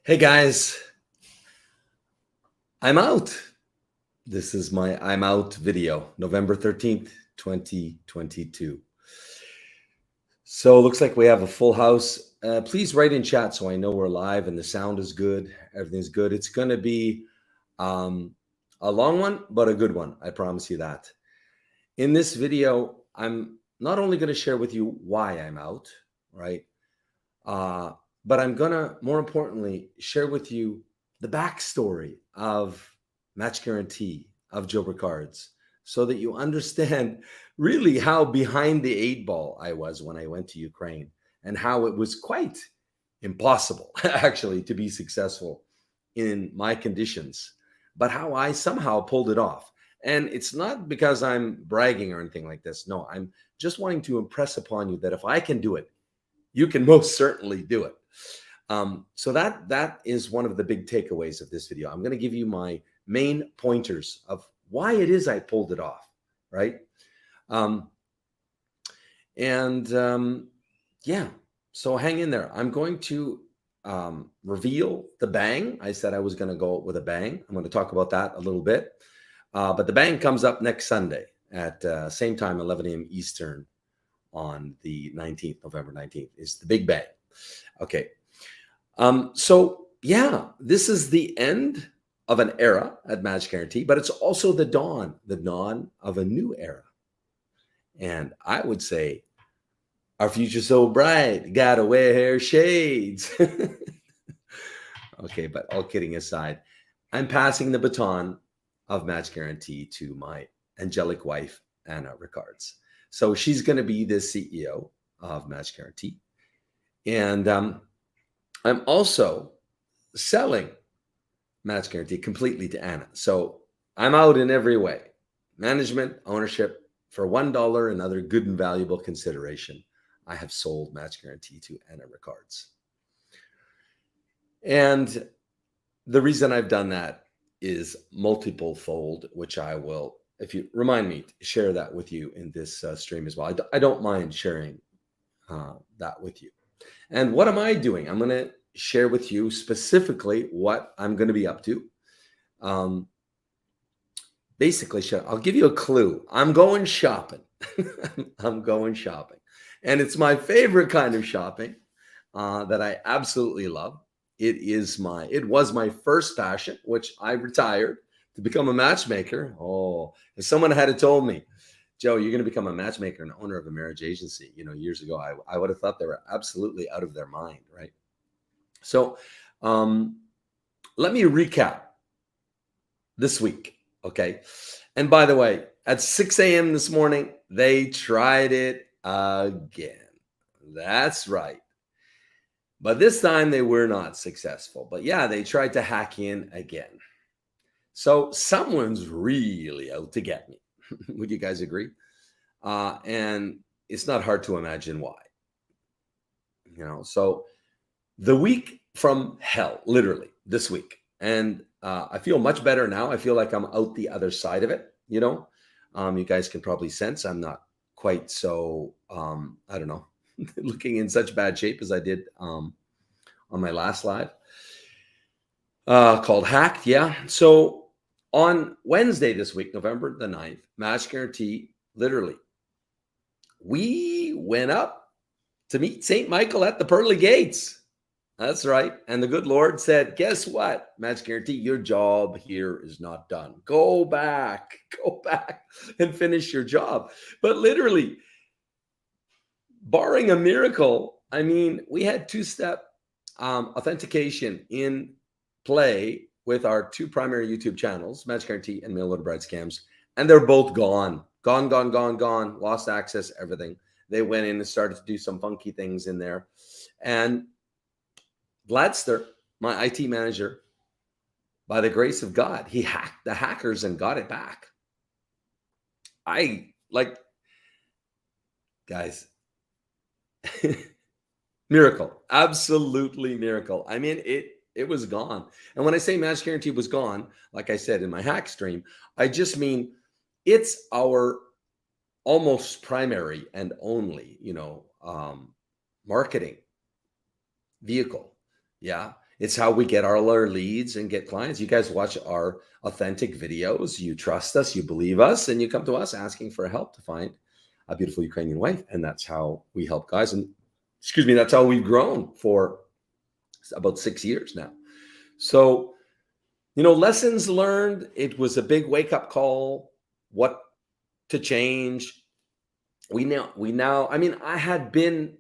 Hey guys, I'm out. This is my I'm out video, November 13th, 2022. So it looks like we have a full house. Please write in chat so I know we're live and the sound is good. Everything's good. It's going to be um, a long one, but a good one. I promise you that. In this video, I'm not only going to share with you why I'm out, right? But I'm going to, more importantly, share with you the backstory of Match Guaranty, of Joe Rickards, so that you understand really how behind the eight ball I was when I went to Ukraine and how it was quite impossible, actually, to be successful in my conditions, but how I somehow pulled it off. And it's not because I'm bragging or anything like this. No, I'm just wanting to impress upon you that if I can do it, you can most certainly do it. So that is one of the big takeaways of this video. I'm going to give you my main pointers of why it is I pulled it off, right? Yeah, so hang in there. I'm going to reveal the bang. I said I was going to go with a bang. I'm going to talk about that a little bit. But the bang comes up next Sunday at same time, 11 a.m. Eastern on the 19th, November 19th, is the big bang. Okay. So yeah, this is the end of an era at Match Guaranty, but it's also the dawn of a new era. And I would say our future's so bright, gotta wear shades. Okay, but all kidding aside, I'm passing the baton of Match Guaranty to my angelic wife, Anna Rickards. So she's going to be the CEO of Match Guaranty. And I'm also selling Match Guaranty completely to Anna. So I'm out in every way. Management, ownership, for $1 and other good and valuable consideration, I have sold Match Guaranty to Anna Rickards. And the reason I've done that is multiple fold, which I will, if you remind me, share that with you in this stream as well. I don't mind sharing that with you. And what am I doing? I'm going to share with you specifically what I'm going to be up to. Basically, I'll give you a clue. I'm going shopping. I'm going shopping. And it's my favorite kind of shopping that I absolutely love. It was my first passion, which I retired to become a matchmaker. Oh, if someone had told me, Joe, you're going to become a matchmaker and owner of a marriage agency, years ago, I would have thought they were absolutely out of their mind, right? So let me recap this week, okay? And by the way, at 6 a.m. this morning, they tried it again. That's right. But this time they were not successful. But yeah, they tried to hack in again. So someone's really out to get me. Would you guys agree? And it's not hard to imagine why. So the week from hell, literally this week. And I feel much better now. I feel like I'm out the other side of it. You guys can probably sense I'm not quite so, I don't know, looking in such bad shape as I did on my last live called Hacked. Yeah. So on Wednesday this week, November the 9th, Match Guaranty, literally, we went up to meet St. Michael at the pearly gates. That's right. And the good Lord said, guess what, Match Guaranty, your job here is not done. Go back and finish your job. But literally, barring a miracle, I mean, we had two-step authentication in play with our two primary YouTube channels, Match Guaranty and Mail Order Bride Scams, and they're both gone. Gone, lost access, everything. They went in and started to do some funky things in there. And Gladster, my IT manager, by the grace of God, he hacked the hackers and got it back. Guys, miracle, absolutely miracle. I mean, it was gone. And when I say Match Guaranty was gone, like I said in my hack stream, I just mean it's our almost primary and only, marketing vehicle. Yeah. It's how we get all our leads and get clients. You guys watch our authentic videos. You trust us, you believe us, and you come to us asking for help to find a beautiful Ukrainian wife. And that's how we help guys. And excuse me, that's how we've grown for about 6 years now. So, lessons learned. It was a big wake-up call. What to change. We now, I had been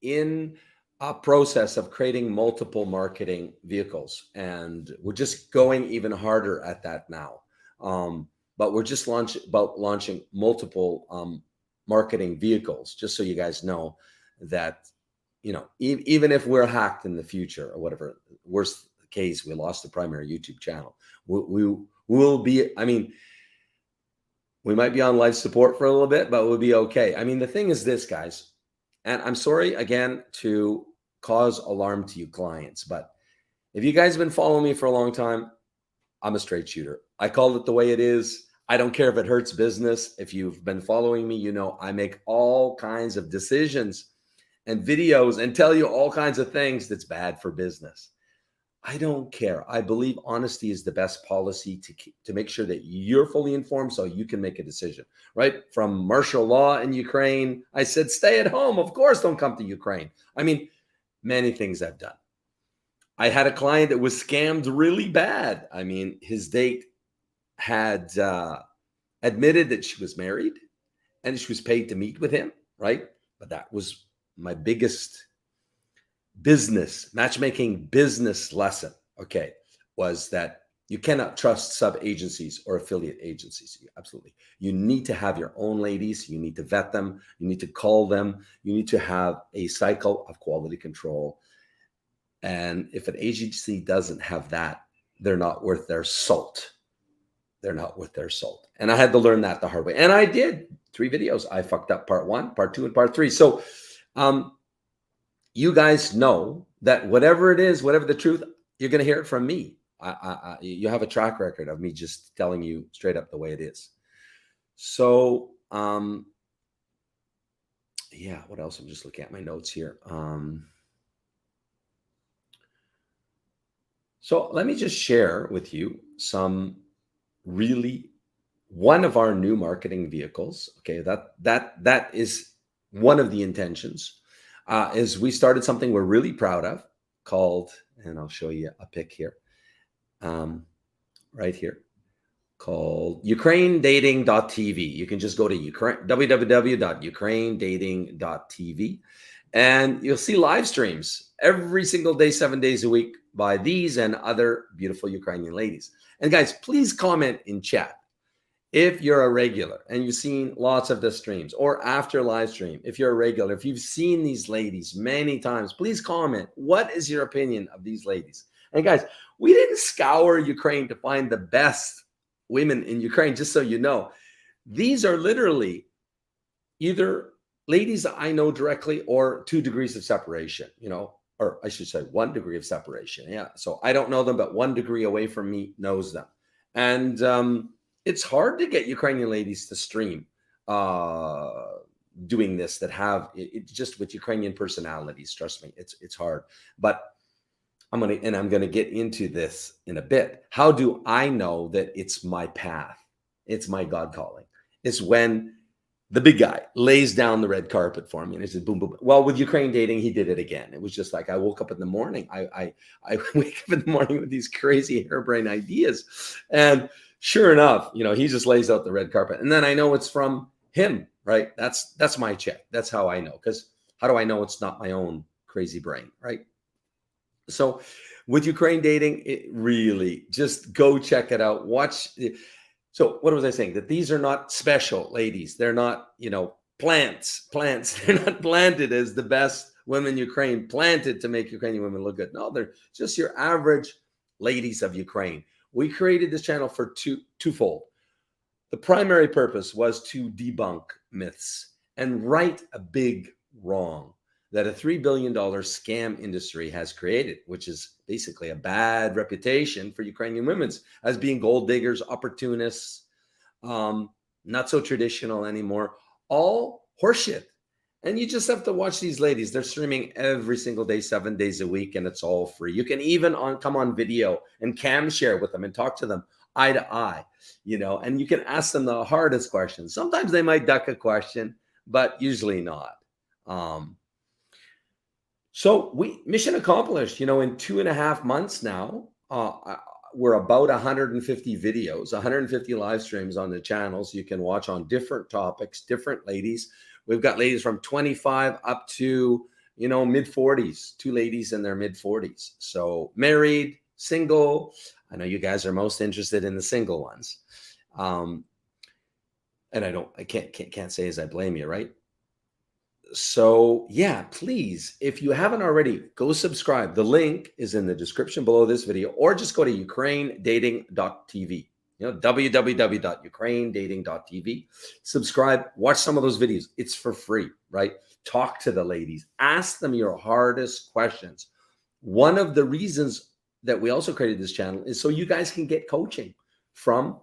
in a process of creating multiple marketing vehicles, and we're just going even harder at that now. But we're just launching multiple marketing vehicles, just so you guys know that, even if we're hacked in the future or whatever, worst case, we lost the primary YouTube channel. We will be, we might be on life support for a little bit, but we'll be okay. The thing is this, guys, and I'm sorry again to cause alarm to you clients, but if you guys have been following me for a long time, I'm a straight shooter. I call it the way it is. I don't care if it hurts business. If you've been following me, I make all kinds of decisions and videos and tell you all kinds of things that's bad for business. I don't care. I believe honesty is the best policy to make sure that you're fully informed so you can make a decision, right? From martial law in Ukraine, I said, stay at home. Of course, don't come to Ukraine. Many things I've done. I had a client that was scammed really bad. His date had admitted that she was married and she was paid to meet with him, right? But that was my biggest matchmaking business lesson, was that you cannot trust sub agencies or affiliate agencies. Absolutely. You need to have your own ladies. You need to vet them. You need to call them. You need to have a cycle of quality control. And if an agency doesn't have that, they're not worth their salt. They're not worth their salt. And I had to learn that the hard way. And I did 3 videos. I fucked up part 1, part 2, and part 3. So, you guys know that whatever it is, whatever the truth, you're going to hear it from me. You have a track record of me just telling you straight up the way it is. So, yeah, what else? I'm just looking at my notes here. So let me just share with you one of our new marketing vehicles. Okay, that is one of the intentions. Is we started something we're really proud of called, and I'll show you a pic here, right here, called ukrainedating.tv. You can just go to www.ukrainedating.tv, and you'll see live streams every single day, 7 days a week by these and other beautiful Ukrainian ladies. And guys, please comment in chat if you're a regular and you've seen lots of the streams, or after live stream, if you're a regular, if you've seen these ladies many times, please comment. What is your opinion of these ladies? And guys, we didn't scour Ukraine to find the best women in Ukraine, just so you know. These are literally either ladies that I know directly or 2 degrees of separation, or I should say 1 degree of separation. Yeah. So I don't know them, but 1 degree away from me knows them. And it's hard to get Ukrainian ladies to stream doing this, that have it just with Ukrainian personalities. Trust me, it's hard. But I'm gonna get into this in a bit. How do I know that it's my path? It's my God calling. It's when the big guy lays down the red carpet for me and he says, boom, boom. Well, with Ukraine dating, he did it again. It was just like, I woke up in the morning. I wake up in the morning with these crazy harebrained ideas. And sure enough, he just lays out the red carpet. And then I know it's from him, right? That's my check. That's how I know. Because how do I know it's not my own crazy brain, right? So with Ukraine dating, it really, just go check it out. Watch. So what was I saying? That these are not special ladies. They're not, plants. They're not planted as the best women in Ukraine, planted to make Ukrainian women look good. No, they're just your average ladies of Ukraine. We created this channel for twofold. The primary purpose was to debunk myths and right a big wrong that a $3 billion scam industry has created, which is basically a bad reputation for Ukrainian women as being gold diggers, opportunists, not so traditional anymore, all horseshit. And you just have to watch these ladies. They're streaming every single day, 7 days a week, and it's all free. You can even come on video and cam share with them and talk to them eye to eye, and you can ask them the hardest questions. Sometimes they might duck a question, but usually not. So mission accomplished, in 2.5 months now, we're about 150 videos, 150 live streams on the channels. You can watch on different topics, different ladies. We've got ladies from 25 up to, mid 40s, 2 ladies in their mid 40s. So married, single. I know you guys are most interested in the single ones. And I can't say as I blame you, right? So yeah, please, if you haven't already, go subscribe. The link is in the description below this video, or just go to ukrainedating.tv, www.ukrainedating.tv. Subscribe, watch some of those videos. It's for free, right? Talk to the ladies, ask them your hardest questions. One of the reasons that we also created this channel is so you guys can get coaching from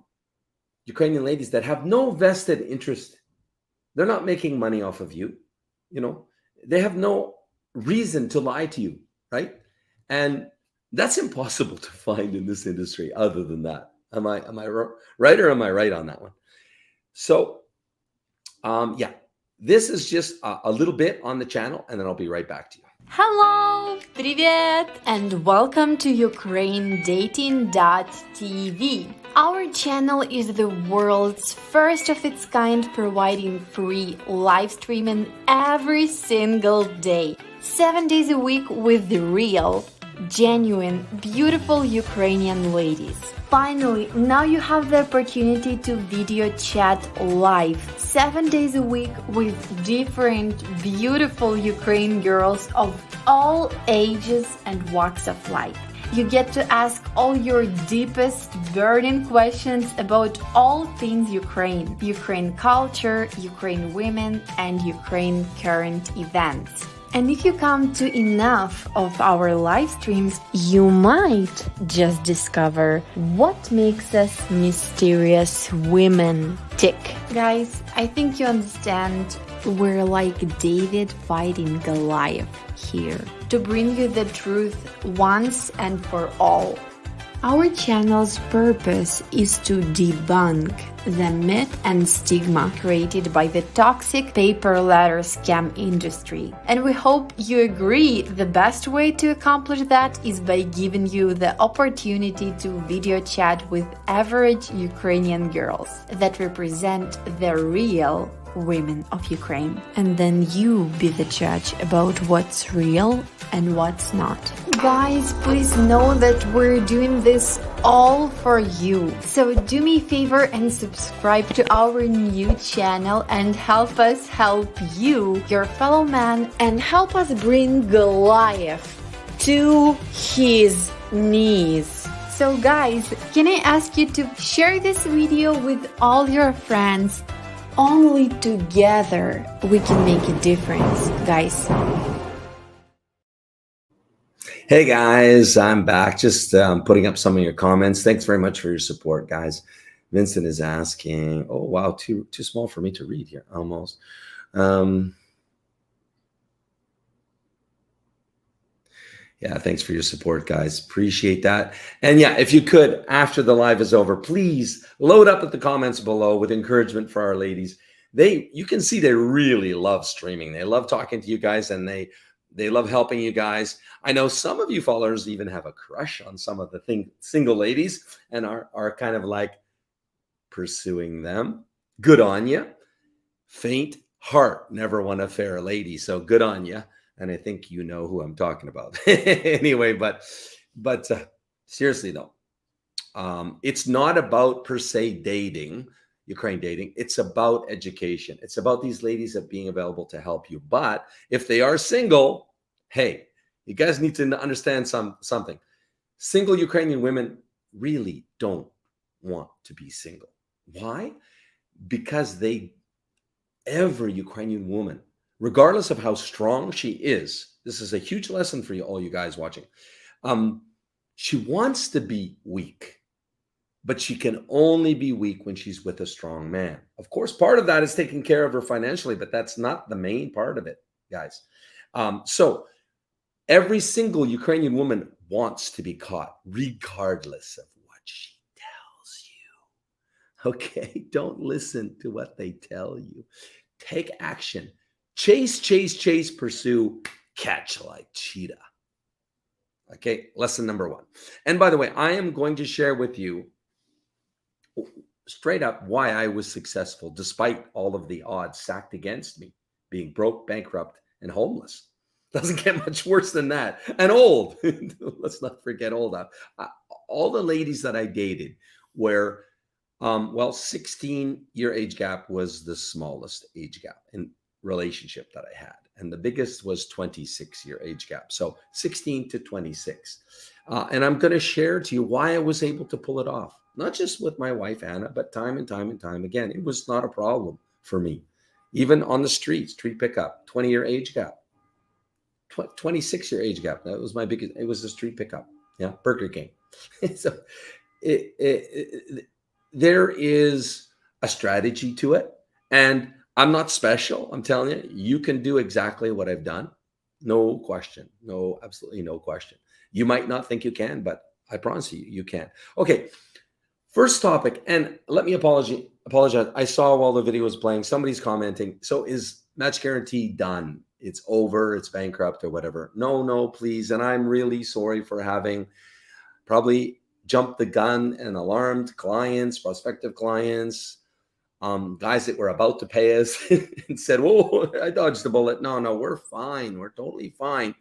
Ukrainian ladies that have no vested interest. They're not making money off of you. They have no reason to lie to you, right? And that's impossible to find in this industry other than that. Am I right, or am I right on that one? So, yeah, this is just a little bit on the channel, and then I'll be right back to you. Hello, привет, and welcome to ukrainedating.tv. Our channel is the world's first of its kind, providing free live streaming every single day, 7 days a week with the real, genuine, beautiful Ukrainian ladies. Finally, now you have the opportunity to video chat live 7 days a week with different beautiful Ukrainian girls of all ages and walks of life. You get to ask all your deepest burning questions about all things Ukraine culture, Ukraine women, and Ukraine current events. And if you come to enough of our live streams, you might just discover what makes us mysterious women tick. Guys, I think you understand we're like David fighting Goliath here to bring you the truth once and for all. Our channel's purpose is to debunk the myth and stigma created by the toxic paper letter scam industry. And we hope you agree the best way to accomplish that is by giving you the opportunity to video chat with average Ukrainian girls that represent the real women of Ukraine. And then you be the judge about what's real and what's not. Guys, please know that we're doing this all for you. So do me a favor and subscribe to our new channel and help us help you, your fellow man, and help us bring Goliath to his knees. So guys, can I ask you to share this video with all your friends? Only together we can make a difference, guys. Hey guys, I'm back. Just putting up some of your comments. Thanks very much for your support, guys. Vincent is asking, oh wow, too small for me to read here, almost. Yeah, thanks for your support, guys. Appreciate that. And yeah, if you could, after the live is over, please load up at the comments below with encouragement for our ladies. You can see they really love streaming. They love talking to you guys, and they love helping you guys. I know some of you followers even have a crush on some of the single ladies and are kind of like pursuing them. Good on you. Faint heart never won a fair lady. So good on you. And I think you know who I'm talking about. Anyway, but seriously though, it's not about per se dating, Ukraine dating. It's about education. It's about these ladies that being available to help you. But if they are single, hey, you guys need to understand something. Single Ukrainian women really don't want to be single. Why? Because every Ukrainian woman, regardless of how strong she is, this is a huge lesson for you, all you guys watching. She wants to be weak. but she can only be weak when she's with a strong man. Of course, part of that is taking care of her financially, but that's not the main part of it, guys. So every single Ukrainian woman wants to be caught, regardless of what she tells you. Okay, don't listen to what they tell you. Take action. Chase, chase, chase, pursue, catch like cheetah. Okay, lesson number 1. And by the way, I am going to share with you straight up why I was successful despite all of the odds stacked against me, being broke, bankrupt, and homeless. Doesn't get much worse than that. And old. Let's not forget old. All the ladies that I dated were, 16-year age gap was the smallest age gap in relationship that I had. And the biggest was 26-year age gap. So 16 to 26. And I'm going to share to you why I was able to pull it off. Not just with my wife, Anna, but time and time and time again. It was not a problem for me. Even on the streets, street pickup, 20-year age gap. 26-year age gap. That was my biggest. It was the street pickup. Yeah, Burger King. So there is a strategy to it, and I'm not special. I'm telling you, you can do exactly what I've done. No question. No, absolutely no question. You might not think you can, but I promise you, you can. Okay, first topic, and let me apologize. I saw while the video was playing, somebody's commenting. So is Match Guaranty done? It's over, it's bankrupt or whatever. No, please. And I'm really sorry for having probably jumped the gun and alarmed clients, prospective clients, guys that were about to pay us and said, whoa, I dodged the bullet. No, we're fine. We're totally fine.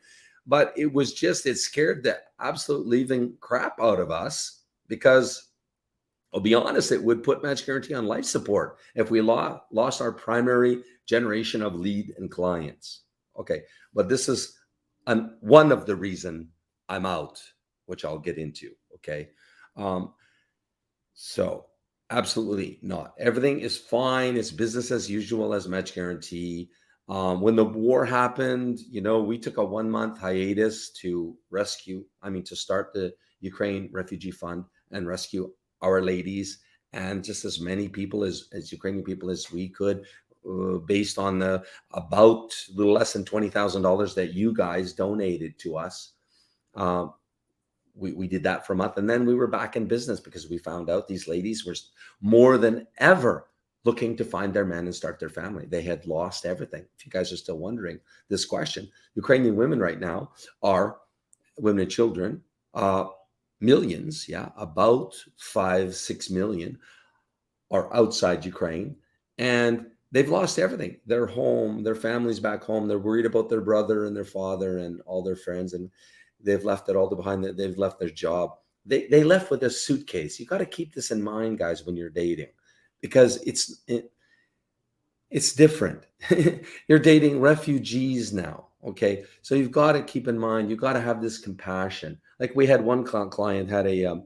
But it was just, it scared the absolute living crap out of us because I'll be honest, it would put Match Guaranty on life support if we lost our primary generation of lead and clients. Okay, but this is one of the reason I'm out, which I'll get into. Okay, so absolutely not. Everything is fine. It's business as usual as Match Guaranty. When the war happened, we took a 1-month hiatus to start the Ukraine Refugee Fund and rescue our ladies and just as many people as Ukrainian people as we could. Based on the about a little less than $20,000 that you guys donated to us. We did that for a month, and then we were back in business because we found out these ladies were more than ever looking to find their man and start their family. They had lost everything. If you guys are still wondering this question, Ukrainian women right now are women and children, millions, about 5-6 million are outside Ukraine, and they've lost everything. Their home, their families back home. They're worried about their brother and their father and all their friends, and they've left it all behind. They've left their job. They left with a suitcase. You got to keep this in mind, guys, when you're dating, because it's different. You're dating refugees now, okay? So you've got to keep in mind, you got to have this compassion. Like we had one client had a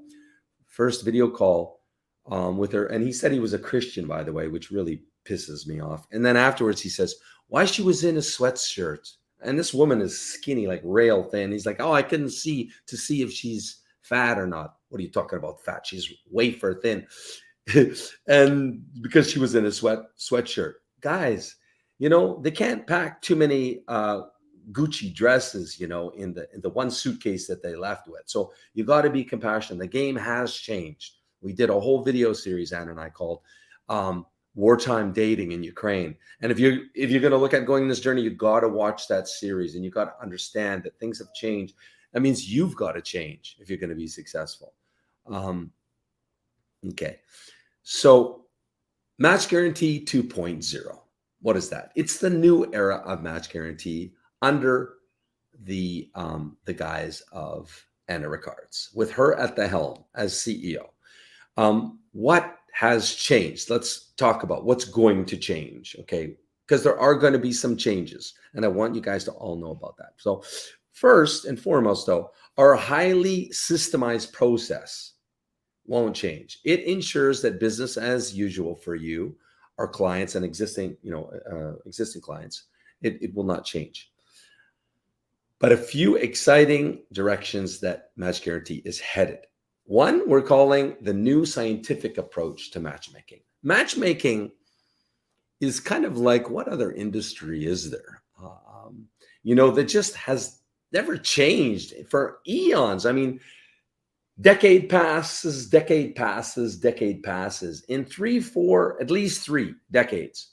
first video call with her, and he said he was a Christian, by the way, which really pisses me off. And then afterwards he says, why she was in a sweatshirt? And this woman is skinny, like rail thin. He's like, oh, I couldn't see to see if she's fat or not. What are you talking about fat? She's wafer thin. And because she was in a sweatshirt. Guys, they can't pack too many Gucci dresses, in the one suitcase that they left with. So you got to be compassionate. The game has changed. We did a whole video series, Anna and I, called Wartime Dating in Ukraine. And if you're going to look at going this journey, you got to watch that series, and you got to understand that things have changed. That means you've got to change if you're going to be successful. Okay. So Match Guaranty 2.0. What is that? It's the new era of Match Guaranty under the guise of Anna Rickards, with her at the helm as CEO. What has changed? Let's talk about what's going to change, okay? Because there are going to be some changes, and I want you guys to all know about that. So first and foremost, though, our highly systemized process won't change. It ensures that business as usual for you, our clients and existing clients, it will not change. But a few exciting directions that Match Guaranty is headed. One we're calling the new scientific approach to matchmaking. Matchmaking is kind of like, what other industry is there? That just has never changed for eons. I mean, decade passes. In at least 3 decades,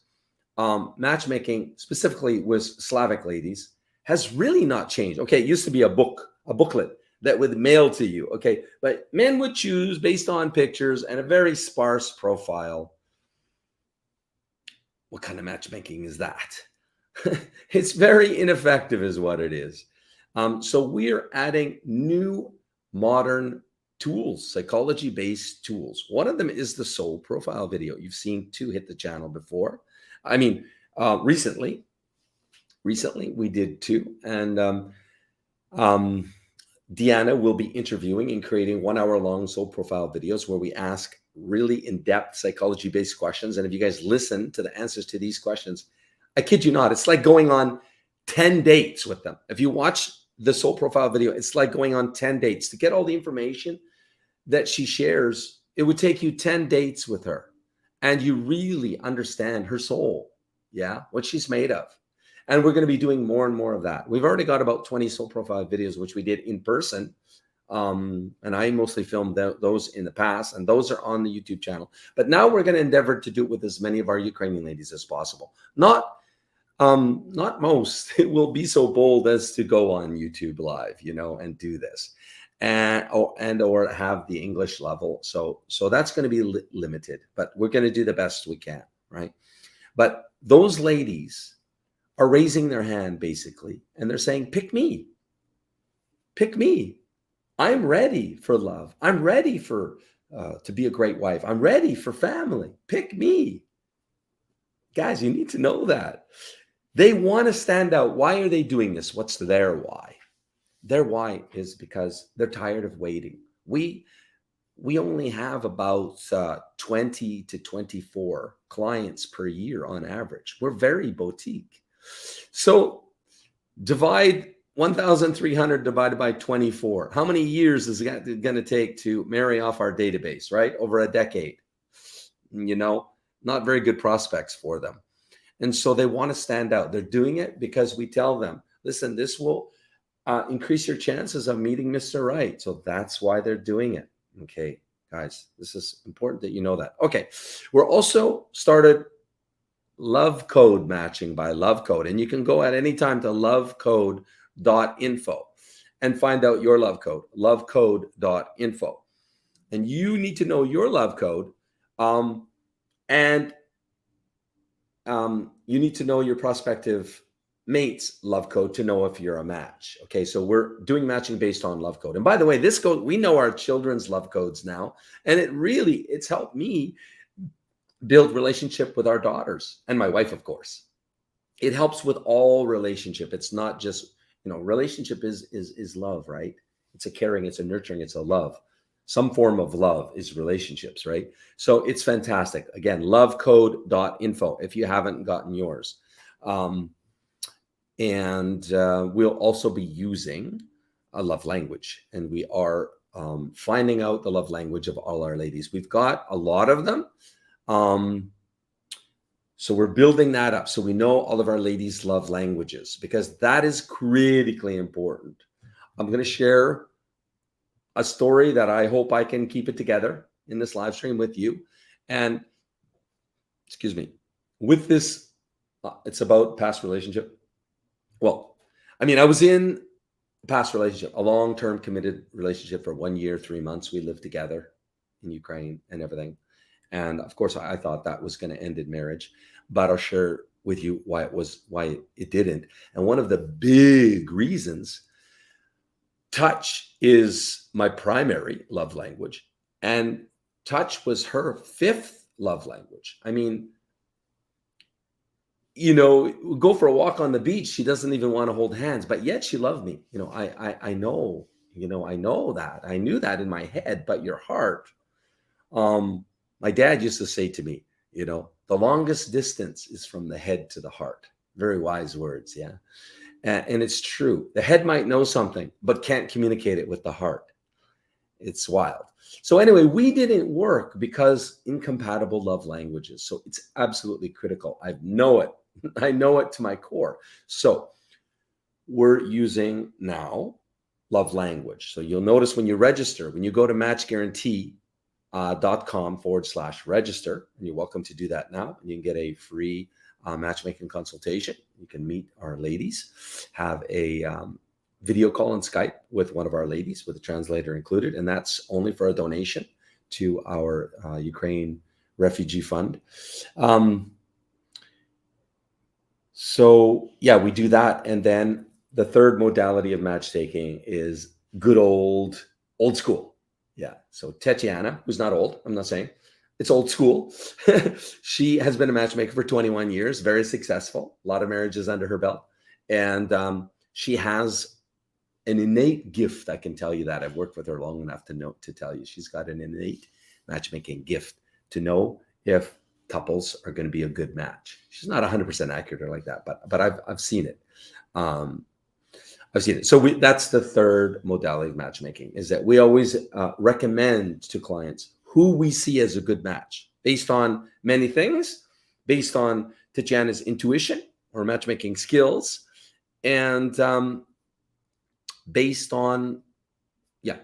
matchmaking, specifically with Slavic ladies, has really not changed. Okay, it used to be a booklet that would mail to you. Okay, but men would choose based on pictures and a very sparse profile. What kind of matchmaking is that? It's very ineffective is what it is. So we're adding new modern tools, psychology-based tools. One of them is the soul profile video. You've seen 2 hit the channel before. I mean, recently we did 2. And Deanna will be interviewing and creating 1-hour-long soul profile videos where we ask really in-depth psychology-based questions. And if you guys listen to the answers to these questions, I kid you not, it's like going on 10 dates with them. If you watch the soul profile video, it's like going on 10 dates. To get all the information that she shares, it would take you 10 dates with her. And you really understand her soul, what she's made of. And we're going to be doing more and more of that. We've already got about 20 soul profile videos, which we did in person. And I mostly filmed those in the past, and those are on the YouTube channel. But now we're going to endeavor to do it with as many of our Ukrainian ladies as possible. Not most will be so bold as to go on YouTube live, and do this, or have the English level. So that's going to be limited, but we're going to do the best we can, right? But those ladies are raising their hand basically, and they're saying, pick me. I'm ready for love. I'm ready for to be a great wife. I'm ready for family. Pick me. Guys, you need to know that. They want to stand out. Why are they doing this? What's their why? Their why is because they're tired of waiting. We only have about 20 to 24 clients per year on average. We're very boutique. So divide 1,300 divided by 24. How many years is it going to take to marry off our database, right? Over a decade. Not very good prospects for them. And so they want to stand out. They're doing it because we tell them, listen, this will increase your chances of meeting Mr. Right. So that's why they're doing it. Okay, guys, this is important that you know that. Okay, we're also started love code matching by Love Code. And you can go at any time to lovecode.info and find out your love code, lovecode.info. And you need to know your love code. And you need to know your prospective mate's love code to know if you're a match. Okay, so we're doing matching based on love code. And by the way, this code, we know our children's love codes now, and it's helped me build relationship with our daughters and my wife, of course. It helps with all relationship. It's not just, relationship is love, right? It's a caring, it's a nurturing, it's a love. Some form of love is relationships, right? So it's fantastic. Again, lovecode.info if you haven't gotten yours. And we'll also be using a love language, and we are finding out the love language of all our ladies. We've got a lot of them. So we're building that up so we know all of our ladies' love languages, because that is critically important. I'm going to share a story that I hope I can keep it together in this live stream with you. And with this, it's about past relationship. Well, I was in a past relationship, a long-term committed relationship for 1 year, 3 months. We lived together in Ukraine and everything. And of course, I thought that was going to end in marriage, but I'll share with you why it didn't. And one of the big reasons, touch is my primary love language, and touch was her 5th love language. Go for a walk on the beach. She doesn't even want to hold hands, but yet she loved me. I know that. I knew that in my head, but your heart. My dad used to say to me, the longest distance is from the head to the heart. Very wise words. Yeah. And it's true. The head might know something, but can't communicate it with the heart. It's wild. So anyway, we didn't work because incompatible love languages. So it's absolutely critical. I know it. I know it to my core. So we're using now love language. So you'll notice when you register, when you go to matchguaranty.com/register, and you're welcome to do that now. And you can get a free matchmaking consultation. You can meet our ladies, have a video call on Skype with one of our ladies with a translator included. And that's only for a donation to our Ukraine refugee fund. So yeah, we do that. And then the third modality of matchmaking is good old school. Yeah. So Tatiana, who's not old, I'm not saying it's old school. She has been a matchmaker for 21 years, very successful, a lot of marriages under her belt. And she has an innate gift. I can tell you that. I've worked with her long enough to tell you she's got an innate matchmaking gift to know if couples are going to be a good match. She's not 100% accurate or like that, but I've seen it. I've seen it. So that's the third modality of matchmaking, is that we always recommend to clients who we see as a good match based on many things, based on Tatiana's intuition or matchmaking skills, and based on, yeah.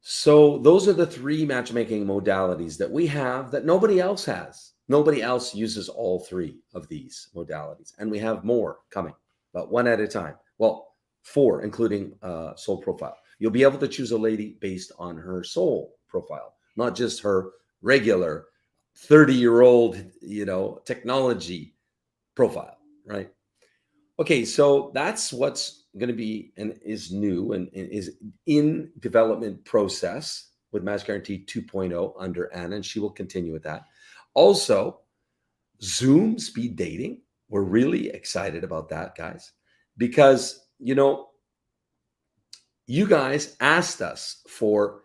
So those are the three matchmaking modalities that we have that nobody else has. Nobody else uses all three of these modalities. And we have more coming, but one at a time. Well, 4, including soul profile. You'll be able to choose a lady based on her soul profile, not just her regular 30-year-old, technology profile, right? Okay, so that's what's going to be and is new and is in development process with Match Guarantee 2.0 under Anna, and she will continue with that. Also, Zoom speed dating. We're really excited about that, guys, because, you guys asked us for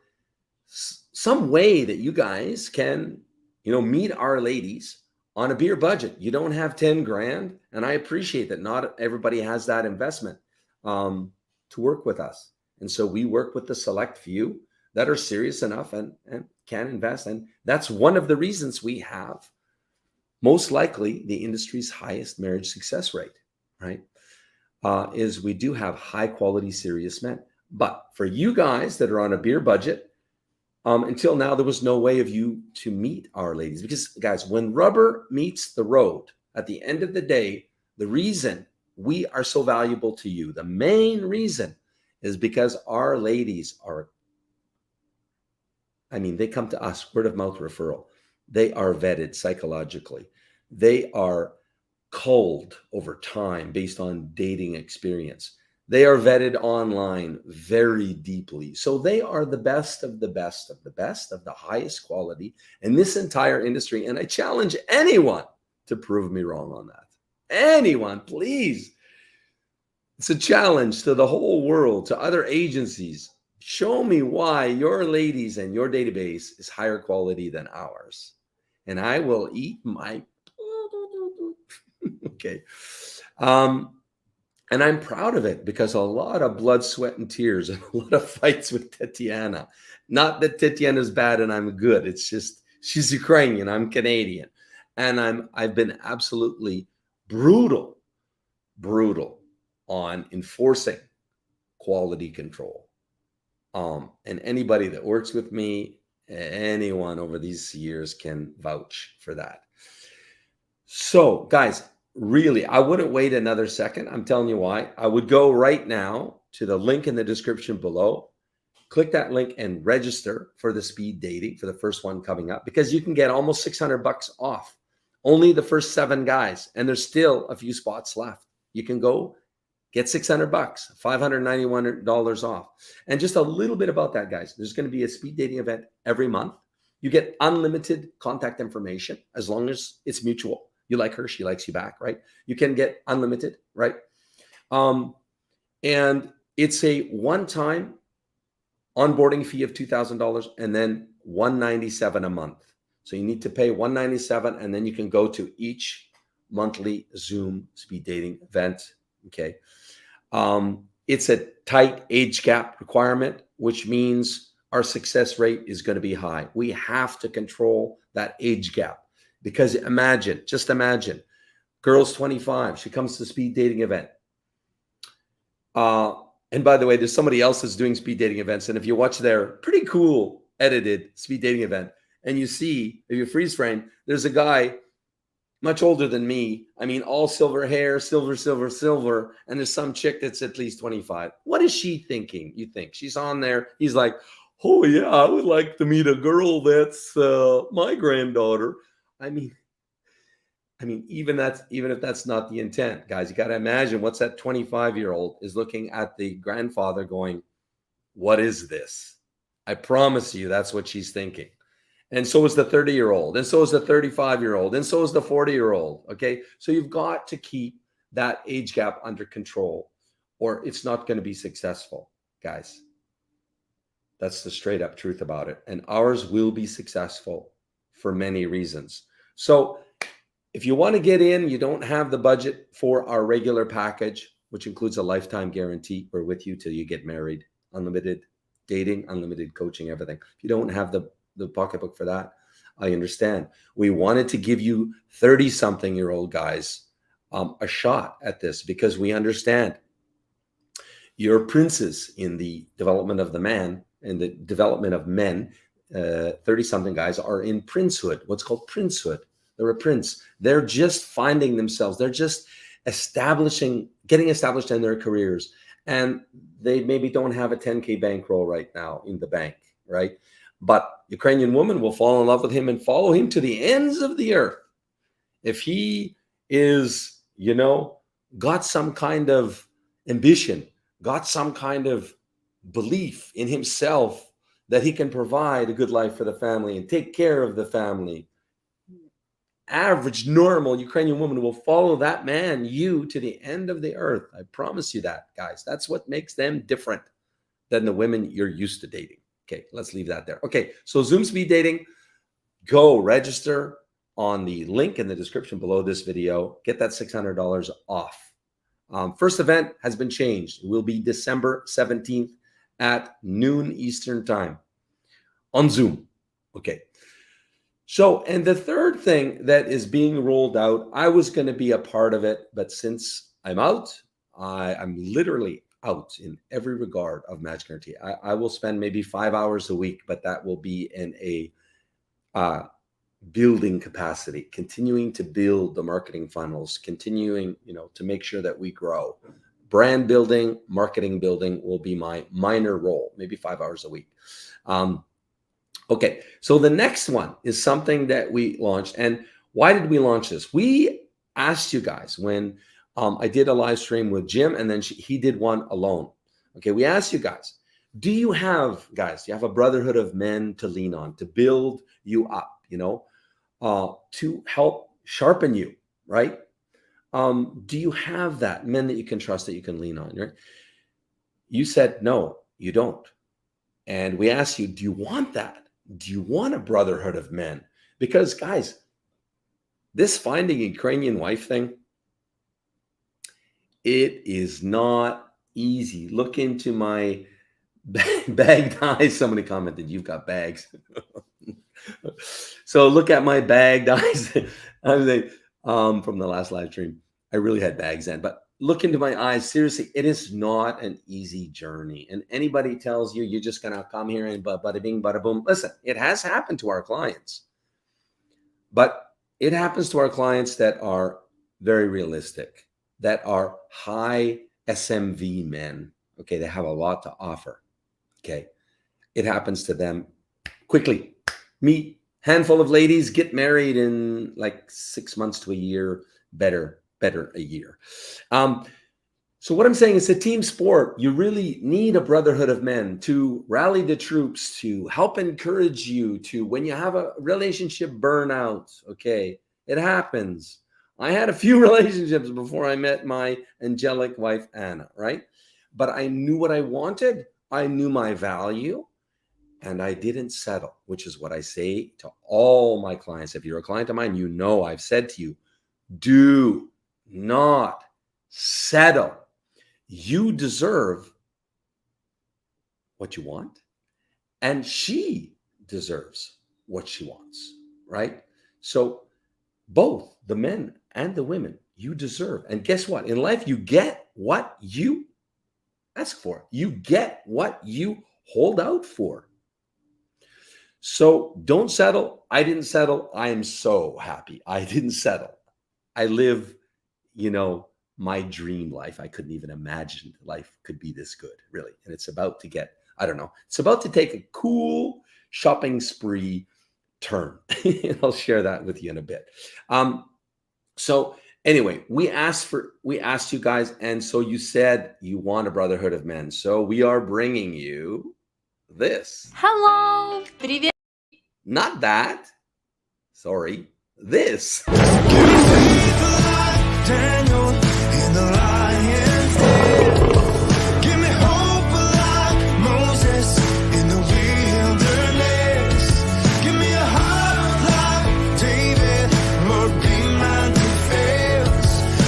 some way that you guys can, meet our ladies on a beer budget. You don't have 10 grand. And I appreciate that not everybody has that investment to work with us. And so we work with the select few that are serious enough and can invest. And that's one of the reasons we have most likely the industry's highest marriage success rate, right? Is we do have high quality, serious men. But for you guys that are on a beer budget, until now, there was no way of you to meet our ladies. Because, guys, when rubber meets the road, at the end of the day, the reason we are so valuable to you, the main reason, is because our ladies they come to us, word of mouth referral. They are vetted psychologically. They are culled over time based on dating experience. They are vetted online very deeply. So they are the best of the best of the best of the highest quality in this entire industry. And I challenge anyone to prove me wrong on that. Anyone, please. It's a challenge to the whole world, to other agencies. Show me why your ladies and your database is higher quality than ours. And I will eat my... Okay. And I'm proud of it because a lot of blood, sweat, and tears and a lot of fights with Tatiana. Not that Tatiana's bad and I'm good. It's just she's Ukrainian, I'm Canadian. And I've been absolutely brutal on enforcing quality control. And anybody that works with me, anyone over these years can vouch for that. So, guys, really, I wouldn't wait another second. I'm telling you why. I would go right now to the link in the description below. Click that link and register for the speed dating for the first one coming up, because you can get almost $600 off. Only the first 7 guys, and there's still a few spots left. You can go get $600, $591 off. And just a little bit about that, guys. There's going to be a speed dating event every month. You get unlimited contact information as long as it's mutual. You like her, she likes you back, right? You can get unlimited, right? And it's a one-time onboarding fee of $2,000 and then $197 a month. So you need to pay $197, and then you can go to each monthly Zoom speed dating event. Okay. It's a tight age gap requirement, which means our success rate is going to be high. We have to control that age gap, because imagine, just imagine, girl's 25, she comes to speed dating event. And by the way, there's somebody else that's doing speed dating events. And if you watch their pretty cool edited speed dating event, and you see, if you freeze frame, there's a guy much older than me. I mean, all silver hair, silver. And there's some chick that's at least 25. What is she thinking? You think she's on there? He's like, oh yeah, I would like to meet a girl that's my granddaughter. I mean, even if that's not the intent, guys, you got to imagine what's that 25-year-old is looking at the grandfather going, what is this? I promise you that's what she's thinking. And so is the 30-year-old, and so is the 35-year-old, and so is the 40-year-old. Okay. So you've got to keep that age gap under control, or it's not going to be successful, guys. That's the straight up truth about it. And ours will be successful for many reasons. So if you want to get in, you don't have the budget for our regular package, which includes a lifetime guarantee. We're with you till you get married, unlimited dating, unlimited coaching, everything. If you don't have the pocketbook for that, I understand. We wanted to give you 30-something-year-old guys a shot at this, because we understand you're princes in the development of the man and the development of men. 30-something guys are in princehood, what's called princehood. They're a prince. They're just finding themselves. They're just getting established in their careers. And they maybe don't have a 10K bankroll right now in the bank, right? But Ukrainian woman will fall in love with him and follow him to the ends of the earth. If he is, got some kind of ambition, got some kind of belief in himself that he can provide a good life for the family and take care of the family, average, normal Ukrainian woman will follow that man, you, to the end of the earth. I promise you that, guys. That's what makes them different than the women you're used to dating. Okay, let's leave that there. Okay, so Zoom speed dating, go register on the link in the description below this video. Get that $600 off. First event has been changed. It will be December 17th at noon Eastern time on Zoom. Okay. So, and the third thing that is being rolled out, I was going to be a part of it, but since I'm out, I'm literally out in every regard of Match Guaranty. I will spend maybe 5 hours a week, but that will be in a building capacity, continuing to build the marketing funnels, continuing, to make sure that we grow. Brand building, marketing building will be my minor role, maybe 5 hours a week. Okay, so the next one is something that we launched. And why did we launch this? We asked you guys when I did a live stream with Jim, and then he did one alone. Okay, we asked you guys, do you have a brotherhood of men to lean on, to build you up, to help sharpen you, right? Do you have that, men that you can trust, that you can lean on, right? You said, no, you don't. And we asked you, do you want that? Do you want a brotherhood of men? Because, guys, this finding a Ukrainian wife thing, it is not easy. Look into my bagged eyes. Somebody commented, you've got bags. So look at my bagged eyes. I was like, from the last live stream, I really had bags then. But look into my eyes. Seriously, it is not an easy journey. And anybody tells you you're just going to come here and bada bing, bada boom. Listen, it has happened to our clients. But it happens to our clients that are very realistic, that are high SMV men. Okay, they have a lot to offer. Okay, it happens to them quickly. Meet handful of ladies, get married in like 6 months to a year, better a year. So what I'm saying is, a team sport. You really need a brotherhood of men to rally the troops, to help encourage you to, when you have a relationship burnout, okay, it happens. I had a few relationships before I met my angelic wife, Anna, right? But I knew what I wanted. I knew my value, and I didn't settle, which is what I say to all my clients. If you're a client of mine, I've said to you, do not settle. You deserve what you want, and she deserves what she wants, right? So both the men and the women, you deserve. And guess what? In life, you get what you ask for. You get what you hold out for. So don't settle. I didn't settle. I am so happy I didn't settle. I live, my dream life. I couldn't even imagine life could be this good, really. And it's about to get, I don't know, it's about to take a cool shopping spree turn. I'll share that with you in a bit. So anyway, we asked you guys, and so you said you want a brotherhood of men. So we are bringing you this. Hello! Привет! Not that. Sorry. This. Daniel in the lion's den. Give me hope like Moses in the wilderness. Give me a heart like David, Lord, be my defense,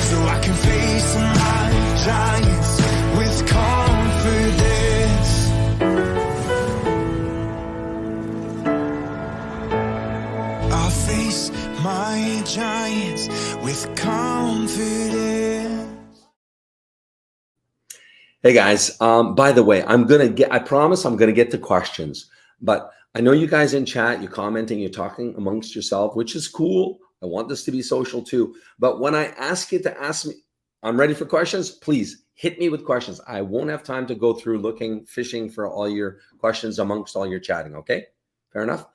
so I can face my giants with confidence. I'll face my giants with confidence. Hey guys, by the way, I promise I'm gonna get to questions, but I know you guys in chat, you're commenting, you're talking amongst yourself, which is cool. I want this to be social too. But when I ask you to ask me, I'm ready for questions. Please hit me with questions. I won't have time to go through fishing for all your questions amongst all your chatting. Okay, fair enough.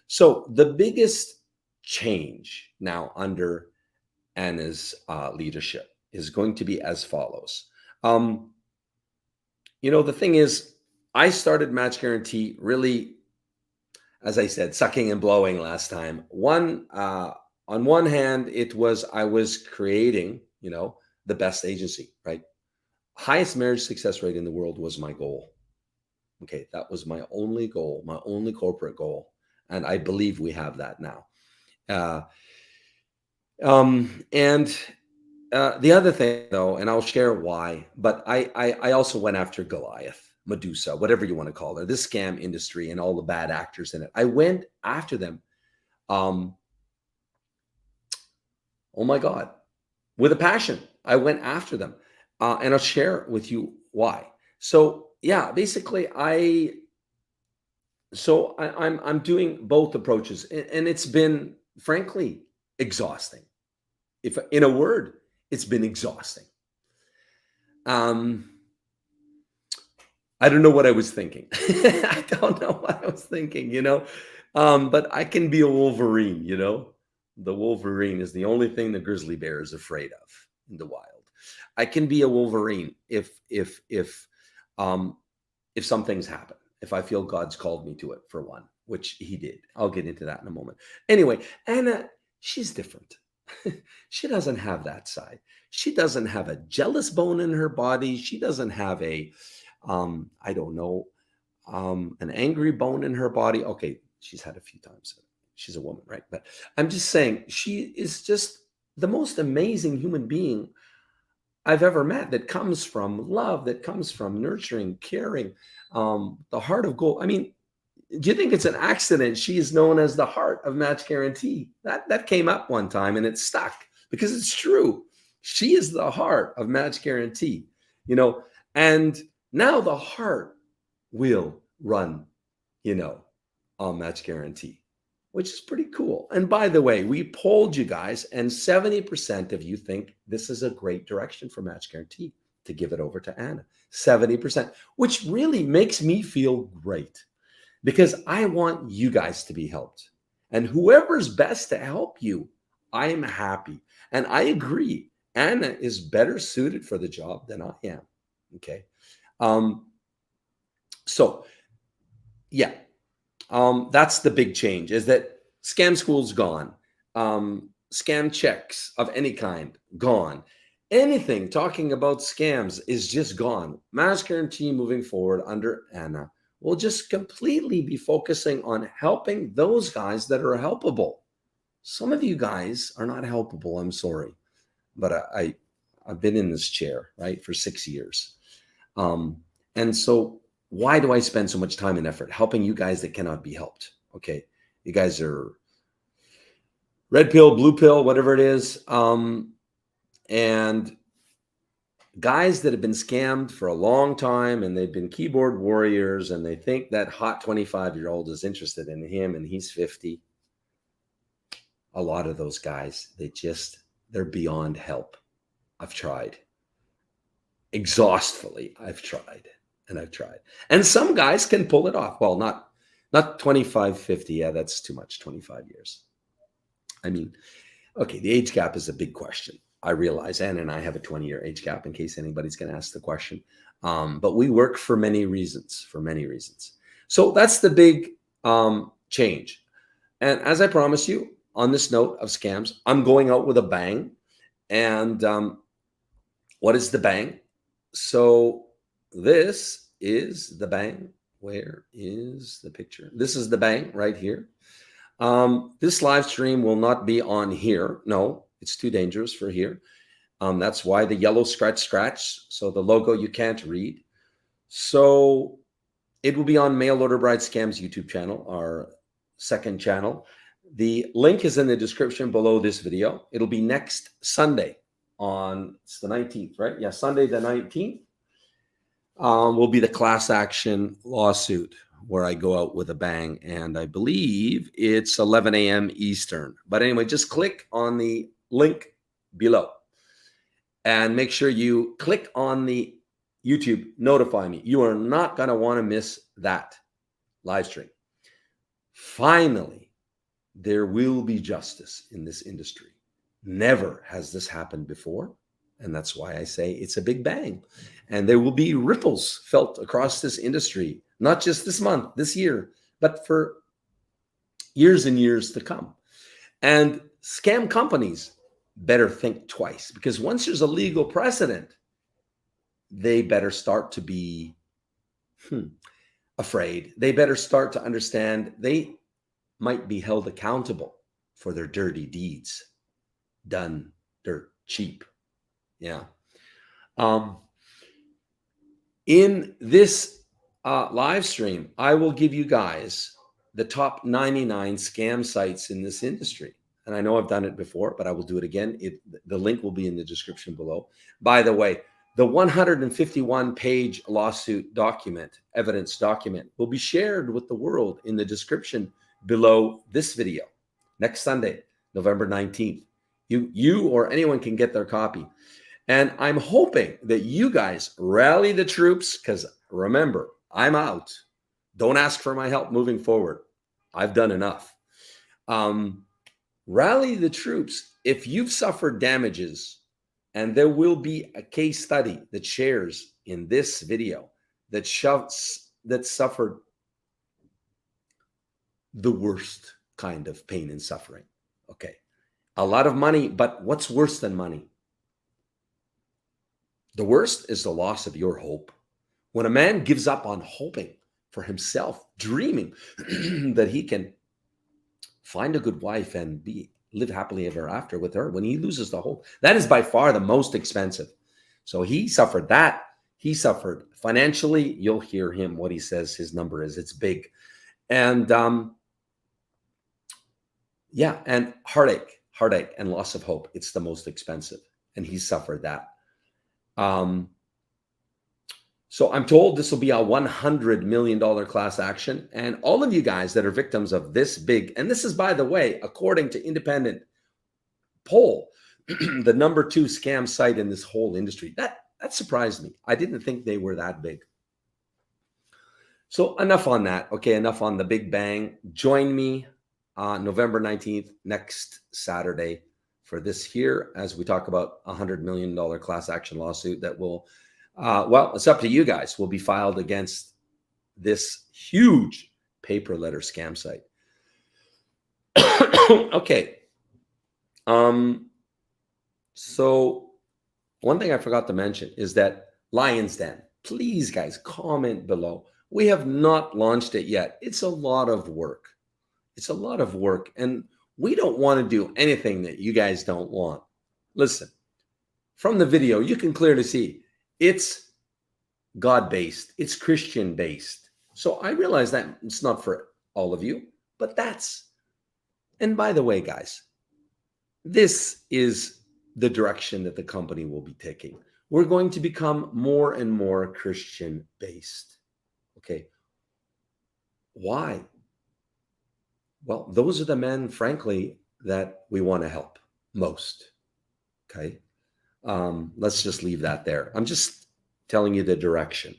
So the biggest change now under Anna's leadership is going to be as follows. The thing is, I started Match Guaranty really, as I said, sucking and blowing last time. On one hand, I was creating, the best agency, right? Highest marriage success rate in the world was my goal. Okay, that was my only goal, my only corporate goal. And I believe we have that now. The other thing, though, and I'll share why, but I also went after Goliath, Medusa, whatever you want to call her, this scam industry and all the bad actors in it. I went after them. Oh my God, with a passion. I went after them, and I'll share with you why. So yeah, basically, I'm doing both approaches, and it's been frankly exhausting. If in a word, it's been exhausting. I don't know what I was thinking. I don't know what I was thinking, but I can be a Wolverine, The Wolverine is the only thing the grizzly bear is afraid of in the wild. I can be a Wolverine if some things happen, if I feel God's called me to it, for one, which he did. I'll get into that in a moment. Anyway, Anna, she's different. She doesn't have that side. She doesn't have a jealous bone in her body. She doesn't have an angry bone in her body. Okay, she's had a few times. She's a woman, right? But I'm just saying, she is just the most amazing human being I've ever met, that comes from love, that comes from nurturing, caring, the heart of gold. I mean, do you think it's an accident she is known as the Heart of Match Guaranty? That came up one time and it stuck because it's true. She is the Heart of Match Guaranty, and now the heart will run, on Match Guaranty, which is pretty cool. And by the way, we polled you guys, and 70% of you think this is a great direction for Match Guaranty to give it over to Anna. 70%, which really makes me feel great, because I want you guys to be helped. And whoever's best to help you, I am happy. And I agree, Anna is better suited for the job than I am. Okay. So yeah, that's the big change, is that scam school's gone. Scam checks of any kind, gone. Anything talking about scams is just gone. Match Guaranty moving forward under Anna will just completely be focusing on helping those guys that are helpable. Some of you guys are not helpable, I'm sorry. But I've been in this chair, right, for 6 years. And so why do I spend so much time and effort helping you guys that cannot be helped? Okay. You guys are red pill, blue pill, whatever it is. And guys that have been scammed for a long time and they've been keyboard warriors and they think that hot 25-year-old is interested in him and he's 50. A lot of those guys, they're beyond help. I've tried. Exhaustively, I've tried. And some guys can pull it off. Well, not 25, 50. Yeah, that's too much, 25 years. I mean, okay, the age gap is a big question. I realize, Anna and I have a 20-year age gap in case anybody's going to ask the question. But we work for many reasons, So that's the big change. And as I promised you, on this note of scams, I'm going out with a bang. And what is the bang? So this is the bang. Where is the picture? This is the bang right here. This live stream will not be on here. No, it's too dangerous for here. That's why the yellow scratch. So the logo you can't read. So it will be on Mail Order Bride Scams YouTube channel, our second channel. The link is in the description below this video. It'll be next Sunday it's the 19th, right? Yeah, Sunday the 19th will be the class action lawsuit where I go out with a bang. And I believe it's 11 a.m. Eastern. But anyway, just click on the link below and make sure you click on the YouTube notify me. You are not going to want to miss that live stream. Finally, there will be justice in this industry. Never has this happened before. And that's why I say it's a big bang. And there will be ripples felt across this industry, not just this month, this year, but for years and years to come. And scam companies better think twice, because once there's a legal precedent, they better start to be afraid. They better start to understand they might be held accountable for their dirty deeds done dirt cheap. Yeah. In this live stream, I will give you guys the top 99 scam sites in this industry. And I know I've done it before, but I will do it again. The link will be in the description below. By the way, the 151-page lawsuit document, evidence document, will be shared with the world in the description below this video next Sunday, November 19th. You or anyone can get their copy. And I'm hoping that you guys rally the troops, because remember, I'm out. Don't ask for my help moving forward. I've done enough. Rally the troops if you've suffered damages, and there will be a case study that shares in this video that suffered the worst kind of pain and suffering. Okay. A lot of money, but what's worse than money? The worst is the loss of your hope. When a man gives up on hoping for himself, dreaming that he can find a good wife and live happily ever after with her, when he loses the hope, that is by far the most expensive. So he suffered that. He suffered financially. You'll hear him, what he says his number is. It's big. And and heartache and loss of hope. It's the most expensive. And he suffered that. So I'm told this will be a $100 million class action. And all of you guys that are victims of this big, and this is, by the way, according to independent poll, the number 2 scam site in this whole industry. That surprised me. I didn't think they were that big. So enough on that. Okay, enough on the big bang. Join me November 19th, next Saturday, for this here, as we talk about $100 million class action lawsuit that will, well, it's up to you guys, will be filed against this huge paper letter scam site. Okay. So one thing I forgot to mention is that Lion's Den, please guys, comment below. We have not launched it yet. It's a lot of work. It's a lot of work, and we don't want to do anything that you guys don't want. Listen, from the video, you can clearly see it's God-based. It's Christian-based. So I realize that it's not for all of you, but and by the way, guys, this is the direction that the company will be taking. We're going to become more and more Christian-based. Okay. Why? Well, those are the men, frankly, that we want to help most. Okay. Let's just leave that there. I'm just telling you the direction,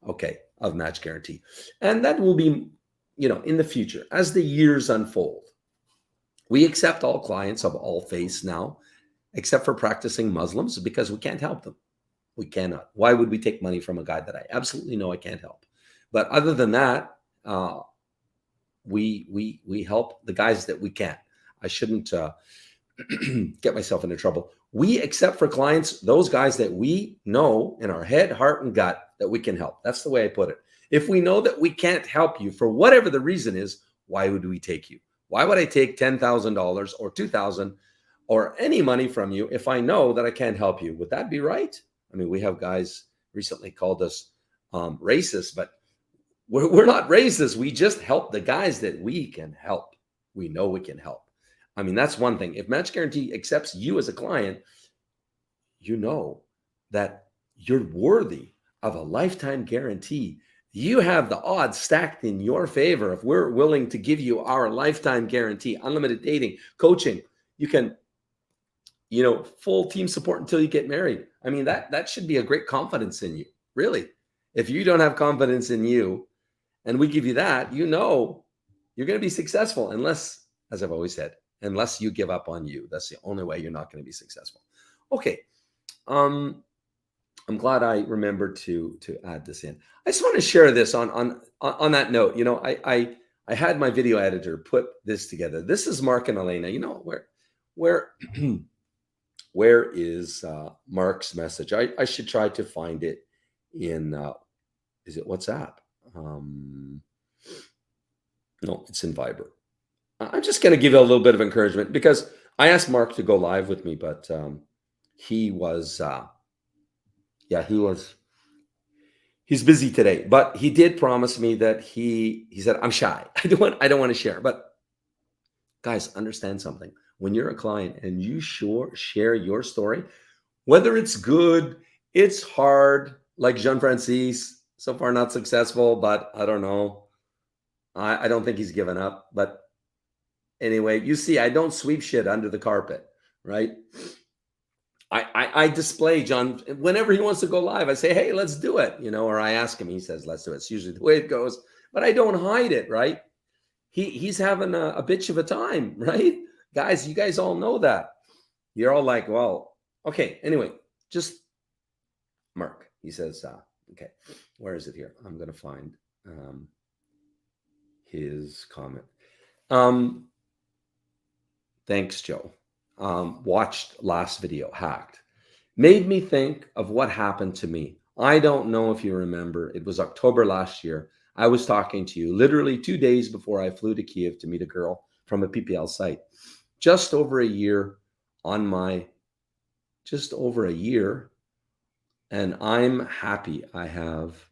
okay, of Match Guaranty. And that will be, in the future, as the years unfold. We accept all clients of all faiths now, except for practicing Muslims, because we can't help them. We cannot. Why would we take money from a guy that I absolutely know I can't help? But other than that, we help the guys that we can. I shouldn't get myself into trouble. We accept for clients those guys that we know in our head, heart, and gut that we can help. That's the way I put it. If we know that we can't help you for whatever the reason is, why would we take you? Why would I take $10,000 or $2,000 or any money from you if I know that I can't help you? Would that be right? I mean, we have guys recently called us racist, but we're not racist. We just help the guys that we can help. We know we can help. I mean, that's one thing. If Match Guaranty accepts you as a client, you know that you're worthy of a lifetime guarantee. You have the odds stacked in your favor. If we're willing to give you our lifetime guarantee, unlimited dating, coaching, you can, full team support until you get married. I mean, that should be a great confidence in you, really. If you don't have confidence in you and we give you that, you're going to be successful unless, as I've always said, unless you give up on you. That's the only way you're not going to be successful. Okay. I'm glad I remembered to add this in. I just want to share this on that note. I had my video editor put this together. This is Mark and Elena. Where is Mark's message? I should try to find it in, is it WhatsApp? No, it's in Viber. I'm just going to give you a little bit of encouragement because I asked Mark to go live with me, but he's busy today. But he did promise me that he said, I'm shy. I don't want to share. But guys, understand something. When you're a client and you share your story, whether it's good, it's hard, like Jean-Francis, so far not successful, but I don't know. I don't think he's given up. But anyway, you see, I don't sweep shit under the carpet, right? I display John whenever he wants to go live. I say, hey, let's do it, or I ask him. He says, let's do it. It's usually the way it goes, but I don't hide it, right? He's having a bitch of a time, right? Guys, you guys all know that. You're all like, well, okay. Anyway, just Mark. He says, okay, where is it here? I'm going to find his comment. Thanks, Joe. Watched last video, Hacked. Made me think of what happened to me. I don't know if you remember. It was October last year. I was talking to you literally 2 days before I flew to Kiev to meet a girl from a PPL site. Just over a year, and I'm happy I have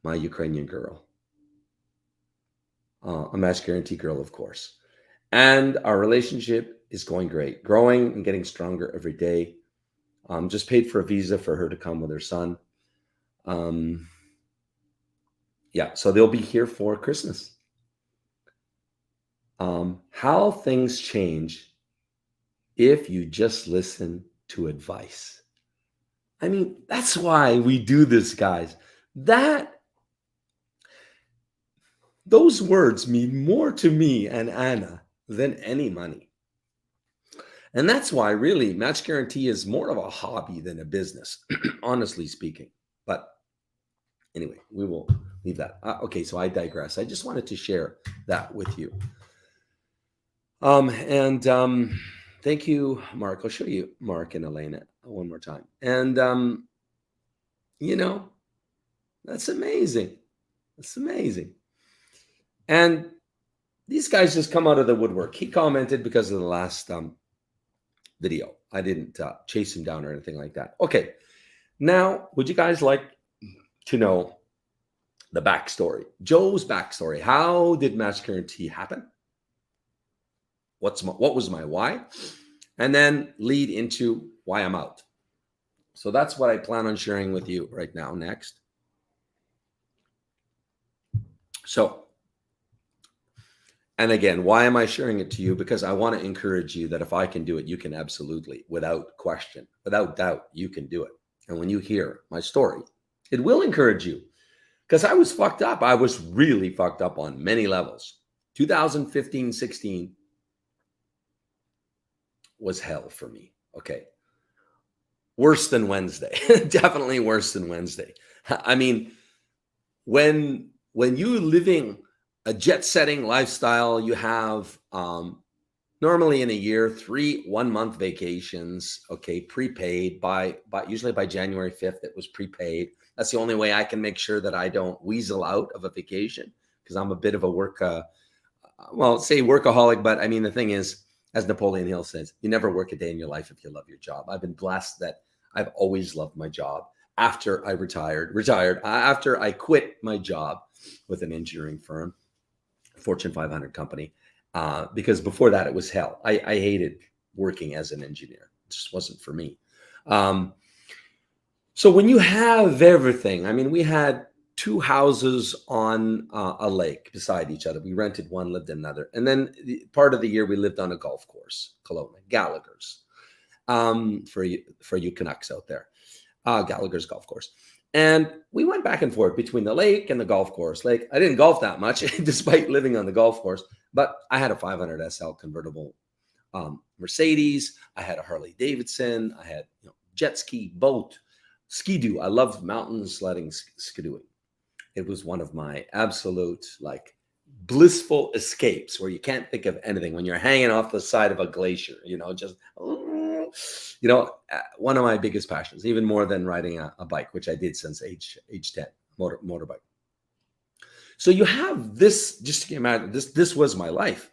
my Ukrainian girl. A Match Guaranty girl, of course. And our relationship is going great, growing and getting stronger every day. Just paid for a visa for her to come with her son. So they'll be here for Christmas. How things change if you just listen to advice. I mean, that's why we do this, guys. Those words mean more to me and Anna than any money. And that's why really Match Guaranty is more of a hobby than a business, honestly speaking. But anyway, we will leave that. Okay, so I digress. I just wanted to share that with you. Thank you, Mark. I'll show you Mark and Elena one more time. And, that's amazing. That's amazing. And these guys just come out of the woodwork. He commented because of the last video. I didn't chase him down or anything like that. Okay. Now, would you guys like to know the backstory. Joe's backstory. How did Match Guaranty happen? What was my why? And then lead into why I'm out. So that's what I plan on sharing with you right now next. So, and again, why am I sharing it to you? Because I want to encourage you that if I can do it, you can absolutely, without question, without doubt, you can do it. And when you hear my story, it will encourage you. Because I was fucked up. I was really fucked up on many levels. 2015-16 was hell for me. Okay. Worse than Wednesday. Definitely worse than Wednesday. I mean, when you're living a jet-setting lifestyle, you have normally in a year 3 1-month vacations, okay, prepaid by usually by January 5th. It was prepaid. That's the only way I can make sure that I don't weasel out of a vacation, because I'm a bit of a workaholic, but I mean, the thing is, as Napoleon Hill says, you never work a day in your life if you love your job. I've been blessed that I've always loved my job. After I after I quit my job with an engineering firm, Fortune 500 company, because before that it was hell. I hated working as an engineer. It just wasn't for me. So when you have everything, I mean, we had 2 houses on a lake beside each other. We rented one, lived in another. And then part of the year we lived on a golf course, Kelowna, Gallagher's, for you Canucks out there, Gallagher's golf course. And we went back and forth between the lake and the golf course. Like, I didn't golf that much despite living on the golf course, but I had a 500 SL convertible Mercedes. I had a Harley Davidson. I had jet ski, boat, ski-doo. I loved mountain sledding, skidooing. It was one of my absolute blissful escapes where you can't think of anything when you're hanging off the side of a glacier, just, one of my biggest passions, even more than riding a bike, which I did since age 10, motorbike. So you have this, just to imagine, this was my life.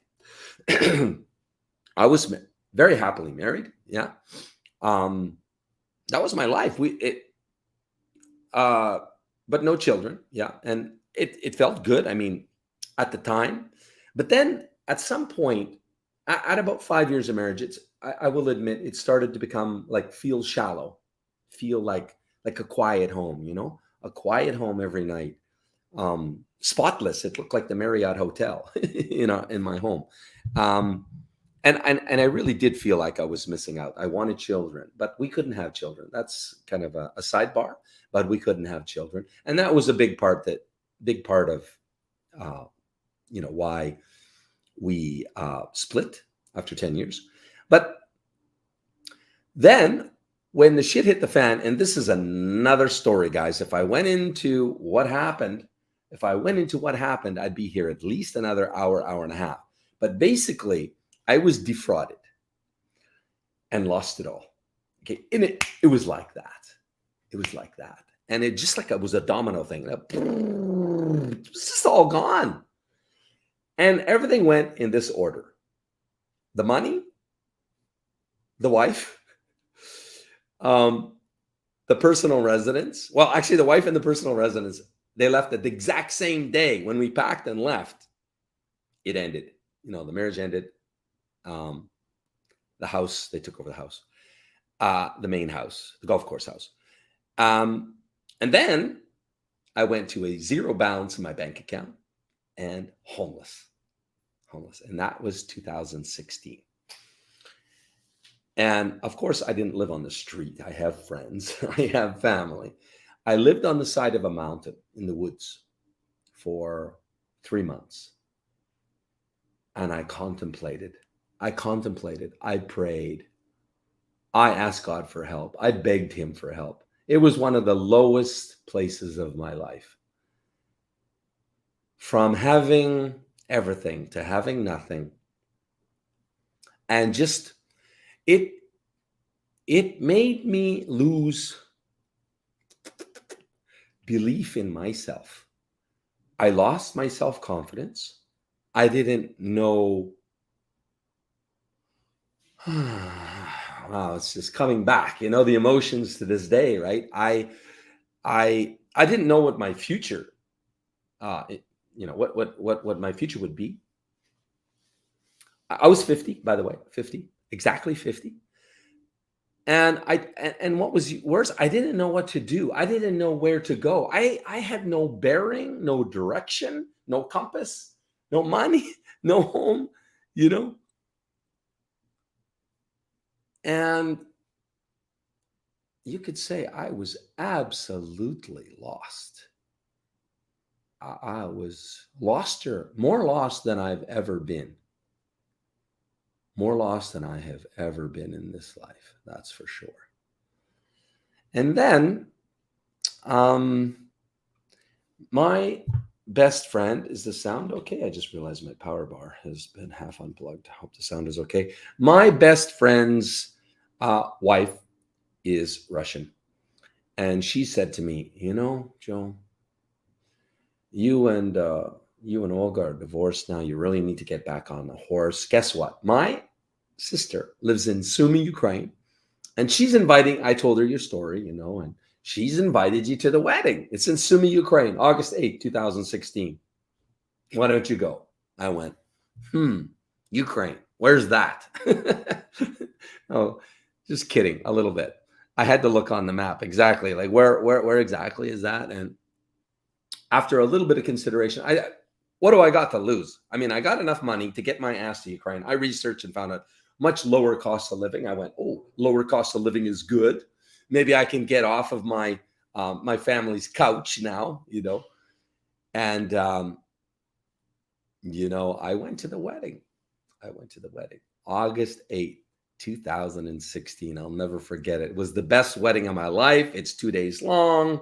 I was very happily married. Yeah. That was my life. But no children. Yeah. And it felt good. I mean, at the time, but then at some point, at about 5 years of marriage, I will admit, it started to become feel shallow, feel like a quiet home, a quiet home every night. Spotless. It looked like the Marriott Hotel, in my home. And I really did feel like I was missing out. I wanted children, but we couldn't have children. That's kind of a sidebar, but we couldn't have children. And that was a big part of, why we split after 10 years. But then when the shit hit the fan, and this is another story, guys, if I went into what happened, I'd be here at least another hour and a half. But basically, I was defrauded and lost it all. Okay. And it was like that. It was like that. And it just it was a domino thing. It's just all gone. And everything went in this order. The money, the wife, the personal residence. Well, actually, the wife and the personal residence, they left at the exact same day. When we packed and left, it ended. The marriage ended. The house, they took over the house, the main house, the golf course house. And then I went to a zero balance in my bank account and homeless. And that was 2016. And of course, I didn't live on the street. I have friends. I have family. I lived on the side of a mountain in the woods for 3 months. And I contemplated. I prayed. I asked God for help. I begged him for help. It was one of the lowest places of my life. From having everything to having nothing. And just, it made me lose belief in myself. I lost my self-confidence. I didn't know. Wow, it's just coming back, the emotions to this day, right? I I didn't know what my future, what my future would be. I was 50, by the way, 50, exactly 50. And what was worse, I didn't know what to do. I didn't know where to go. I had no bearing, no direction, no compass, no money, no home, you know. And you could say I was absolutely lost. I was more lost than I've ever been. More lost than I have ever been in this life, that's for sure. And then my best friend, is the sound okay? I just realized my power bar has been half unplugged. I hope the sound is okay. My best friend's wife is Russian. And she said to me, Joe, you and Olga are divorced now. You really need to get back on the horse. Guess what? My sister lives in Sumy, Ukraine, and she's inviting, I told her your story, and she's invited you to the wedding. It's in Sumy, Ukraine, August 8th, 2016. Why don't you go? I went, Ukraine, where's that? Oh, just kidding, a little bit. I had to look on the map exactly, like where exactly is that? And after a little bit of consideration, what do I got to lose? I mean, I got enough money to get my ass to Ukraine. I researched and found out much lower cost of living. I went, lower cost of living is good. Maybe I can get off of my my family's couch now, And I went to the wedding. August 8th, 2016. I'll never forget it. It was the best wedding of my life. It's 2 days long.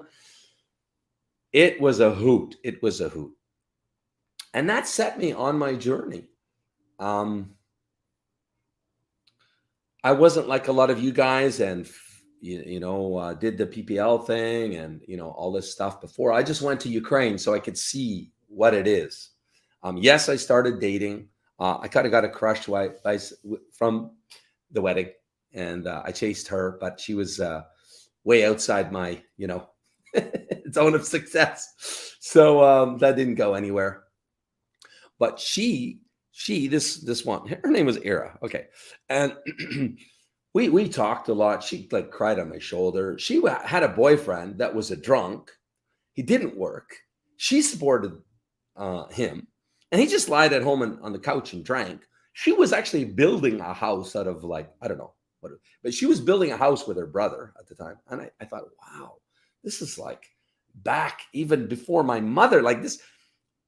It was a hoot. And that set me on my journey. I wasn't like a lot of you guys and, did the PPL thing and, all this stuff before. I just went to Ukraine so I could see what it is. Yes, I started dating. I kind of got a crush from the wedding, and I chased her, but she was way outside my, zone of success. So that didn't go anywhere. But this one, her name was Ira. Okay. And we talked a lot. She like cried on my shoulder. She had a boyfriend that was a drunk. He didn't work. She supported him. And he just lied at home on the couch and drank. She was actually building a house out of I don't know what, but she was building a house with her brother at the time. And I thought, wow, this is like back even before my mother, like this.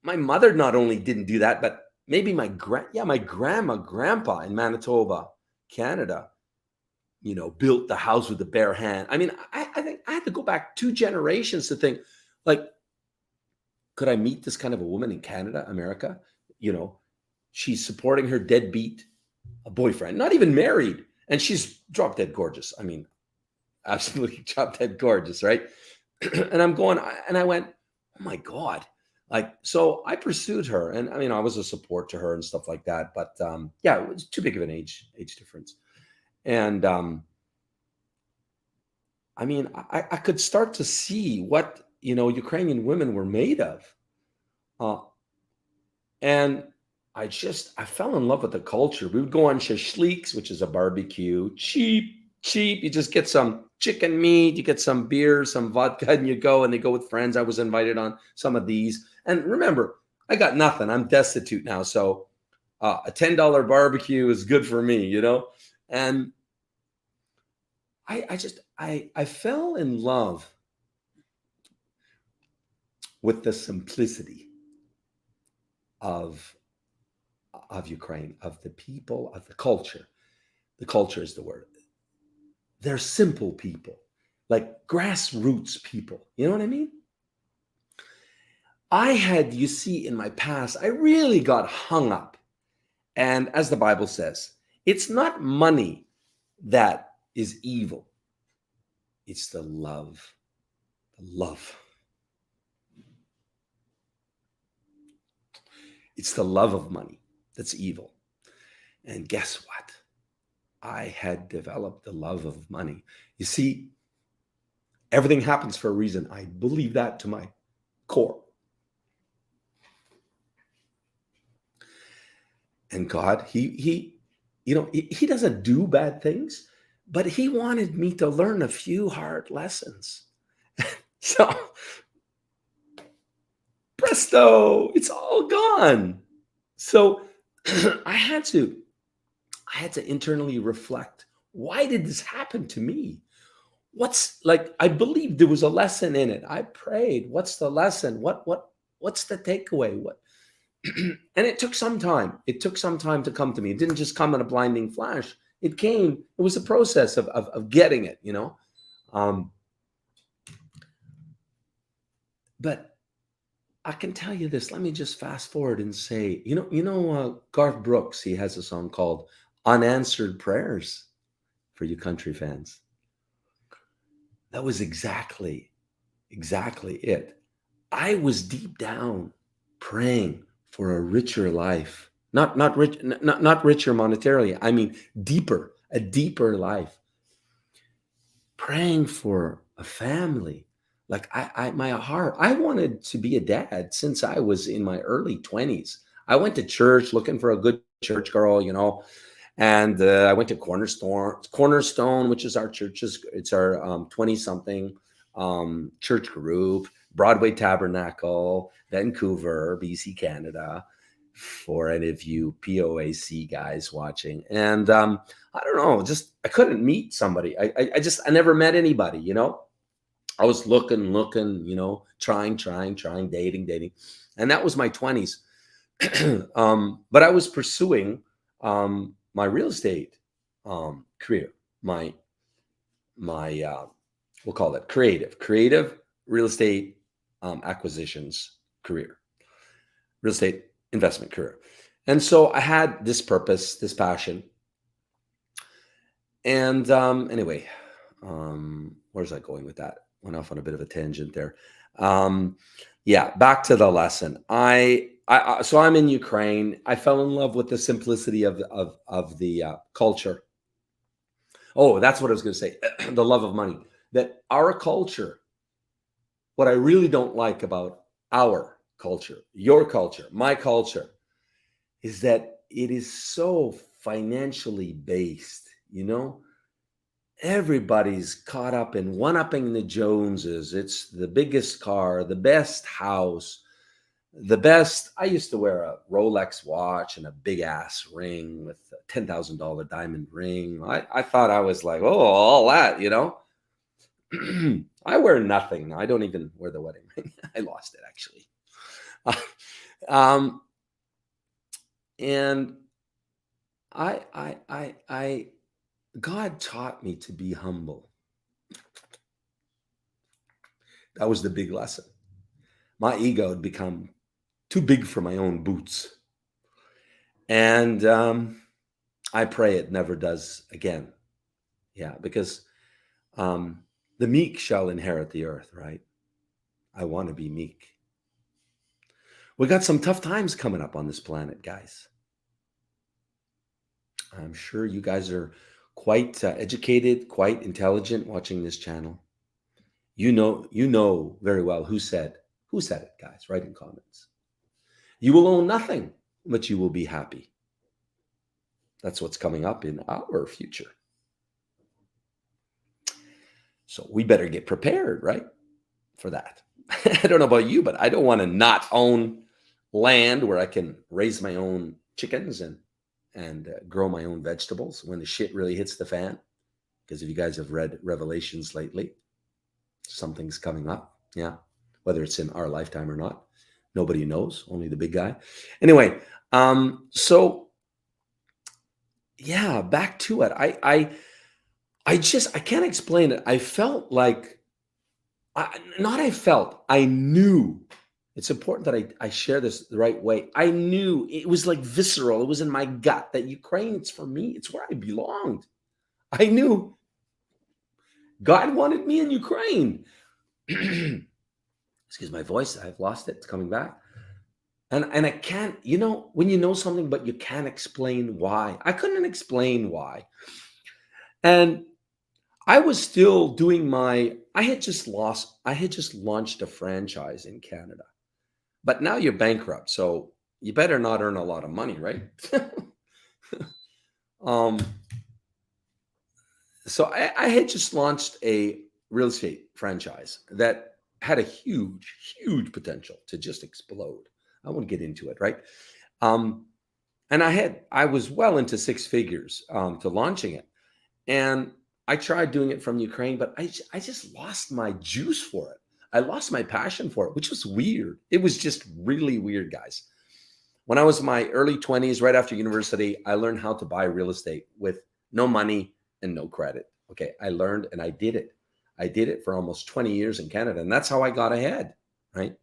My mother not only didn't do that, but maybe my grandpa in Manitoba, Canada, built the house with the bare hand. I mean, I think I had to go back 2 generations to think, like, could I meet this kind of a woman in Canada, America? She's supporting her deadbeat boyfriend, not even married. And she's drop dead gorgeous. I mean, absolutely drop dead gorgeous, right? And I went, oh my God. So I pursued her, and I mean, I was a support to her and stuff like that. But yeah, it was too big of an age difference. And I mean, I could start to see what, Ukrainian women were made of. And I fell in love with the culture. We would go on shashliks, which is a barbecue, cheap. You just get some chicken meat, you get some beer, some vodka, and you go, and they go with friends. I was invited on some of these. And remember, I got nothing. I'm destitute now. So a $10 barbecue is good for me, And I fell in love with the simplicity of Ukraine, of the people, of the culture. The culture is the word. They're simple people, like grassroots people. You know what I mean? You see, in my past, I really got hung up. And as the Bible says, it's not money that is evil. It's the love. It's the love of money that's evil. And guess what? I had developed the love of money. You see, Everything happens for a reason. I believe that to my core. And God, he doesn't do bad things, but he wanted me to learn a few hard lessons. So presto, it's all gone. So I had to internally reflect. Why did this happen to me? I believed there was a lesson in it. I prayed. What's the lesson? What's the takeaway? And it took some time. It took some time to come to me. It didn't just come in a blinding flash. It came. It was a process of getting it, But I can tell you this. Let me just fast forward and say, Garth Brooks, he has a song called Unanswered Prayers, for you country fans. That was exactly it. I was deep down praying for a richer life, not richer monetarily. I mean, a deeper life. Praying for a family. Like my heart, I wanted to be a dad since I was in my early 20s. I went to church looking for a good church girl, and I went to Cornerstone, which is our church. It's our 20-something church group, Broadway Tabernacle, Vancouver, BC, Canada, for any of you POAC guys watching. And I don't know, I couldn't meet somebody. I never met anybody, I was looking, trying, dating. And that was my 20s. But I was pursuing my real estate career, my we'll call it creative real estate acquisitions career, real estate investment career. And so I had this purpose, this passion. And anyway, where's I going with that? Went off on a bit of a tangent there. Back to the lesson. So I'm in Ukraine. I fell in love with the simplicity of the culture. Oh, that's what I was going to say. The love of money. That our culture, what I really don't like about our culture, your culture, my culture, is that it is so financially based, Everybody's caught up in one-upping the Joneses. It's the biggest car, the best house, the best. I used to wear a Rolex watch and a big ass ring with a $10,000 diamond ring. I thought I was like, oh, all that, I wear nothing. I don't even wear the wedding ring. I lost it actually. And God taught me to be humble. That was the big lesson. My ego had become too big for my own boots. And I pray it never does again. Yeah, because the meek shall inherit the earth, right? I want to be meek. We got some tough times coming up on this planet, guys. I'm sure you guys are quite educated, quite intelligent watching this channel. You know very well who said it, guys. Write in comments. You will own nothing, but you will be happy. That's what's coming up in our future. So we better get prepared, right, for that. I don't know about you, but I don't want to not own land where I can raise my own chickens and grow my own vegetables when the shit really hits the fan. Because if you guys have read Revelations lately, something's coming up. Yeah. Whether it's in our lifetime or not, nobody knows, only the big guy. Anyway, so yeah, back to it. I can't explain it. I felt like, I knew. It's important that I share this the right way. I knew it was like visceral. It was in my gut that Ukraine, it's for me. It's where I belonged. I knew God wanted me in Ukraine. Excuse my voice. I've lost it. It's coming back. And I can't, when you know something, but you can't explain why. I couldn't explain why. And I was still doing I had just launched a franchise in Canada, but now you're bankrupt. So you better not earn a lot of money, right? um, so I had just launched a real estate franchise that had a huge potential to just explode. I won't get into it, right? Um, and I was well into six figures to launching it. And I tried doing it from Ukraine, but I just lost my juice for it. I lost my passion for it, which was weird. It was just really weird, guys. When I was in my early 20s, right after university, I learned how to buy real estate with no money and no credit. Okay, I learned and I did it. I did it for almost 20 years in Canada, and that's how I got ahead, right?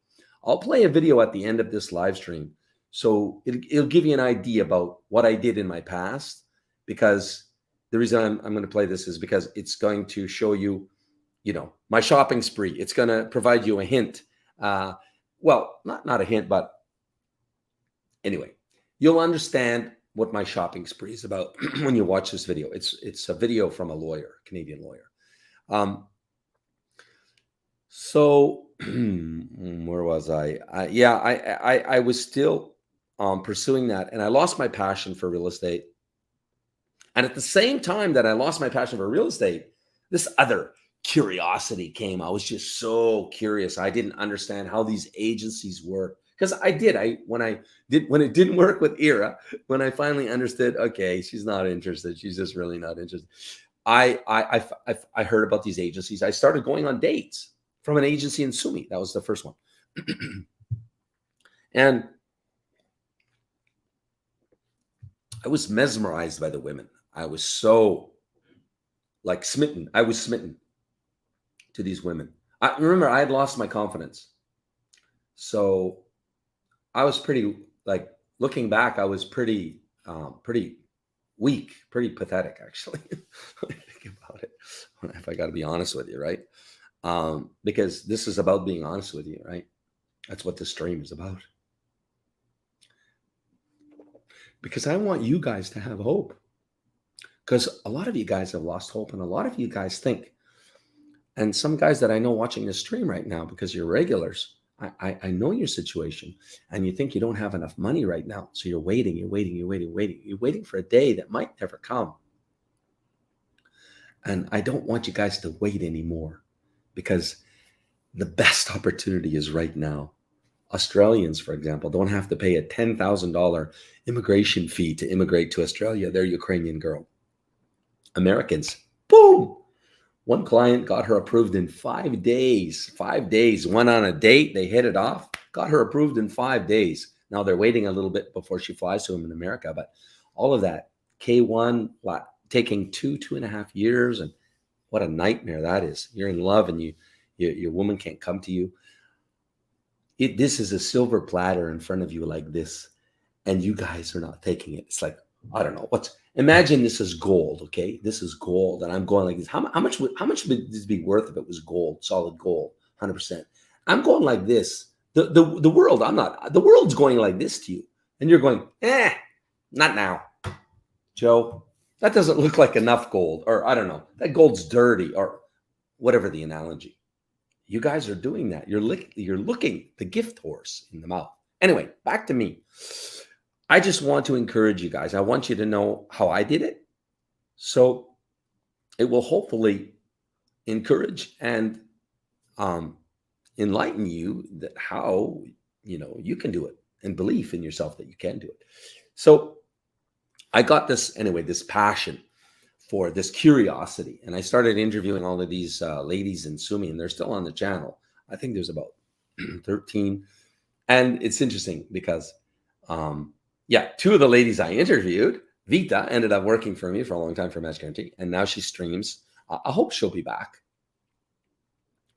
I'll play a video at the end of this live stream. So it'll give you an idea about what I did in my past, because the reason I'm going to play this is because it's going to show you, my shopping spree. It's going to provide you a hint. Well, not a hint, but anyway, you'll understand what my shopping spree is about when you watch this video. It's a video from a lawyer, Canadian lawyer. So where was I? I was still pursuing that, and I lost my passion for real estate. And at the same time that I lost my passion for real estate, this other curiosity came. I was just so curious. I didn't understand how these agencies work, because when it didn't work with Ira, when I finally understood, okay, she's not interested. She's just really not interested. I heard about these agencies. I started going on dates from an agency in Sumi. That was the first one. And I was mesmerized by the women. I was so smitten. I was smitten to these women. I remember I had lost my confidence. So I was pretty, looking back, I was pretty weak, pretty pathetic, actually. When I think about it, if I got to be honest with you, right? Because this is about being honest with you, right? That's what this stream is about. Because I want you guys to have hope. Because a lot of you guys have lost hope, and a lot of you guys think, and some guys that I know watching this stream right now, because you're regulars, I know your situation, and you think you don't have enough money right now. So you're waiting. You're waiting for a day that might never come. And I don't want you guys to wait anymore, because the best opportunity is right now. Australians, for example, don't have to pay a $10,000 immigration fee to immigrate to Australia. They're Ukrainian girl. Americans, boom. One client got her approved in 5 days. 5 days. Went on a date. They hit it off. Got her approved in 5 days. Now they're waiting a little bit before she flies to him in America. But all of that, K1, taking 2.5 years. And what a nightmare that is. You're in love and your woman can't come to you. This is a silver platter in front of you like this, and you guys are not taking it. It's like, I don't know. Imagine this is gold, okay? This is gold, and I'm going like this. How much would this be worth if it was gold, solid gold, 100%? I'm going like this. The world, the world's going like this to you, and you're going, not now, Joe. That doesn't look like enough gold, or I don't know. That gold's dirty, or whatever the analogy. You guys are doing that. You're looking the gift horse in the mouth. Anyway, back to me. I just want to encourage you guys. I want you to know how I did it. So it will hopefully encourage and enlighten you that how, you can do it, and belief in yourself that you can do it. So I got this passion for this curiosity. And I started interviewing all of these ladies in Sumi, and they're still on the channel. I think there's about 13. And it's interesting because, two of the ladies I interviewed, Vita ended up working for me for a long time for Match Guaranty. And now she streams. I hope she'll be back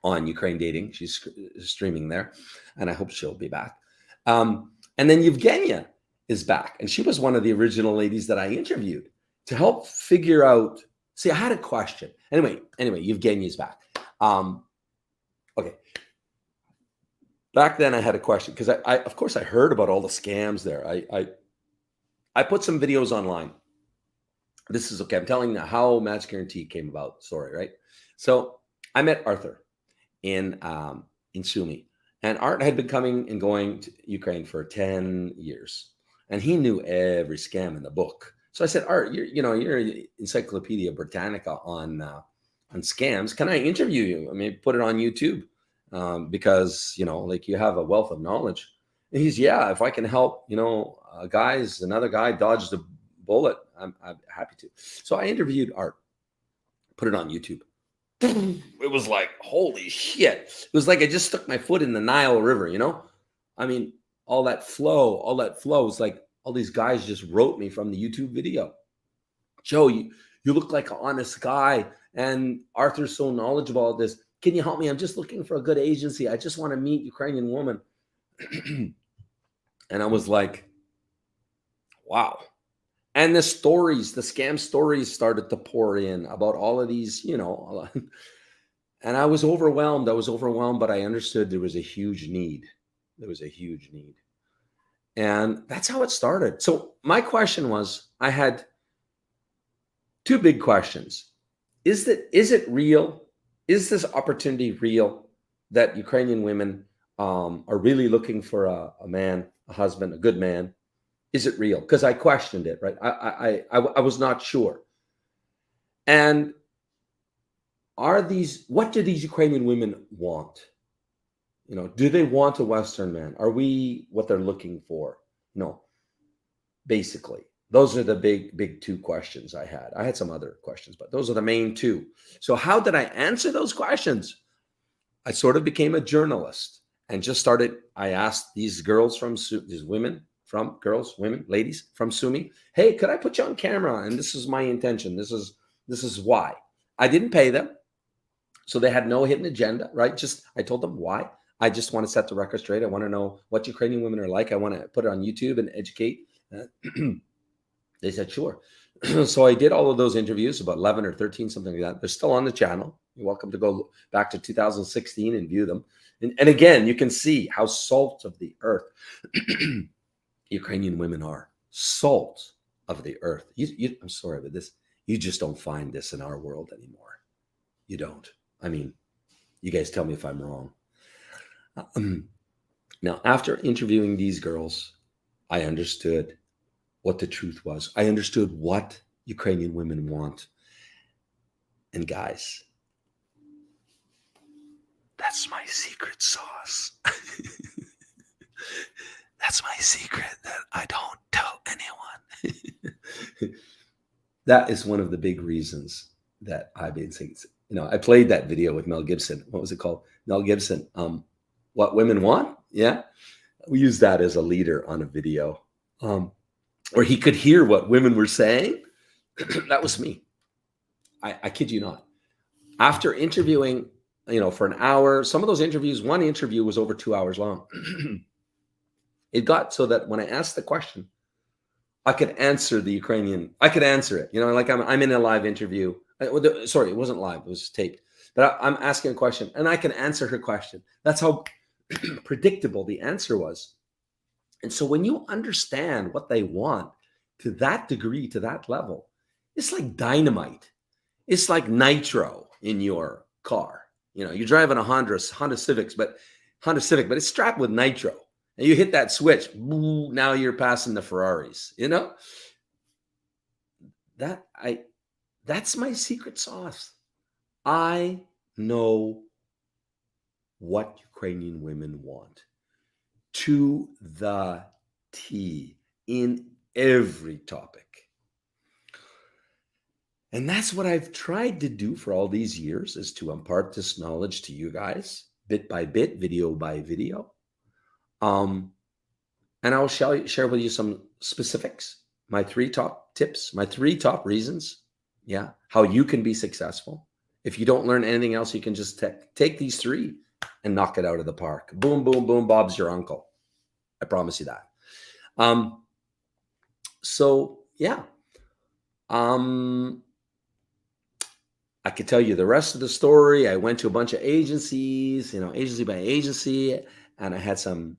on Ukraine Dating. She's streaming there, and I hope she'll be back. And then Evgenia is back. And she was one of the original ladies that I interviewed to help figure out. See, I had a question. Anyway, Evgenia's back. Okay. Back then I had a question because I of course I heard about all the scams there. I put some videos online This is okay. I'm telling you how Match Guaranty came about. Sorry, right? So I met Arthur in Sumy, and Art had been coming and going to Ukraine for 10 years, and he knew every scam in the book. So I said, Art, you're Encyclopedia Britannica on scams. Can I interview you? I mean, put it on YouTube because like you have a wealth of knowledge. And he's, yeah, if I can help, another guy dodged a bullet, I'm happy to. So I interviewed Art, put it on YouTube. It was like, holy shit. It was like I just stuck my foot in the Nile River, I mean, all that flow is like all these guys just wrote me from the YouTube video. Joe, you look like an honest guy, and Arthur's so knowledgeable about this. Can you help me? I'm just looking for a good agency. I just want to meet Ukrainian woman. And I was like, wow. And the scam stories started to pour in about all of these, and I was overwhelmed. But I understood there was a huge need. And that's how it started. So my question was, I had two big questions. Is it real? Is this opportunity real that Ukrainian women are really looking for a man, a husband, a good man? Is it real? Because I questioned it, right? I was not sure. And what do these Ukrainian women want? Do they want a Western man? Are we what they're looking for? No. Basically, those are the big two questions I had. I had some other questions, but those are the main two. So how did I answer those questions? I sort of became a journalist and just started. I asked these girls ladies from Sumy, hey, could I put you on camera? And this is my intention. This is why. I didn't pay them. So they had no hidden agenda, right? I told them why. I just want to set the record straight. I want to know what Ukrainian women are like. I want to put it on YouTube and educate. They said, sure. So I did all of those interviews, about 11 or 13, something like that. They're still on the channel. You're welcome to go back to 2016 and view them. And again, you can see how salt of the earth Ukrainian women are. Salt of the earth. I'm sorry, but you just don't find this in our world anymore. You don't. I mean, you guys tell me if I'm wrong. Now, after interviewing these girls, I understood what the truth was. I understood what Ukrainian women want. And guys, that's my secret sauce. That's my secret that I don't tell anyone. That is one of the big reasons that I've been saying. I played that video with Mel Gibson. What was it called? Mel Gibson. What women want? Yeah. We used that as a leader on a video where he could hear what women were saying. That was me. I kid you not. After interviewing, for an hour, some of those interviews, one interview was over 2 hours long. It got so that when I asked the question, I could answer I could answer it. Like I'm in a live interview. Sorry, it wasn't live. It was taped. But I'm asking a question and I can answer her question. That's how predictable the answer was. And so when you understand what they want to that degree, to that level, it's like dynamite. It's like nitro in your car. You're driving a Honda Civic, but it's strapped with nitro. And you hit that switch, now you're passing the Ferraris. That's my secret sauce. I know what Ukrainian women want to the T in every topic. And that's what I've tried to do for all these years, is to impart this knowledge to you guys, bit by bit, video by video. And I'll share with you some specifics, my 3 top tips, my 3 top reasons, how you can be successful. If you don't learn anything else, you can just take these 3 and knock it out of the park. Boom, boom, boom, Bob's your uncle. I promise you that. I could tell you the rest of the story. I went to a bunch of agencies, agency by agency, and I had some,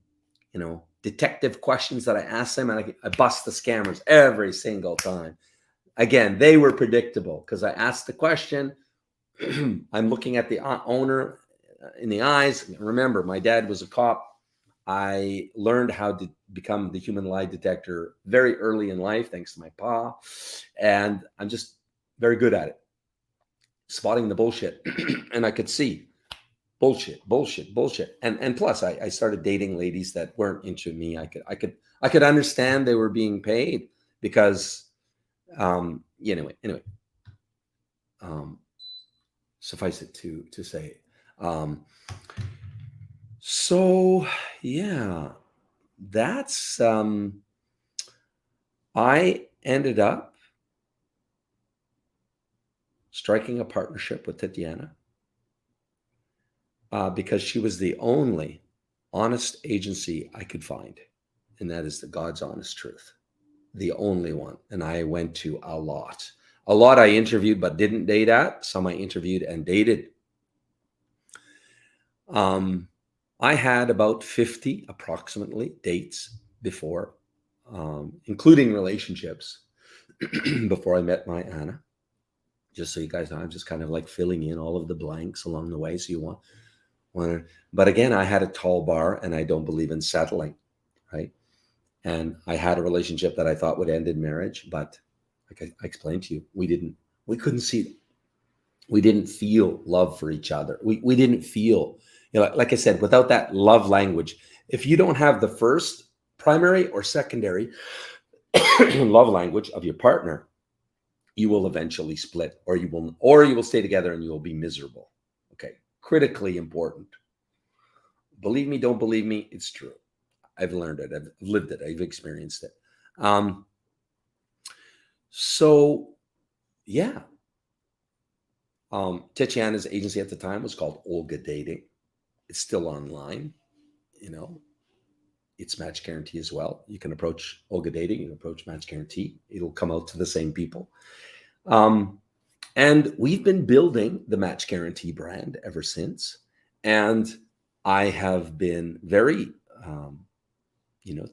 detective questions that I asked them, and I bust the scammers every single time. Again, they were predictable because I asked the question. I'm looking at the owner in the eyes. Remember, my dad was a cop. I learned how to become the human lie detector very early in life, thanks to my pa. And I'm just very good at it, spotting the bullshit. And I could see bullshit. And plus, I started dating ladies that weren't into me. I could understand they were being paid because, anyway. Suffice it to say. So yeah, that's I ended up striking a partnership with Tatiana because she was the only honest agency I could find, and that is the God's honest truth, the only one. And I went to a lot I interviewed but didn't date at. Some I interviewed and dated. I had about 50 approximately dates before, including relationships, before I met my Anna. Just so you guys know, I'm just kind of like filling in all of the blanks along the way. So you want to, but again, I had a tall bar and I don't believe in settling, right? And I had a relationship that I thought would end in marriage, but like I explained to you, we couldn't see, we didn't feel love for each other. We didn't feel, like I said, without that love language, if you don't have the first primary or secondary love language of your partner, you will eventually split, or you will stay together and you will be miserable. Okay. Critically important. Believe me, don't believe me. It's true. I've learned it. I've lived it. I've experienced it. So yeah. Tatiana's agency at the time was called Olga Dating. It's still online. It's Match Guaranty as well. You can approach Olga Dating, you can approach Match Guaranty. It'll come out to the same people. And we've been building the Match Guaranty brand ever since. And I have been very,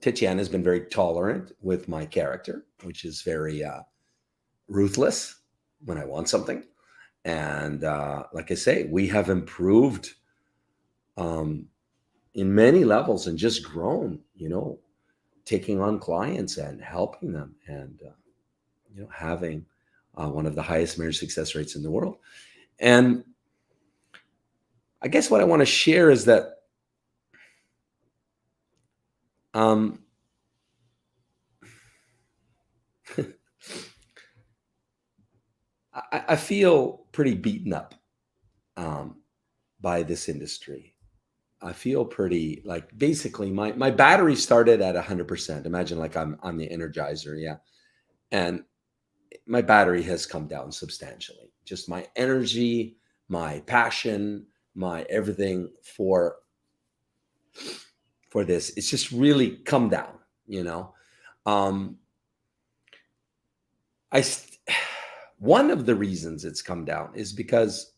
Tatiana has been very tolerant with my character, which is very ruthless when I want something. And like I say, we have improved in many levels and just grown, taking on clients and helping them and, having one of the highest marriage success rates in the world. And I guess what I want to share is that I feel pretty beaten up by this industry. I feel pretty like basically my battery started at 100%. Imagine like I'm the Energizer, yeah, and my battery has come down substantially. Just my energy, my passion, my everything for this, it's just really come down. One of the reasons it's come down is because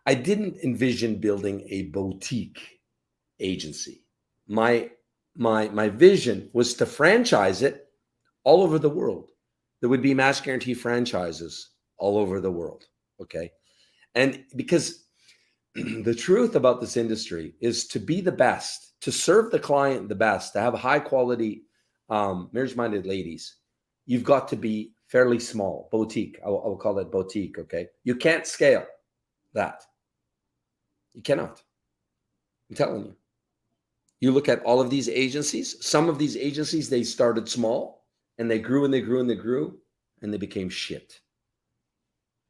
I didn't envision building a boutique agency. My vision was to franchise it all over the world. There would be Match Guaranty franchises all over the world. Okay. And because the truth about this industry is to be the best, to serve the client the best, to have high quality marriage-minded ladies, you've got to be fairly small, boutique. I will call it boutique. Okay. You can't scale that. You cannot. I'm telling you. You look at all of these agencies, some of these agencies, they started small and they grew and they grew and they grew and they became shit.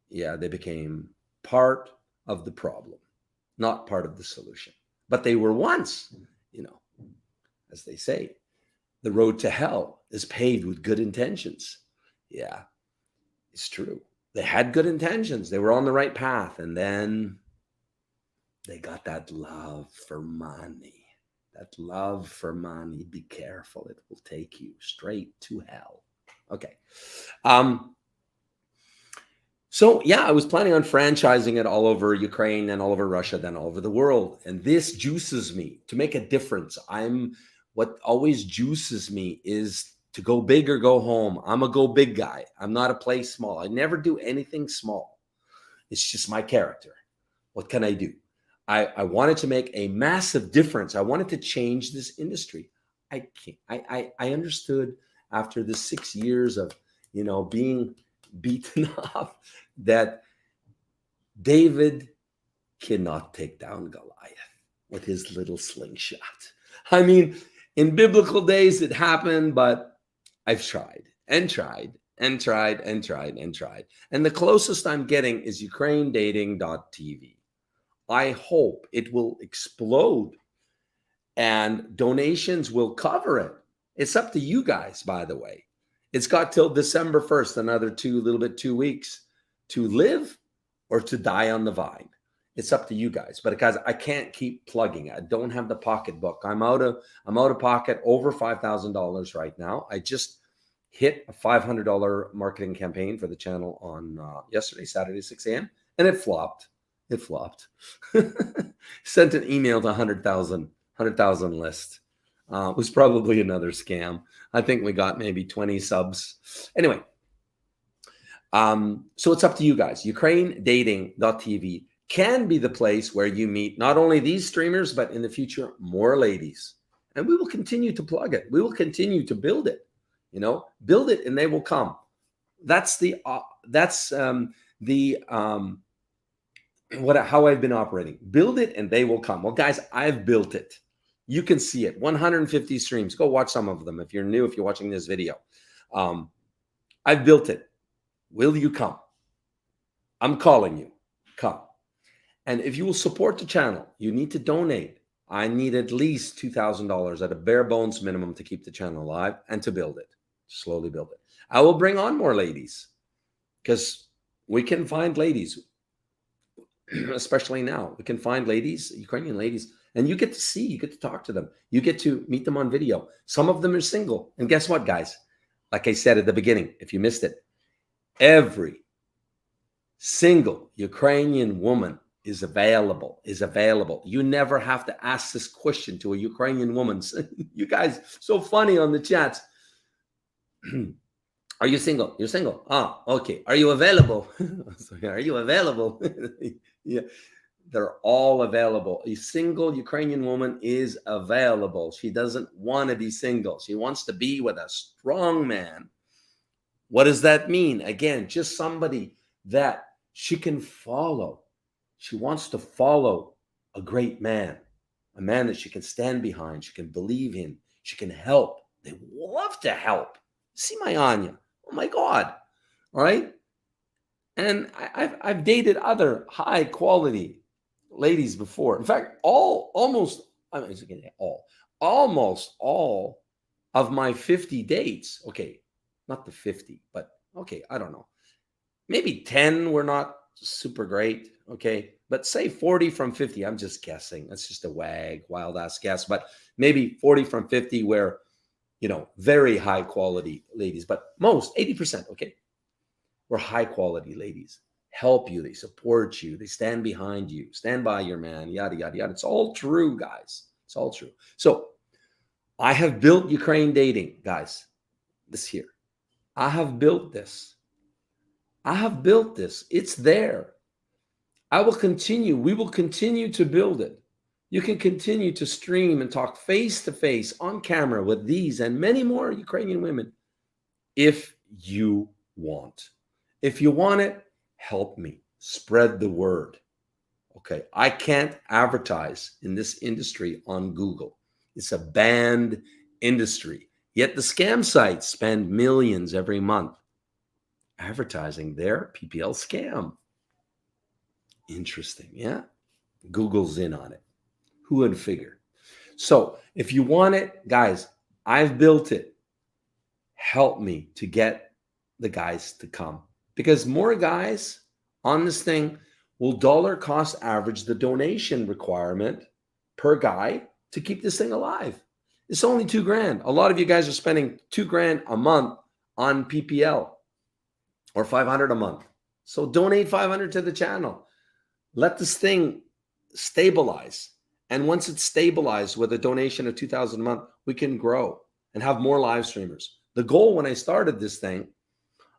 Yeah, they became part of the problem, not part of the solution. But they were once, as they say, the road to hell is paved with good intentions. Yeah, it's true. They had good intentions. They were on the right path. And then they got that love for money. That love for money. Be careful. It will take you straight to hell. Okay. So yeah, I was planning on franchising it all over Ukraine and all over Russia, then all over the world. And this juices me to make a difference. What always juices me is to go big or go home. I'm a go big guy. I'm not a play small. I never do anything small. It's just my character. What can I do? I wanted to make a massive difference. I wanted to change this industry. I can't. I understood after the 6 years of, being beaten up that David cannot take down Goliath with his little slingshot. I mean, in biblical days it happened, but I've tried and tried and tried and tried and tried. And the closest I'm getting is ukrainedating.tv. I hope it will explode and donations will cover it. It's up to you guys, by the way. It's got till December 1st, another 2 weeks to live or to die on the vine. It's up to you guys. But guys, I can't keep plugging. I don't have the pocketbook. I'm out of pocket over $5,000 right now. I just hit a $500 marketing campaign for the channel on yesterday, Saturday, 6 a.m. And it flopped. It flopped. Sent an email to 100,000 list. It was probably another scam. I think we got maybe 20 subs. Anyway, so it's up to you guys. ukrainedating.tv can be the place where you meet not only these streamers, but in the future, more ladies. And we will continue to plug it. We will continue to build it. Build it and they will come. That's how I've been operating. Build it and they will come. Well, guys, I've built it. You can see it. 150 streams. Go watch some of them if you're new, if you're watching this video. I've built it. Will you come? I'm calling you. Come. And if you will support the channel, you need to donate. I need at least $2,000 at a bare bones minimum to keep the channel alive and to build it. Slowly build it. I will bring on more ladies because we can find ladies. Especially now, we can find ladies, Ukrainian ladies, and you get to talk to them. You get to meet them on video. Some of them are single. And guess what, guys? Like I said at the beginning, if you missed it, every single Ukrainian woman is available. You never have to ask this question to a Ukrainian woman. You guys, so funny on the chats. Are you single? You're single. Ah, okay. Are you available? Are you available? Yeah, they're all available. A single Ukrainian woman is available. She doesn't want to be single. She wants to be with a strong man. What does that mean? Again, just somebody that she can follow. She wants to follow a great man, a man that she can stand behind. She can believe in. She can help. They love to help. See my Anya. Oh my God. All right. And I've dated other high quality ladies before. In fact, almost all of my 50 dates. Okay. Not the 50, but okay. I don't know. Maybe 10 were not super great. Okay. But say 40 from 50. I'm just guessing. That's just a wild ass guess. But maybe 40 from 50 were, very high quality ladies, but most 80%, okay, were high quality ladies. Help you, they support you, they stand behind you, stand by your man, yada, yada, yada. It's all true, guys. It's all true. So I have built Ukraine dating, guys, this year. I have built this. It's there. I will continue. We will continue to build it. You can continue to stream and talk face to face on camera with these and many more Ukrainian women if you want. If you want it, help me spread the word. Okay, I can't advertise in this industry on Google. It's a banned industry. Yet the scam sites spend millions every month advertising their PPL scam. Interesting, yeah? Google's in on it. Who would figure? So if you want it, guys, I've built it. Help me to get the guys to come. Because more guys on this thing will dollar cost average the donation requirement per guy to keep this thing alive. It's only $2,000. A lot of you guys are spending $2,000 a month on PPL or $500 a month. So donate $500 to the channel. Let this thing stabilize. And once it's stabilized with a donation of $2,000 a month, we can grow and have more live streamers, The goal when I started this thing,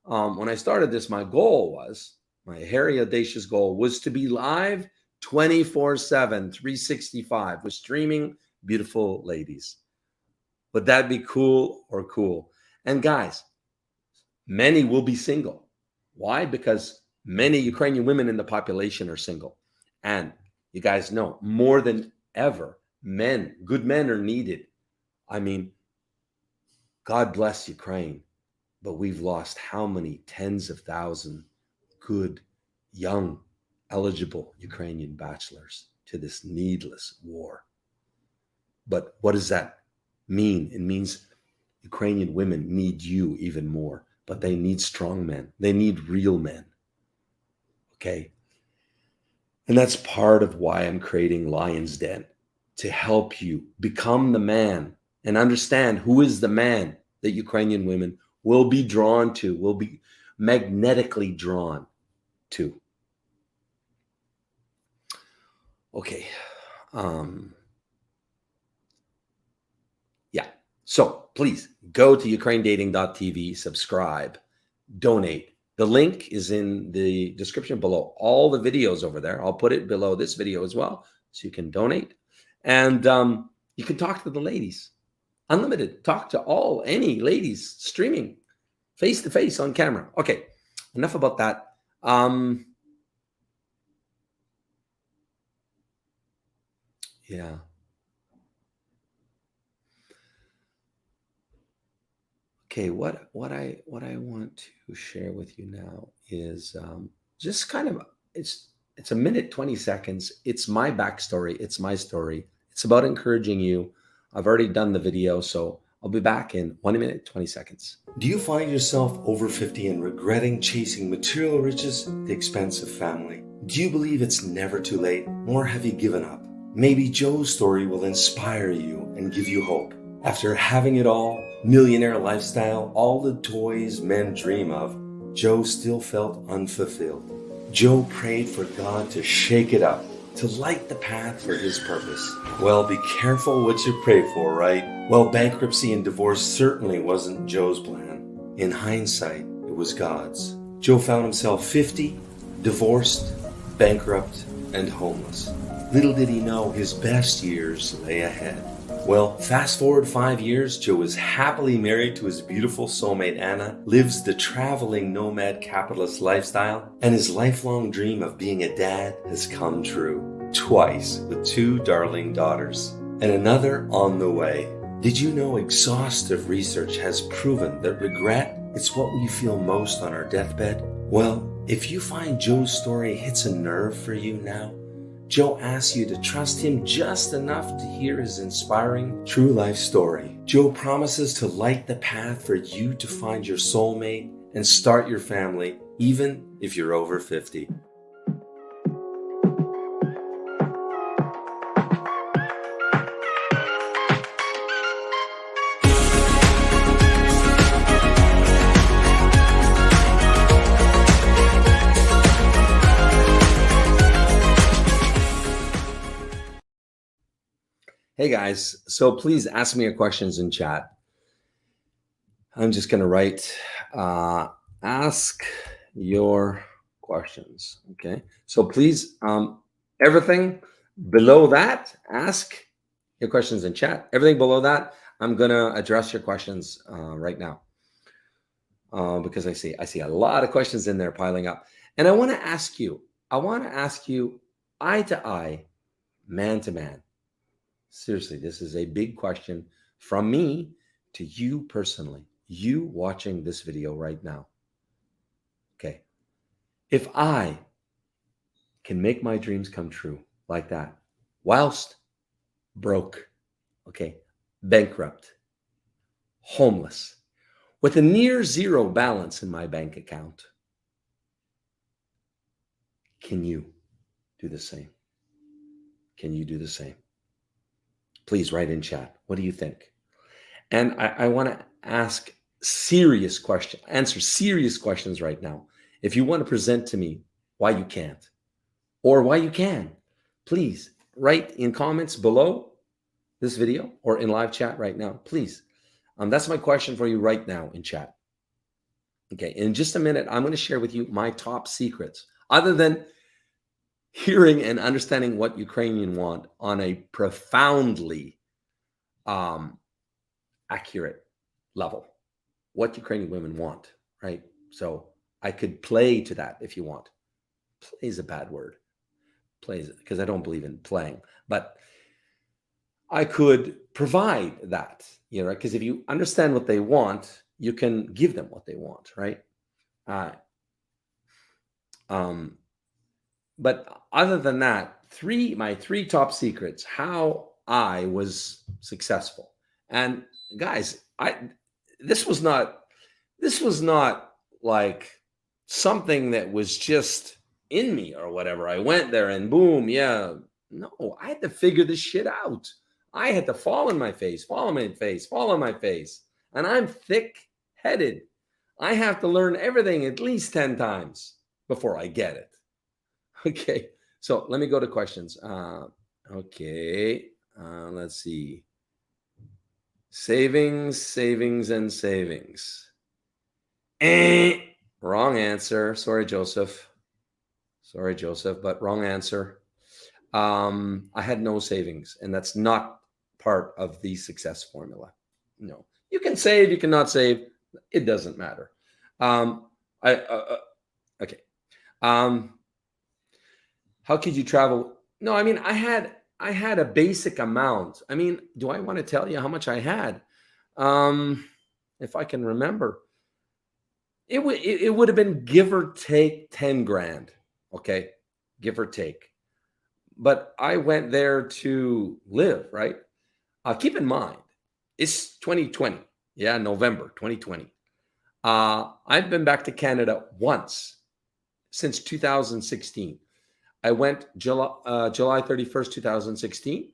my goal was, my hairy, audacious goal was to be live 24/7, 365 with streaming beautiful ladies. Would that be cool or cool? And guys, many will be single. Why? Because many Ukrainian women in the population are single. And you guys know, more than ever, good men are needed. I mean, God bless Ukraine, but we've lost how many tens of thousands good, young, eligible Ukrainian bachelors to this needless war. But what does that mean? It means Ukrainian women need you even more, but they need strong men. They need real men. Okay? And that's part of why I'm creating Lion's Den, to help you become the man and understand who is the man that Ukrainian women will be drawn to, will be magnetically drawn to. Okay. Yeah. So please go to ukrainedating.tv, subscribe, donate. The link is in the description below. All the videos over there. I'll put it below this video as well, so you can donate. And you can talk to the ladies. Unlimited. Talk to any ladies streaming face-to-face on camera. Okay, enough about that. Yeah. Okay, what I want to share with you now is just kind of, it's a minute 20 seconds. It's my backstory. It's my story. It's about encouraging you. I've already done the video, so I'll be back in 1 minute 20 seconds. Do you find yourself over 50 and regretting chasing material riches at the expense of family? Do you believe it's never too late, or have you given up? Maybe Joe's story will inspire you and give you hope. After having it all, millionaire lifestyle, all the toys men dream of, Joe still felt unfulfilled. Joe prayed for God to shake it up, to light the path for his purpose. Well, be careful what you pray for, right? Well, bankruptcy and divorce certainly wasn't Joe's plan. In hindsight, it was God's. Joe found himself 50, divorced, bankrupt, and homeless. Little did he know his best years lay ahead. Well, fast forward 5 years, Joe is happily married to his beautiful soulmate Anna, lives the traveling nomad capitalist lifestyle, and his lifelong dream of being a dad has come true. Twice, with 2 darling daughters, and another on the way. Did you know exhaustive research has proven that regret is what we feel most on our deathbed? Well, if you find Joe's story hits a nerve for you now, Joe asks you to trust him just enough to hear his inspiring true life story. Joe promises to light the path for you to find your soulmate and start your family, even if you're over 50. Hey guys, so please ask me your questions in chat. I'm just going to write, ask your questions. Okay. So please, everything below that, ask your questions in chat. Everything below that, I'm going to address your questions right now. Because I see a lot of questions in there piling up. And I want to ask you eye to eye, man to man. Seriously, this is a big question from me to you personally, you watching this video right now. Okay. If I can make my dreams come true like that, whilst broke, okay, bankrupt, homeless, with a near zero balance in my bank account, can you do the same? Can you do the same? Please write in chat. What do you think? And I want to ask serious questions, answer serious questions right now. If you want to present to me why you can't or why you can, please write in comments below this video or in live chat right now. Please, That's my question for you right now in chat. Okay, in just a minute, I'm going to share with you my top secrets, other than hearing and understanding what Ukrainian want on a profoundly accurate level, what Ukrainian women want, right? So I could play to that if you want. Play is a bad word. Plays, because I don't believe in playing, but I could provide that, right? Because if you understand what they want, you can give them what they want, right? But other than that, my three top secrets, how I was successful. And guys, this was not like something that was just in me or whatever. I went there and boom, yeah. No, I had to figure this shit out. I had to fall on my face. And I'm thick-headed. I have to learn everything at least 10 times before I get it. Okay, so let me go to questions. Let's see. Savings, and savings. Wrong answer. Sorry, Joseph, but wrong answer. I had no savings, and that's not part of the success formula. No, you can save, you cannot save. It doesn't matter. Okay. How could you travel? No, I mean, I had a basic amount. I mean, do I want to tell you how much I had? If I can remember, it would have been give or take 10 grand. Okay, give or take. But I went there to live, right? Keep in mind, it's 2020. Yeah, November 2020. I've been back to Canada once since 2016. I went July 31st, 2016.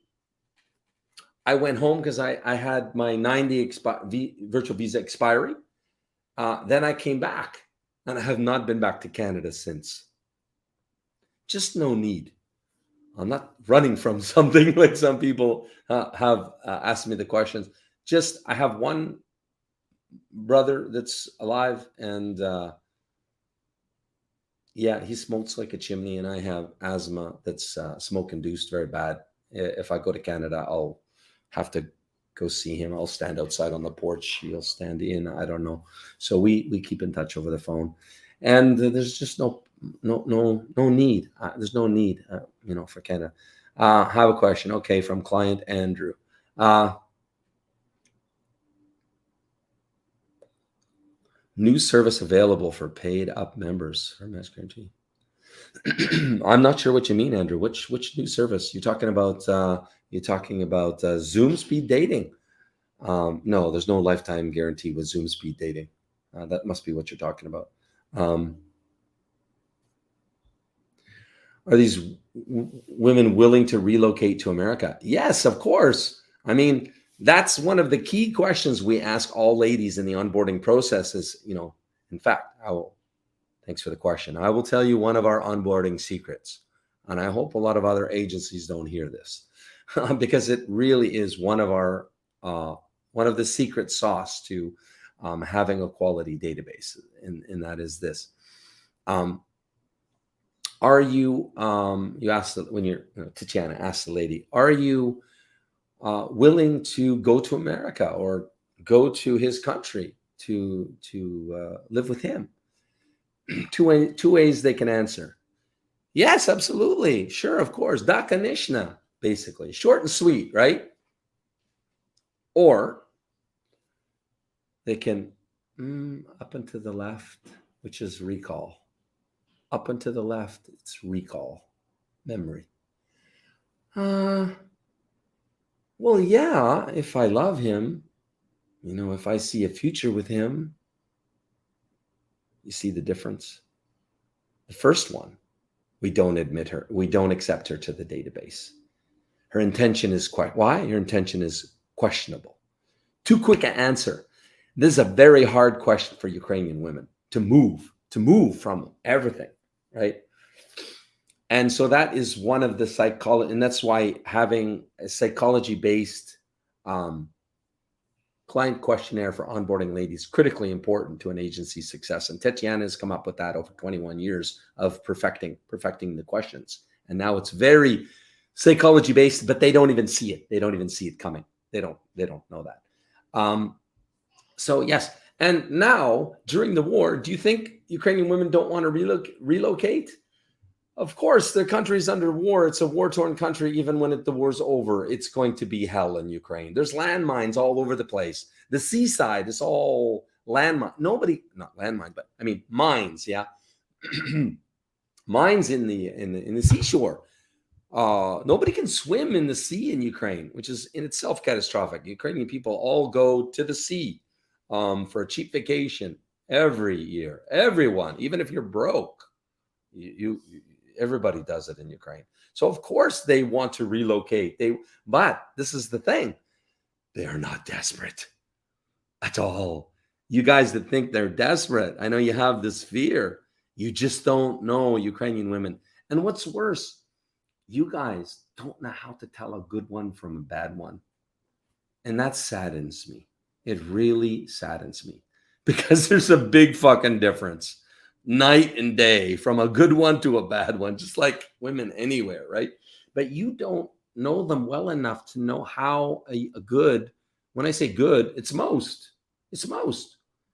I went home because I had my 90 virtual visa expiry. Then I came back, and I have not been back to Canada since. Just no need. I'm not running from something like some people have asked me the questions. Just, I have one brother that's alive, and yeah, he smokes like a chimney, and I have asthma that's smoke-induced, very bad. If I go to Canada, I'll have to go see him. I'll stand outside on the porch. He'll stand in. I don't know. So we keep in touch over the phone, and there's just no need. There's no need, for Canada. I have a question. Okay, from client Andrew. New service available for paid up members for Match Guaranty. I'm not sure what you mean, Andrew. Which new service? You're talking about Zoom speed dating? No, there's no lifetime guarantee with Zoom speed dating. That must be what you're talking about. Are these women willing to relocate to America? Yes, of course. I mean, that's one of the key questions we ask all ladies in the onboarding process is, in fact, thanks for the question. I will tell you one of our onboarding secrets, and I hope a lot of other agencies don't hear this because it really is one of the secret sauce to having a quality database, and that is this. Are you, you asked when Tatiana asked the lady, are you willing to go to America or go to his country to live with him? Two ways they can answer. Yes, absolutely. Sure, of course. Da kanishna, basically. Short and sweet, right? Or they can up and to the left, which is recall. Up and to the left, it's recall, memory. Well, yeah, if I love him, if I see a future with him, you see the difference? The first one, we don't admit her. We don't accept her to the database. Her intention is why? Her intention is questionable. Too quick an answer. This is a very hard question for Ukrainian women to move from everything, right? And so that is one of the psychology, and that's why having a psychology-based client questionnaire for onboarding ladies, critically important to an agency's success. And Tatiana has come up with that over 21 years of perfecting the questions. And now it's very psychology based, but they don't even see it. They don't even see it coming. They don't know that. So yes. And now during the war, do you think Ukrainian women don't want to relocate? Of course, their country's under war. It's a war-torn country. Even when the war's over, it's going to be hell in Ukraine. There's landmines all over the place. The seaside is all landmine. Not landmine, but I mean mines. Yeah, mines in the seashore. Nobody can swim in the sea in Ukraine, which is in itself catastrophic. Ukrainian people all go to the sea for a cheap vacation every year. Everyone, even if you're broke, everybody does it in Ukraine. So of course they want to relocate. But this is the thing. They are not desperate at all. You guys that think they're desperate, I know you have this fear. You just don't know Ukrainian women. And what's worse, you guys don't know how to tell a good one from a bad one. And that saddens me. It really saddens me because there's a big fucking difference. Night and day from a good one to a bad one, just like women anywhere, right? But you don't know them well enough to know how a good, when I say good, it's most,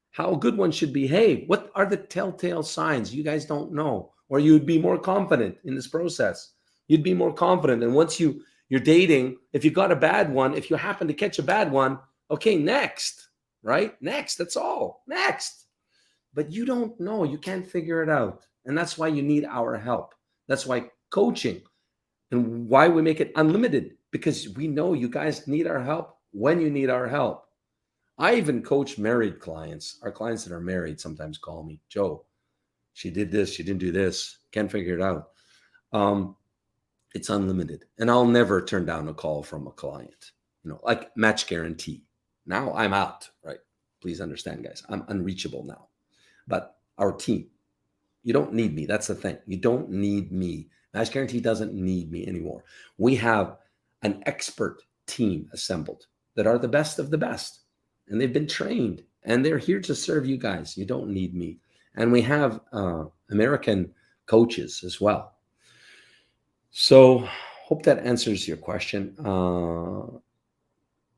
how a good one should behave. What are the telltale signs you guys don't know? Or you'd be more confident in this process. You'd be more confident. And once you're dating, if you got a bad one, if you happen to catch a bad one, okay, next, right? Next, that's all, next. But you don't know. You can't figure it out. And that's why you need our help. That's why coaching and why we make it unlimited, because we know you guys need our help when you need our help. I even coach married clients. Our clients that are married sometimes call me, Joe, she did this, she didn't do this, can't figure it out. It's unlimited. And I'll never turn down a call from a client, like match guarantee. Now I'm out, right? Please understand, guys, I'm unreachable now. But our team, you don't need me. That's the thing. You don't need me. Match Guarantee doesn't need me anymore. We have an expert team assembled that are the best of the best. And they've been trained. And they're here to serve you guys. You don't need me. And we have American coaches as well. So hope that answers your question.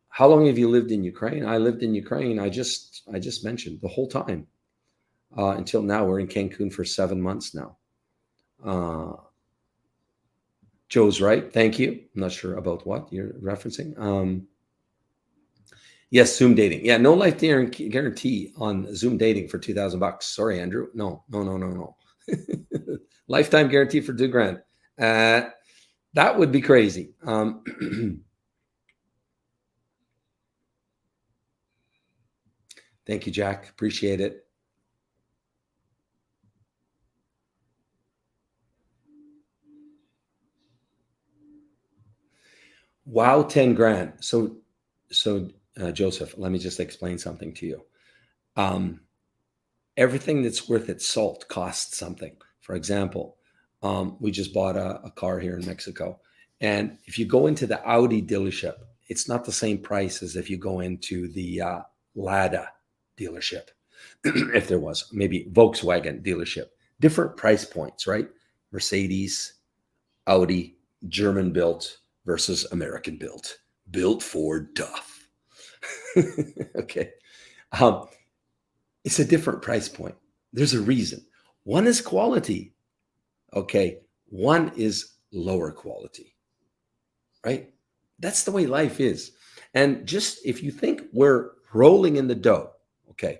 How long have you lived in Ukraine? I lived in Ukraine. I just mentioned the whole time. Until now, we're in Cancun for 7 months now. Joe's right. Thank you. I'm not sure about what you're referencing. Yes, Zoom dating. Yeah, no life guarantee on Zoom dating for $2,000. Sorry, Andrew. No. Lifetime guarantee for $2,000. That would be crazy. Thank you, Jack. Appreciate it. Wow, 10 grand. So Joseph, let me just explain something to you. Everything that's worth its salt costs something. For example, we just bought a car here in Mexico. And if you go into the Audi dealership, it's not the same price as if you go into the Lada dealership. If there was maybe Volkswagen dealership, different price points, right? Mercedes, Audi, German built versus American built for tough. Okay. It's a different price point. There's a reason. One is quality. Okay. One is lower quality, right? That's the way life is. And just if you think we're rolling in the dough, okay,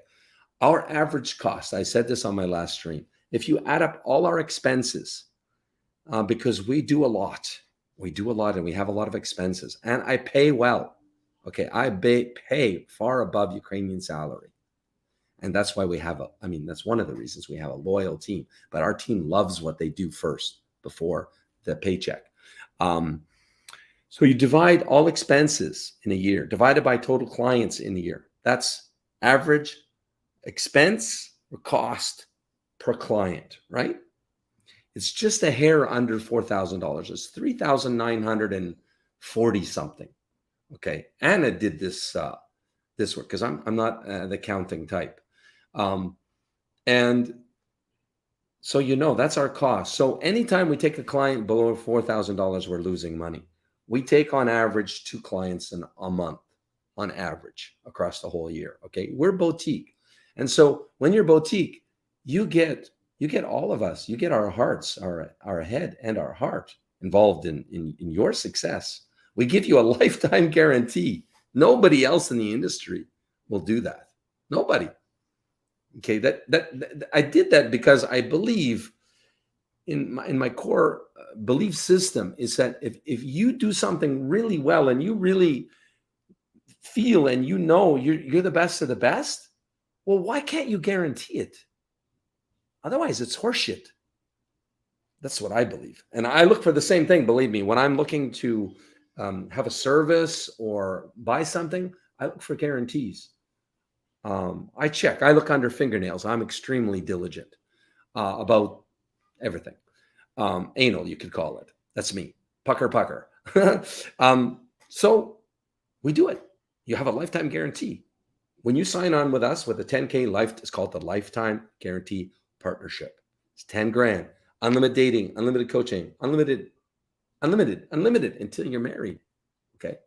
our average cost, I said this on my last stream, if you add up all our expenses, because we do a lot and we have a lot of expenses and I pay well. Okay. I pay far above Ukrainian salary. And that's why we have that's one of the reasons we have a loyal team, but our team loves what they do first before the paycheck. So you divide all expenses in a year, divided by total clients in a year. That's average expense or cost per client, right? It's just a hair under $4,000. It's $3,940 something. Okay. Anna did this this work, because I'm not the counting type. And so, that's our cost. So anytime we take a client below $4,000, we're losing money. We take on average 2 clients in a month on average across the whole year. Okay. We're boutique. And so when you're boutique, you get all of us, you get our hearts, our head and our heart involved in your success. We give you a lifetime guarantee. Nobody else in the industry will do that. Nobody. Okay, that I did that because I believe in my core belief system is that if you do something really well and you really feel and you're the best of the best, well, why can't you guarantee it? Otherwise, it's horseshit. That's what I believe, and I look for the same thing. Believe me, when I'm looking to have a service or buy something, I look for guarantees. I check. I look under fingernails. I'm extremely diligent about everything. Anal, you could call it. That's me. Pucker. So we do it. You have a lifetime guarantee. When you sign on with us with a 10K life, it's called the Lifetime Guarantee Partnership. It's 10 grand, unlimited dating, unlimited coaching, unlimited until you're married. Okay.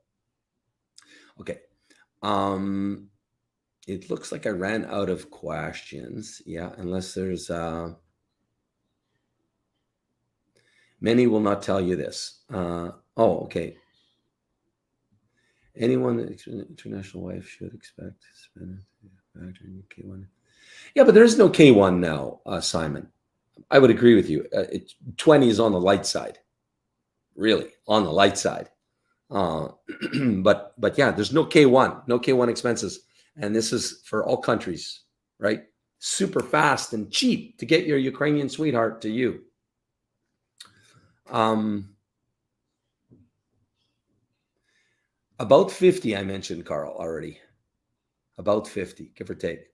It looks like I ran out of questions. Yeah, unless there's many will not tell you this. Okay. Anyone international wife should expect to spend factor in K1. Yeah, but there is no K1 now, Simon. I would agree with you. 20 is on the light side. Really, on the light side. But yeah, there's no K1 expenses. And this is for all countries, right? Super fast and cheap to get your Ukrainian sweetheart to you. About 50, I mentioned, Carl, already. About 50, give or take.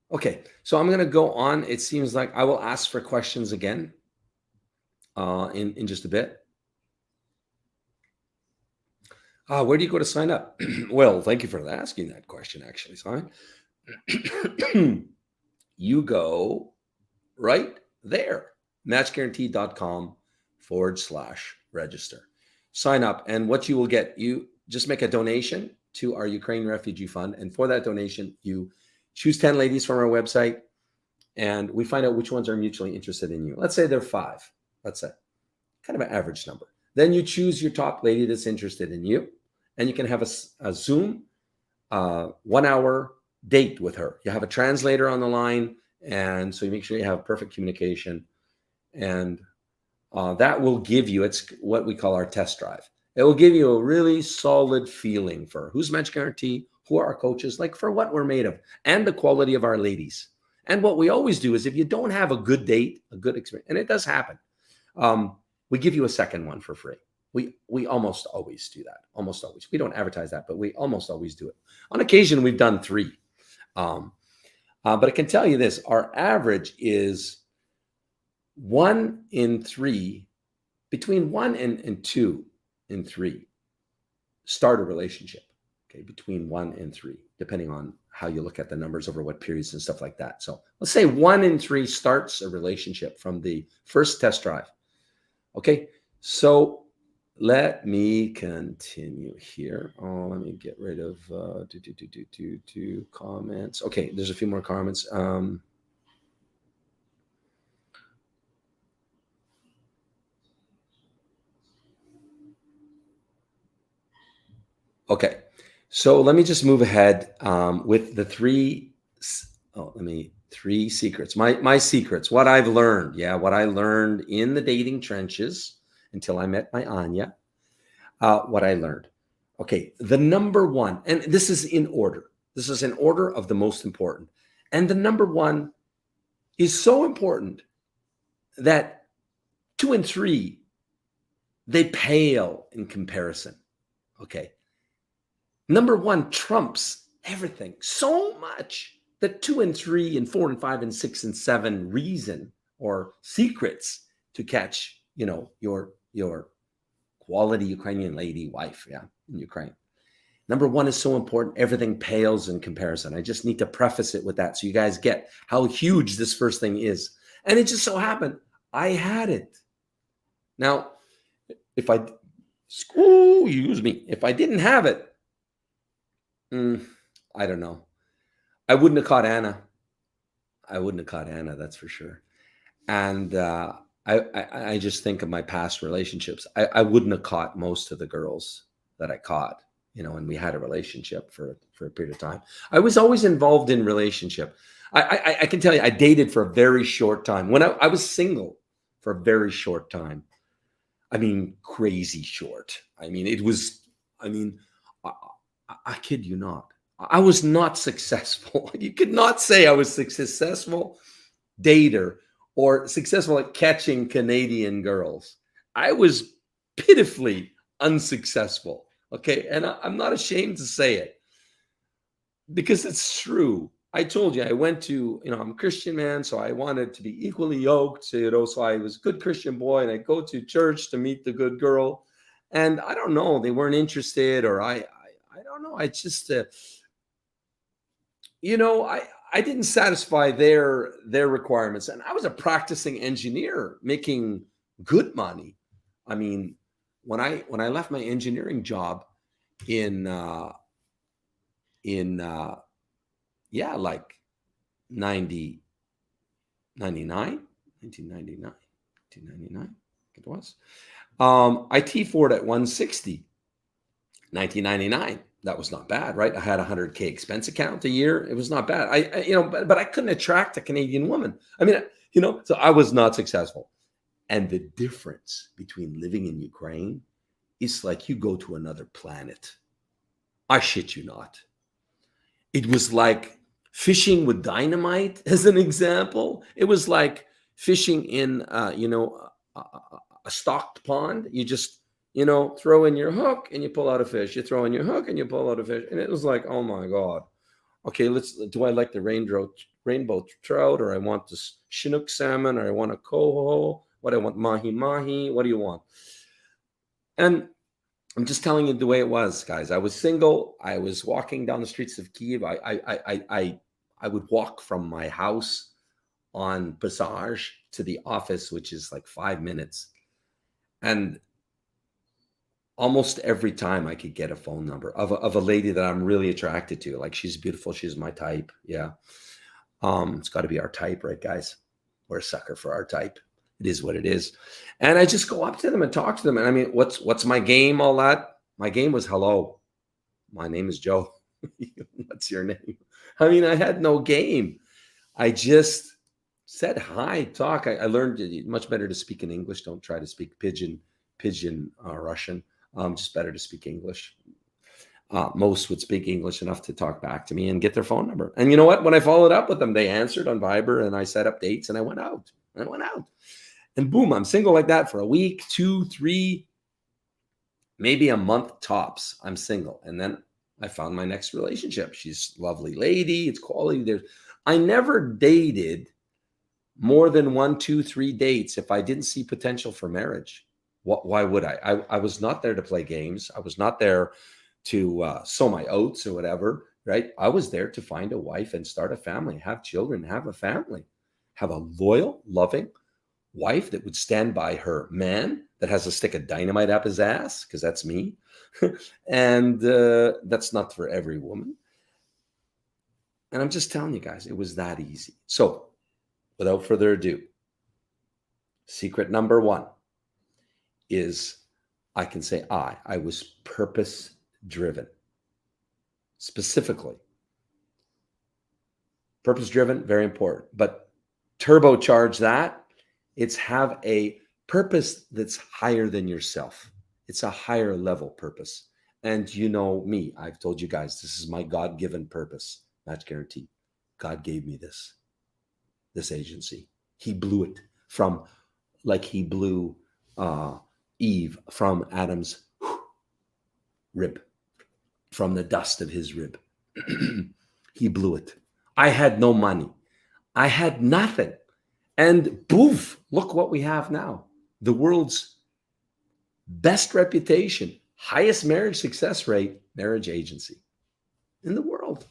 Okay, so I'm going to go on. It seems like I will ask for questions again in just a bit. Where do you go to sign up? Well, thank you for asking that question, actually, Simon. You go right there, matchguaranty.com/register. Sign up, and what you will get, you just make a donation to our Ukraine Refugee Fund, and for that donation, you choose 10 ladies from our website, and we find out which ones are mutually interested in you. Let's say they're 5. Let's say, kind of an average number. Then you choose your top lady that's interested in you, and you can have a Zoom 1-hour date with her. You have a translator on the line, and so you make sure you have perfect communication, and that will give you, it's what we call our test drive. It will give you a really solid feeling for who's Match Guarantee, who are our coaches, like for what we're made of, and the quality of our ladies. And what we always do is if you don't have a good date, a good experience, and it does happen, we give you a second one for free. We almost always do that. Almost always. We don't advertise that, but we almost always do it. On occasion, we've done 3. But I can tell you this, our average is 1 in 3, between 1 and 2 in 3 start a relationship. Okay, between 1 and 3, depending on how you look at the numbers over what periods and stuff like that. So let's say 1 in 3 starts a relationship from the first test drive. Okay, so let me continue here. Let me get rid of comments. Okay, there's a few more comments. Okay, so let me just move ahead with the 3 secrets. My secrets, what I've learned. Yeah, what I learned in the dating trenches until I met my Anya. What I learned. Okay, the number 1, and this is in order. This is in order of the most important. And the number 1 is so important that 2 and 3, they pale in comparison. Okay. Number 1 trumps everything so much that 2 and 3 and 4 and 5 and 6 and 7 reason or secrets to catch, your quality Ukrainian lady wife, in Ukraine. Number one is so important. Everything pales in comparison. I just need to preface it with that so you guys get how huge this first thing is. And it just so happened I had it. Now, if I didn't have it, I don't know. I wouldn't have caught Anna. That's for sure. And I just think of my past relationships. I wouldn't have caught most of the girls that I caught, and we had a relationship for a period of time. I was always involved in relationship. I can tell you, I dated for a very short time. When I was single for a very short time. I mean, crazy short. I kid you not. I was not successful. You could not say I was a successful dater or successful at catching Canadian girls. I was pitifully unsuccessful. Okay. And I'm not ashamed to say it because it's true. I told you, I went to, I'm a Christian man, so I wanted to be equally yoked, so I was a good Christian boy and I go to church to meet the good girl. And I don't know, they weren't interested, or I don't know. I just, I didn't satisfy their requirements. And I was a practicing engineer making good money. I mean, when I left my engineering job in like 1999, it was. I T4'd at 160, 1999. That was not bad, right? I had a 100K expense account a year. It was not bad. But I couldn't attract a Canadian woman. I mean, so I was not successful. And the difference between living in Ukraine is like you go to another planet. I shit you not. It was like fishing with dynamite, as an example. It was like fishing in, a stocked pond. You just, throw in your hook and you pull out a fish. You throw in your hook and you pull out a fish. And it was like, oh my God. Okay, do I like the rainbow trout, or I want this Chinook salmon, or I want a coho? What I want, mahi. What do you want? And I'm just telling you the way it was, guys. I was single. I was walking down the streets of Kyiv. I would walk from my house on Passage to the office, which is like 5 minutes. And almost every time I could get a phone number of a lady that I'm really attracted to. Like, she's beautiful. She's my type. Yeah. It's got to be our type, right, guys? We're a sucker for our type. It is what it is. And I just go up to them and talk to them. And I mean, what's my game? All that. My game was, hello, my name is Joe. What's your name? I mean, I had no game. I just said hi, talk. I learned much better to speak in English. Don't try to speak pidgin Russian. Just better to speak English. Most would speak English enough to talk back to me and get their phone number. And you know what? When I followed up with them, they answered on Viber, and I set up dates, and I went out. And boom, I'm single like that for a week, 2, 3, maybe a month tops. I'm single. And then I found my next relationship. She's a lovely lady. It's quality. I never dated more than 1, 2, 3 dates if I didn't see potential for marriage. Why would I? I was not there to play games. I was not there to sow my oats or whatever, right? I was there to find a wife and start a family, have children, have a family, have a loyal, loving wife that would stand by her man that has a stick of dynamite up his ass, because that's me. And that's not for every woman. And I'm just telling you guys, it was that easy. So without further ado, secret number 1 is I can say I was purpose driven. Specifically, purpose driven, very important. But turbocharge that. It's have a purpose that's higher than yourself. It's a higher level purpose. And you know me, I've told you guys, this is my God-given purpose, Match Guaranty. God gave me this agency. He blew it from, like he blew Eve from Adam's rib, from the dust of his rib. He blew it. I had no money. I had nothing. And poof, look what we have now. The world's best reputation, highest marriage success rate, marriage agency in the world.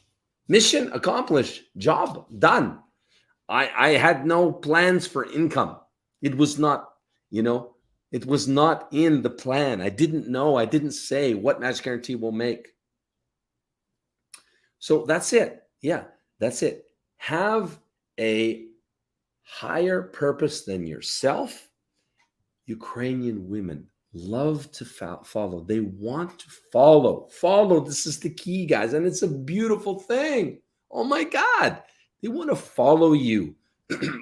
Mission accomplished, job done. I had no plans for income. It was not, it was not in the plan. I didn't know. I didn't say what Match Guarantee will make. So that's it. Yeah, that's it. Have a higher purpose than yourself. Ukrainian women love to follow. They want to follow. Follow. This is the key, guys. And it's a beautiful thing. Oh my God. They want to follow you.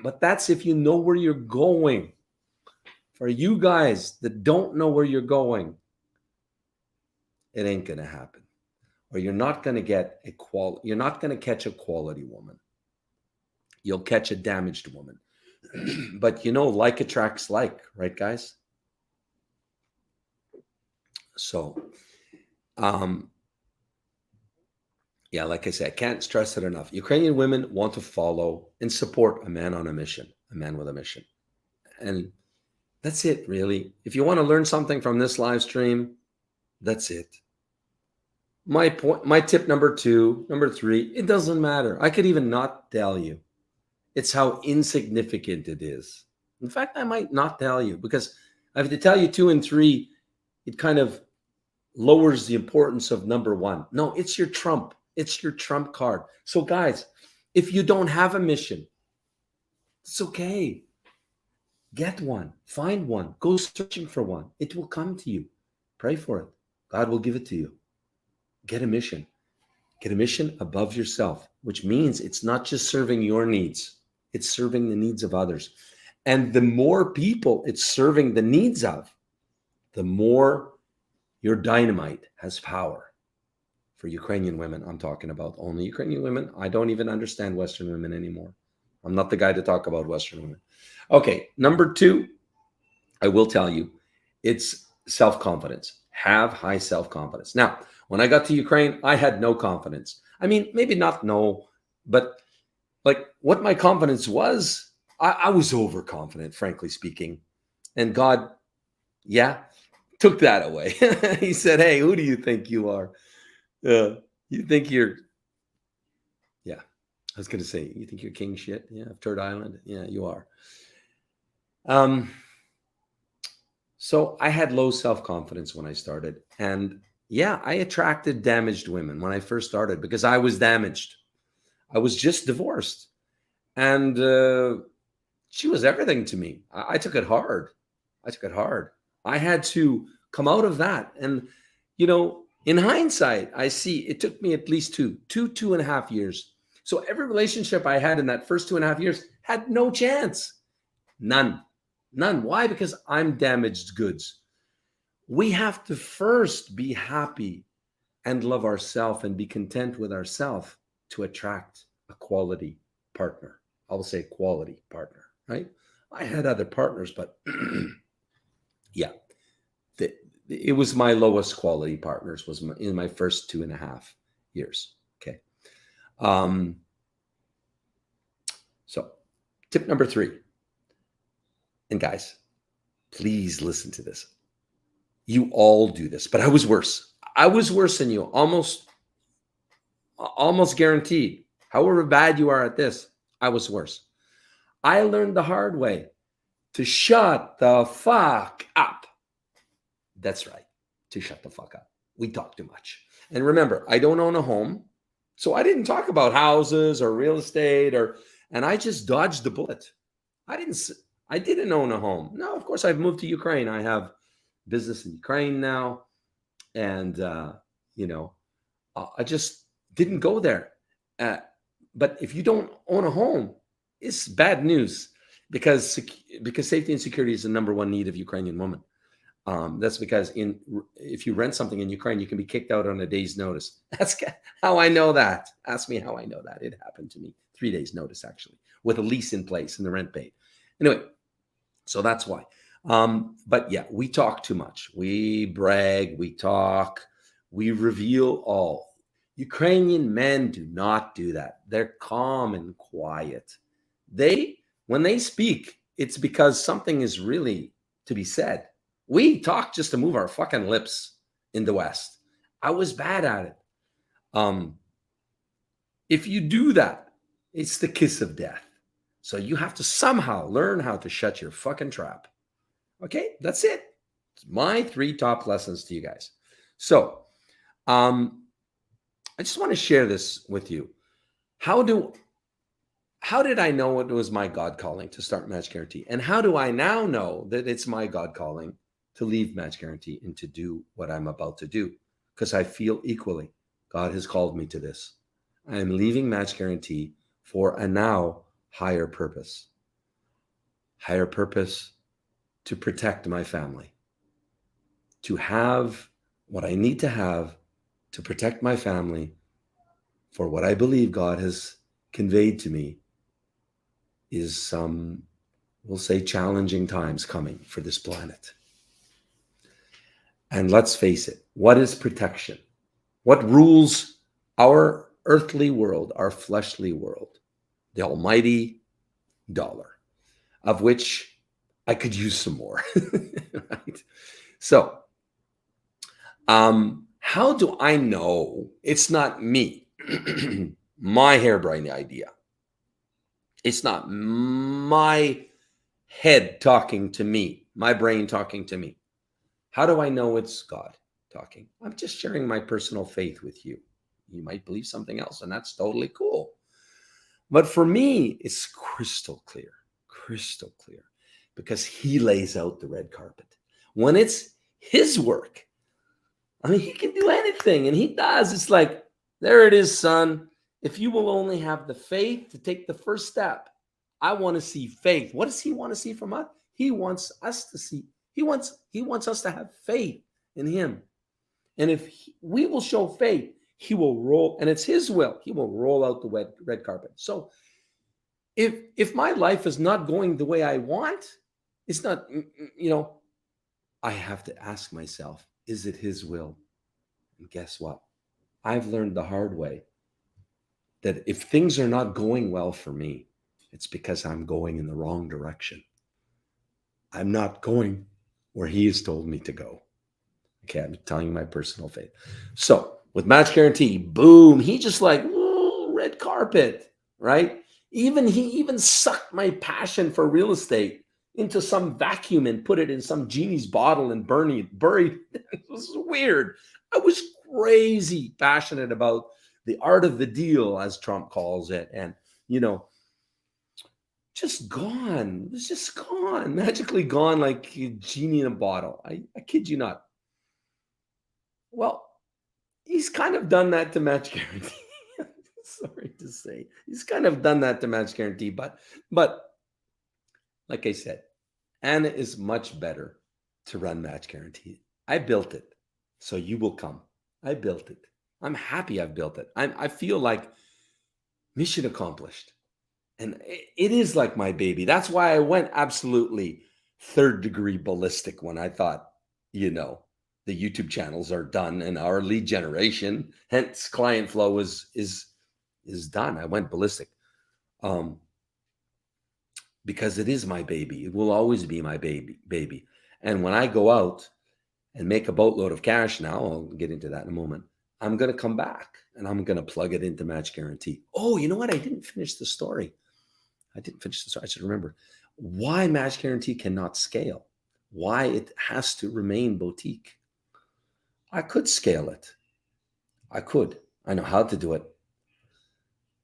But that's if you know where you're going. For you guys that don't know where you're going, it ain't going to happen. Or you're not going to get you're not going to catch a quality woman. You'll catch a damaged woman. But like attracts like, right, guys? So, yeah, like I said, I can't stress it enough. Ukrainian women want to follow and support a man on a mission, a man with a mission. And that's it, really. If you want to learn something from this live stream, that's it. My tip number 3, it doesn't matter. I could even not tell you. It's how insignificant it is. In fact, I might not tell you because I have to tell you 2 and 3, it kind of lowers the importance of number 1. No, it's your trump. It's your trump card. So guys, if you don't have a mission, it's okay. Get one, find one, go searching for one. It will come to you. Pray for it. God will give it to you. Get a mission. Get a mission above yourself, which means it's not just serving your needs. It's serving the needs of others. And the more people it's serving the needs of, the more your dynamite has power. For Ukrainian women, I'm talking about only Ukrainian women. I don't even understand Western women anymore. I'm not the guy to talk about Western women. Okay, number 2, I will tell you, it's self-confidence. Have high self-confidence. Now, when I got to Ukraine, I had no confidence. I mean, maybe not no, but like what my confidence was, I was overconfident, frankly speaking. And God, took that away. He said, hey, who do you think you are? You think you're, I was going to say, you think you're king shit? Yeah, of Turd Island? Yeah, you are. So I had low self-confidence when I started. And I attracted damaged women when I first started because I was damaged. I was just divorced. And she was everything to me. I took it hard. I had to come out of that. And, in hindsight, I see it took me at least 2.5 years. So every relationship I had in that first 2.5 years had no chance. None. Why? Because I'm damaged goods. We have to first be happy and love ourselves and be content with ourselves to attract a quality partner. I will say quality partner, right? I had other partners, but it was my lowest quality partners was in my first 2.5 years. Okay. So tip number 3, and guys, please listen to this. You all do this, but I was worse. I was worse than you, almost guaranteed. However bad you are at this, I was worse. I learned the hard way to shut the fuck up. That's right, to shut the fuck up. We talk too much. And remember, I don't own a home, so I didn't talk about houses or real estate and I just dodged the bullet. I didn't own a home. No, of course, I've moved to Ukraine. I have business in Ukraine now. And, I just didn't go there. But if you don't own a home, it's bad news because safety and security is the number 1 need of Ukrainian women. That's because if you rent something in Ukraine, you can be kicked out on a day's notice. That's how I know that. Ask me how I know that. It happened to me 3 days notice, actually, with a lease in place and the rent paid. Anyway, so that's why. But we talk too much. We brag, we talk, we reveal all. Ukrainian men do not do that. They're calm and quiet. They When they speak, it's because something is really to be said. We talk just to move our fucking lips in the West. I was bad at it. If you do that, it's the kiss of death. So you have to somehow learn how to shut your fucking trap. Okay, that's it. It's my 3 top lessons to you guys. So I just want to share this with you. How did I know it was my God calling to start Match Guaranty? And how do I now know that it's my God calling to leave Match Guaranty and to do what I'm about to do? Because I feel equally, God has called me to this. I am leaving Match Guaranty for a now higher purpose. Higher purpose to protect my family. To have what I need to have to protect my family for what I believe God has conveyed to me is some, we'll say, challenging times coming for this planet. And let's face it, what is protection? What rules our earthly world, our fleshly world? The almighty dollar, of which I could use some more. Right? So, how do I know it's not me, my harebrained idea? It's not my head talking to me, my brain talking to me. How do I know it's God talking? I'm just sharing my personal faith with you. You might believe something else, and that's totally cool. But for me, it's crystal clear, because he lays out the red carpet. When it's his work, I mean, he can do anything, and he does. It's like, there it is, son. If you will only have the faith to take the first step, I want to see faith. What does he want to see from us? He wants us to see. He wants us to have faith in him. And if we will show faith, he will roll, and it's his will. He will roll out the red carpet. So if my life is not going the way I want, it's not, I have to ask myself, is it his will? And guess what? I've learned the hard way that if things are not going well for me, it's because I'm going in the wrong direction. I'm not going where he has told me to go. Okay, I'm telling you my personal faith. So with Match Guaranty, boom, he just like, red carpet, right? He even sucked my passion for real estate into some vacuum and put it in some genie's bottle and buried it. It was weird. I was crazy passionate about the art of the deal, as Trump calls it. And, just gone. It was just gone, magically gone like a genie in a bottle. I kid you not. Well, he's kind of done that to Match Guaranty. Sorry to say. He's kind of done that to Match Guaranty. But like I said, Anna is much better to run Match Guaranty. I built it, so you will come. I built it. I'm happy I've built it. I feel like mission accomplished. And it is like my baby. That's why I went absolutely third degree ballistic when I thought, the YouTube channels are done and our lead generation, hence client flow is done. I went ballistic. Because it is my baby. It will always be my baby. And when I go out and make a boatload of cash now, I'll get into that in a moment, I'm going to come back and I'm going to plug it into Match Guaranty. Oh, you know what? I didn't finish the story. I should remember why Match Guaranty cannot scale, why it has to remain boutique. I could scale it. I could. I know how to do it.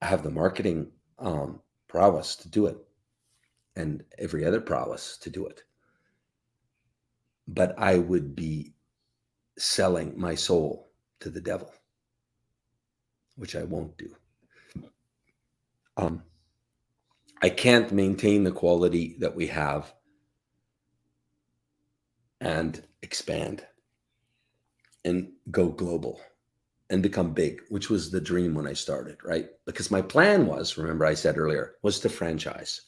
I have the marketing prowess to do it and every other prowess to do it. But I would be selling my soul to the devil, which I won't do. I can't maintain the quality that we have and expand and go global and become big, which was the dream when I started, right? Because my plan was, remember I said earlier, was to franchise.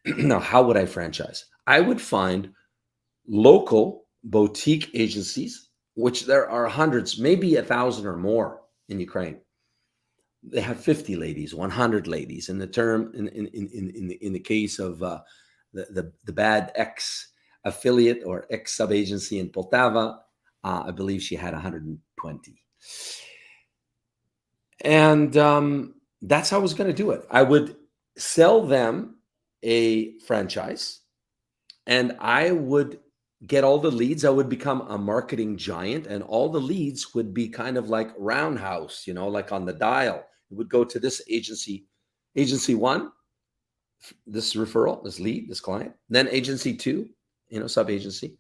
Now, how would I franchise? I would find local boutique agencies, which there are hundreds, maybe 1,000 or more in Ukraine, they have 50 ladies, 100 ladies. In the term, in the case of the bad ex affiliate or ex sub agency in Poltava, I believe she had 120. And that's how I was going to do it. I would sell them a franchise, and I would get all the leads. I would become a marketing giant, and all the leads would be kind of like roundhouse, like on the dial. It would go to this agency, agency one, this referral, this lead, this client, then agency two, sub agency,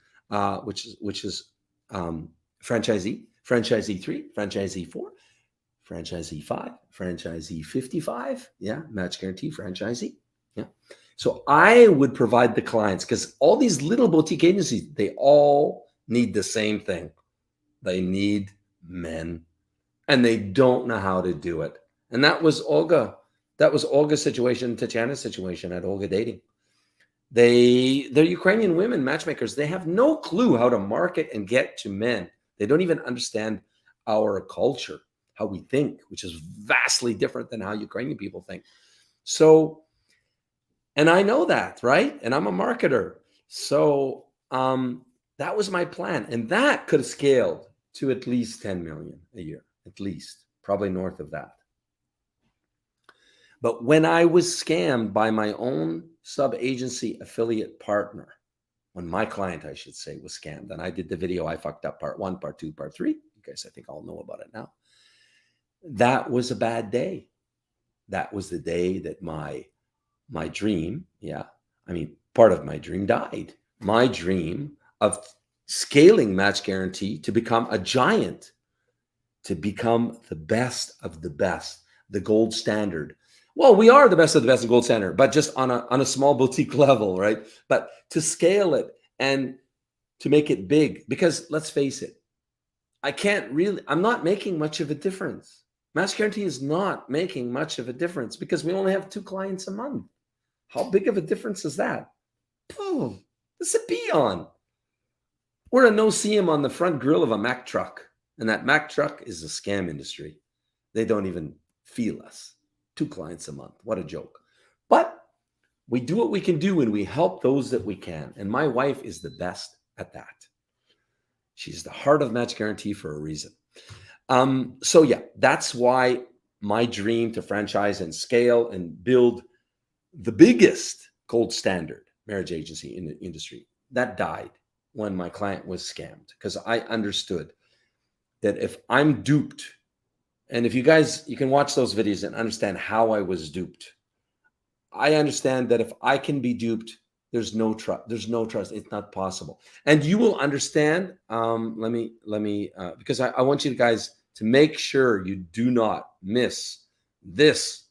which is franchisee, franchisee three, franchisee four, franchisee five, franchisee 55. Yeah. Match guarantee franchisee. Yeah. So I would provide the clients, because all these little boutique agencies, they all need the same thing. They need men, and they don't know how to do it. And that was Olga. That was Olga's situation, Tatiana's situation at Olga Dating. They're Ukrainian women matchmakers. They have no clue how to market and get to men. They don't even understand our culture, how we think, which is vastly different than how Ukrainian people think. So, and I know that, right? And I'm a marketer. So that was my plan. And that could have scaled to at least 10 million a year, at least, probably north of that. But when I was scammed by my own sub-agency affiliate partner, when my client, I should say, was scammed, and I did the video, I fucked up part 1, part 2, part 3. You guys, I think, all know about it now. That was a bad day. That was the day that my dream, part of my dream died. My dream of scaling Match Guaranty to become a giant, to become the best of the best, the gold standard. Well, we are the best of the best and gold standard, but just on a small boutique level, right? But to scale it and to make it big, because let's face it, I'm not making much of a difference. Match Guaranty is not making much of a difference because we only have 2 clients a month. How big of a difference is that? Boom, it's a peon. We're a no-see-em on the front grille of a Mack truck, and that Mack truck is the scam industry. They don't even feel us. 2 clients a month. What a joke. But we do what we can do, and we help those that we can. And my wife is the best at that. She's the Heart of Match Guaranty for a reason. So yeah, that's why my dream to franchise and scale and build the biggest gold standard marriage agency in the industry, that died when my client was scammed, because I understood that if I'm duped, and if you guys, you can watch those videos and understand how I was duped. I understand that if I can be duped, there's no trust. There's no trust. It's not possible. And you will understand. Let me because I want you guys to make sure you do not miss this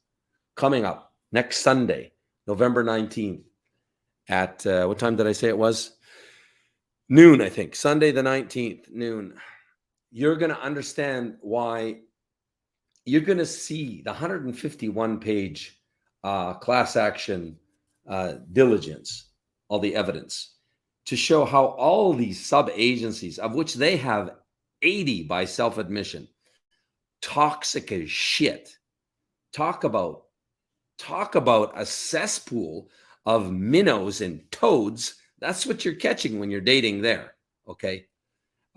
coming up next Sunday, November 19th at what time did I say it was? Noon, I think. Sunday the 19th, noon. You're going to understand why. You're going to see the 151-page class action diligence, all the evidence, to show how all these sub-agencies, of which they have 80 by self-admission, toxic as shit. Talk about a cesspool of minnows and toads. That's what you're catching when you're dating there, okay?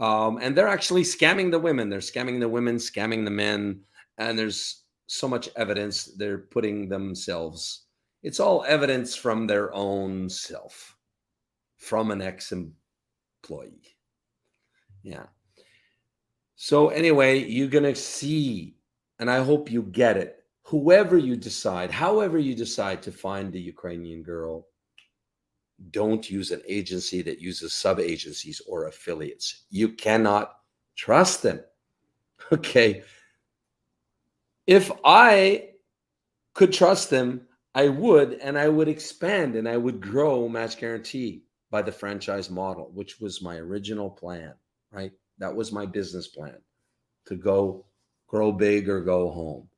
And they're actually scamming the women. They're scamming the women, scamming the men. And there's so much evidence they're putting themselves. It's all evidence from their own self, from an ex-employee. Yeah. So anyway, you're going to see, and I hope you get it, however you decide, however you decide to find the Ukrainian girl, don't use an agency that uses sub-agencies or affiliates. You cannot trust them. Okay. If I could trust them, I would, and I would expand and I would grow Match Guaranty by the franchise model, which was my original plan, right? That was my business plan, to go grow big or go home.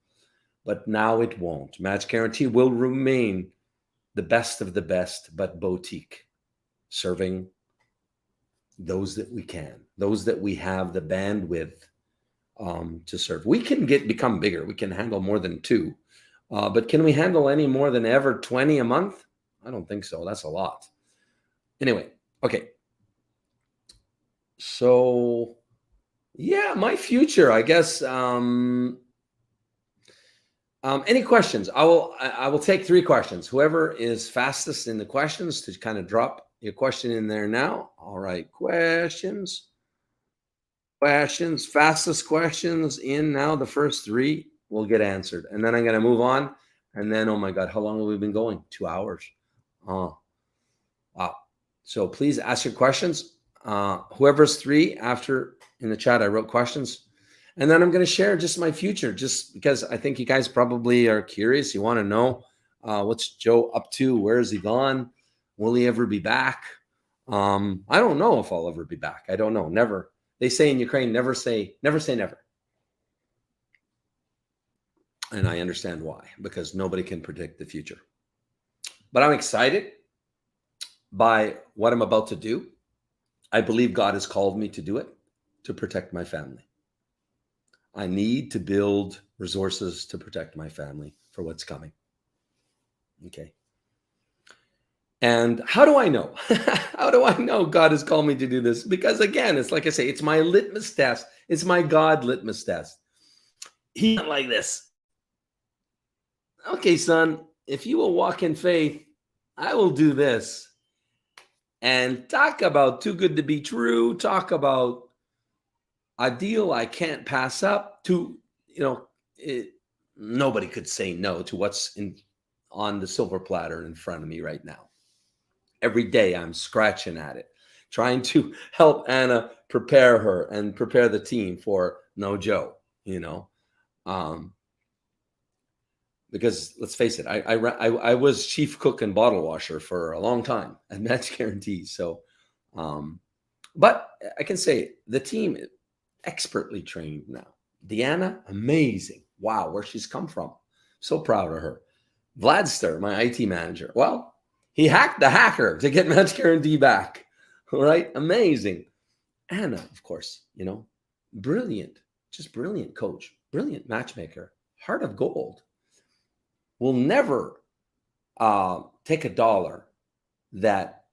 But now it won't. Match Guaranty will remain the best of the best, but boutique, serving those that we can, those that we have the bandwidth to serve. We can become bigger. We can handle more than 2. But can we handle any more than ever 20 a month? I don't think so. That's a lot. Anyway, okay. So, yeah, my future, I guess. Any questions? I will take 3 questions. Whoever is fastest in the questions to kind of drop your question in there now. All right, questions. Fastest questions in now. The first 3 will get answered, and then I'm going to move on. And then, oh my God, how long have we been going? 2 hours. Oh, wow. So please ask your questions. Whoever's 3 after in the chat, I wrote questions. And then I'm going to share just my future, just because I think you guys probably are curious. You want to know what's Joe up to? Where is he gone? Will he ever be back? I don't know if I'll ever be back. I don't know. Never. They say in Ukraine, never say never. And I understand why, because nobody can predict the future. But I'm excited by what I'm about to do. I believe God has called me to do it, to protect my family. I need to build resources to protect my family for what's coming. Okay. And how do I know? How do I know God has called me to do this? Because again, it's like I say, it's my litmus test. It's my God litmus test. He went like this. Okay, son, if you will walk in faith, I will do this. And talk about too good to be true. Talk about a deal I can't pass up. Nobody could say no to what's on the silver platter in front of me right now. Every day I'm scratching at it, trying to help Anna prepare her and prepare the team for no Joe, because let's face it, I was chief cook and bottle washer for a long time at Match Guaranty. So, but I can say the team is expertly trained now. Deanna, amazing. Wow, where she's come from. So proud of her. Vladster, my IT manager. Well, he hacked the hacker to get Match Guaranty back. All right, amazing. Anna, of course, brilliant, just brilliant coach, brilliant matchmaker, heart of gold. Will never take a dollar that,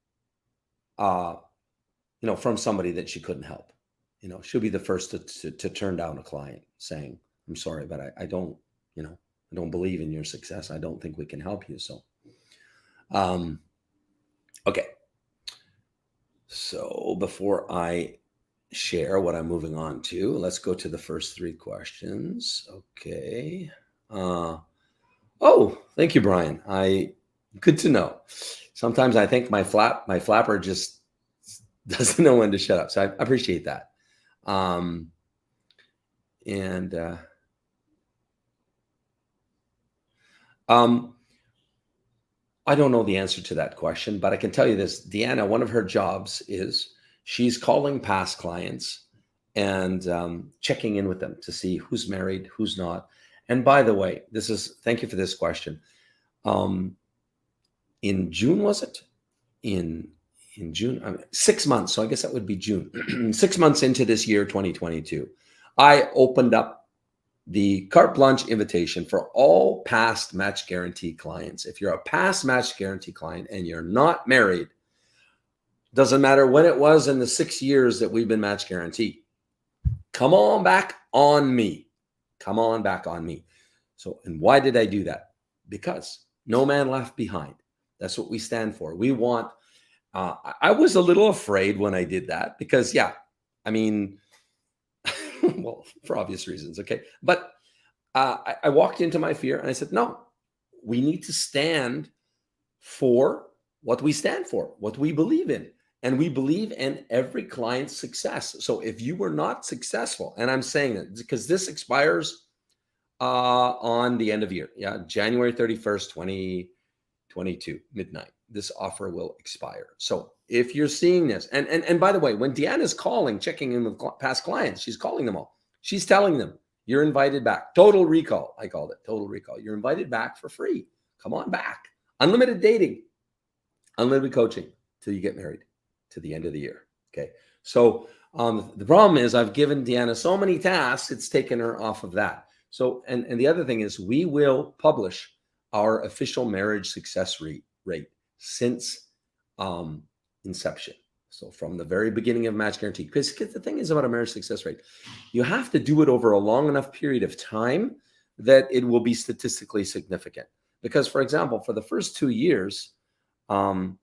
from somebody that she couldn't help. She'll be the first to turn down a client saying, I'm sorry, but I don't believe in your success. I don't think we can help you. So, okay. So before I share what I'm moving on to, let's go to the first 3 questions. Okay. Oh, thank you, Brian. Good to know. Sometimes I think my flapper just doesn't know when to shut up. So I appreciate that. I don't know the answer to that question, but I can tell you this. Deanna, one of her jobs is she's calling past clients and checking in with them to see who's married, who's not. And by the way, thank you for this question. In June, was it? In June, 6 months. So I guess that would be June. 6 months into this year, 2022, I opened up the carte blanche invitation for all past Match Guaranty clients. If you're a past Match Guaranty client and you're not married, doesn't matter when it was in the 6 years that we've been Match Guaranty, come on back on me. Come on back on me. So, and why did I do that? Because no man left behind. That's what we stand for. We want, I was a little afraid when I did that because, well, for obvious reasons. Okay. But I walked into my fear and I said, no, we need to stand for what we stand for, what we believe in. And we believe in every client's success. So if you were not successful, and I'm saying that because this expires on the end of year, January 31st, 2022, midnight, this offer will expire. So if you're seeing this, and by the way, when Deanna's calling, checking in with past clients, she's calling them all. She's telling them, you're invited back. Total recall. I called it total recall. You're invited back for free. Come on back. Unlimited dating, unlimited coaching till you get married to the end of the year. Okay. So the problem is I've given Deanna so many tasks, it's taken her off of that. So, and the other thing is we will publish our official marriage success rate since inception. So from the very beginning of Match Guaranty, because the thing is about a marriage success rate, you have to do it over a long enough period of time that it will be statistically significant. Because, for example, for the first 2 years, it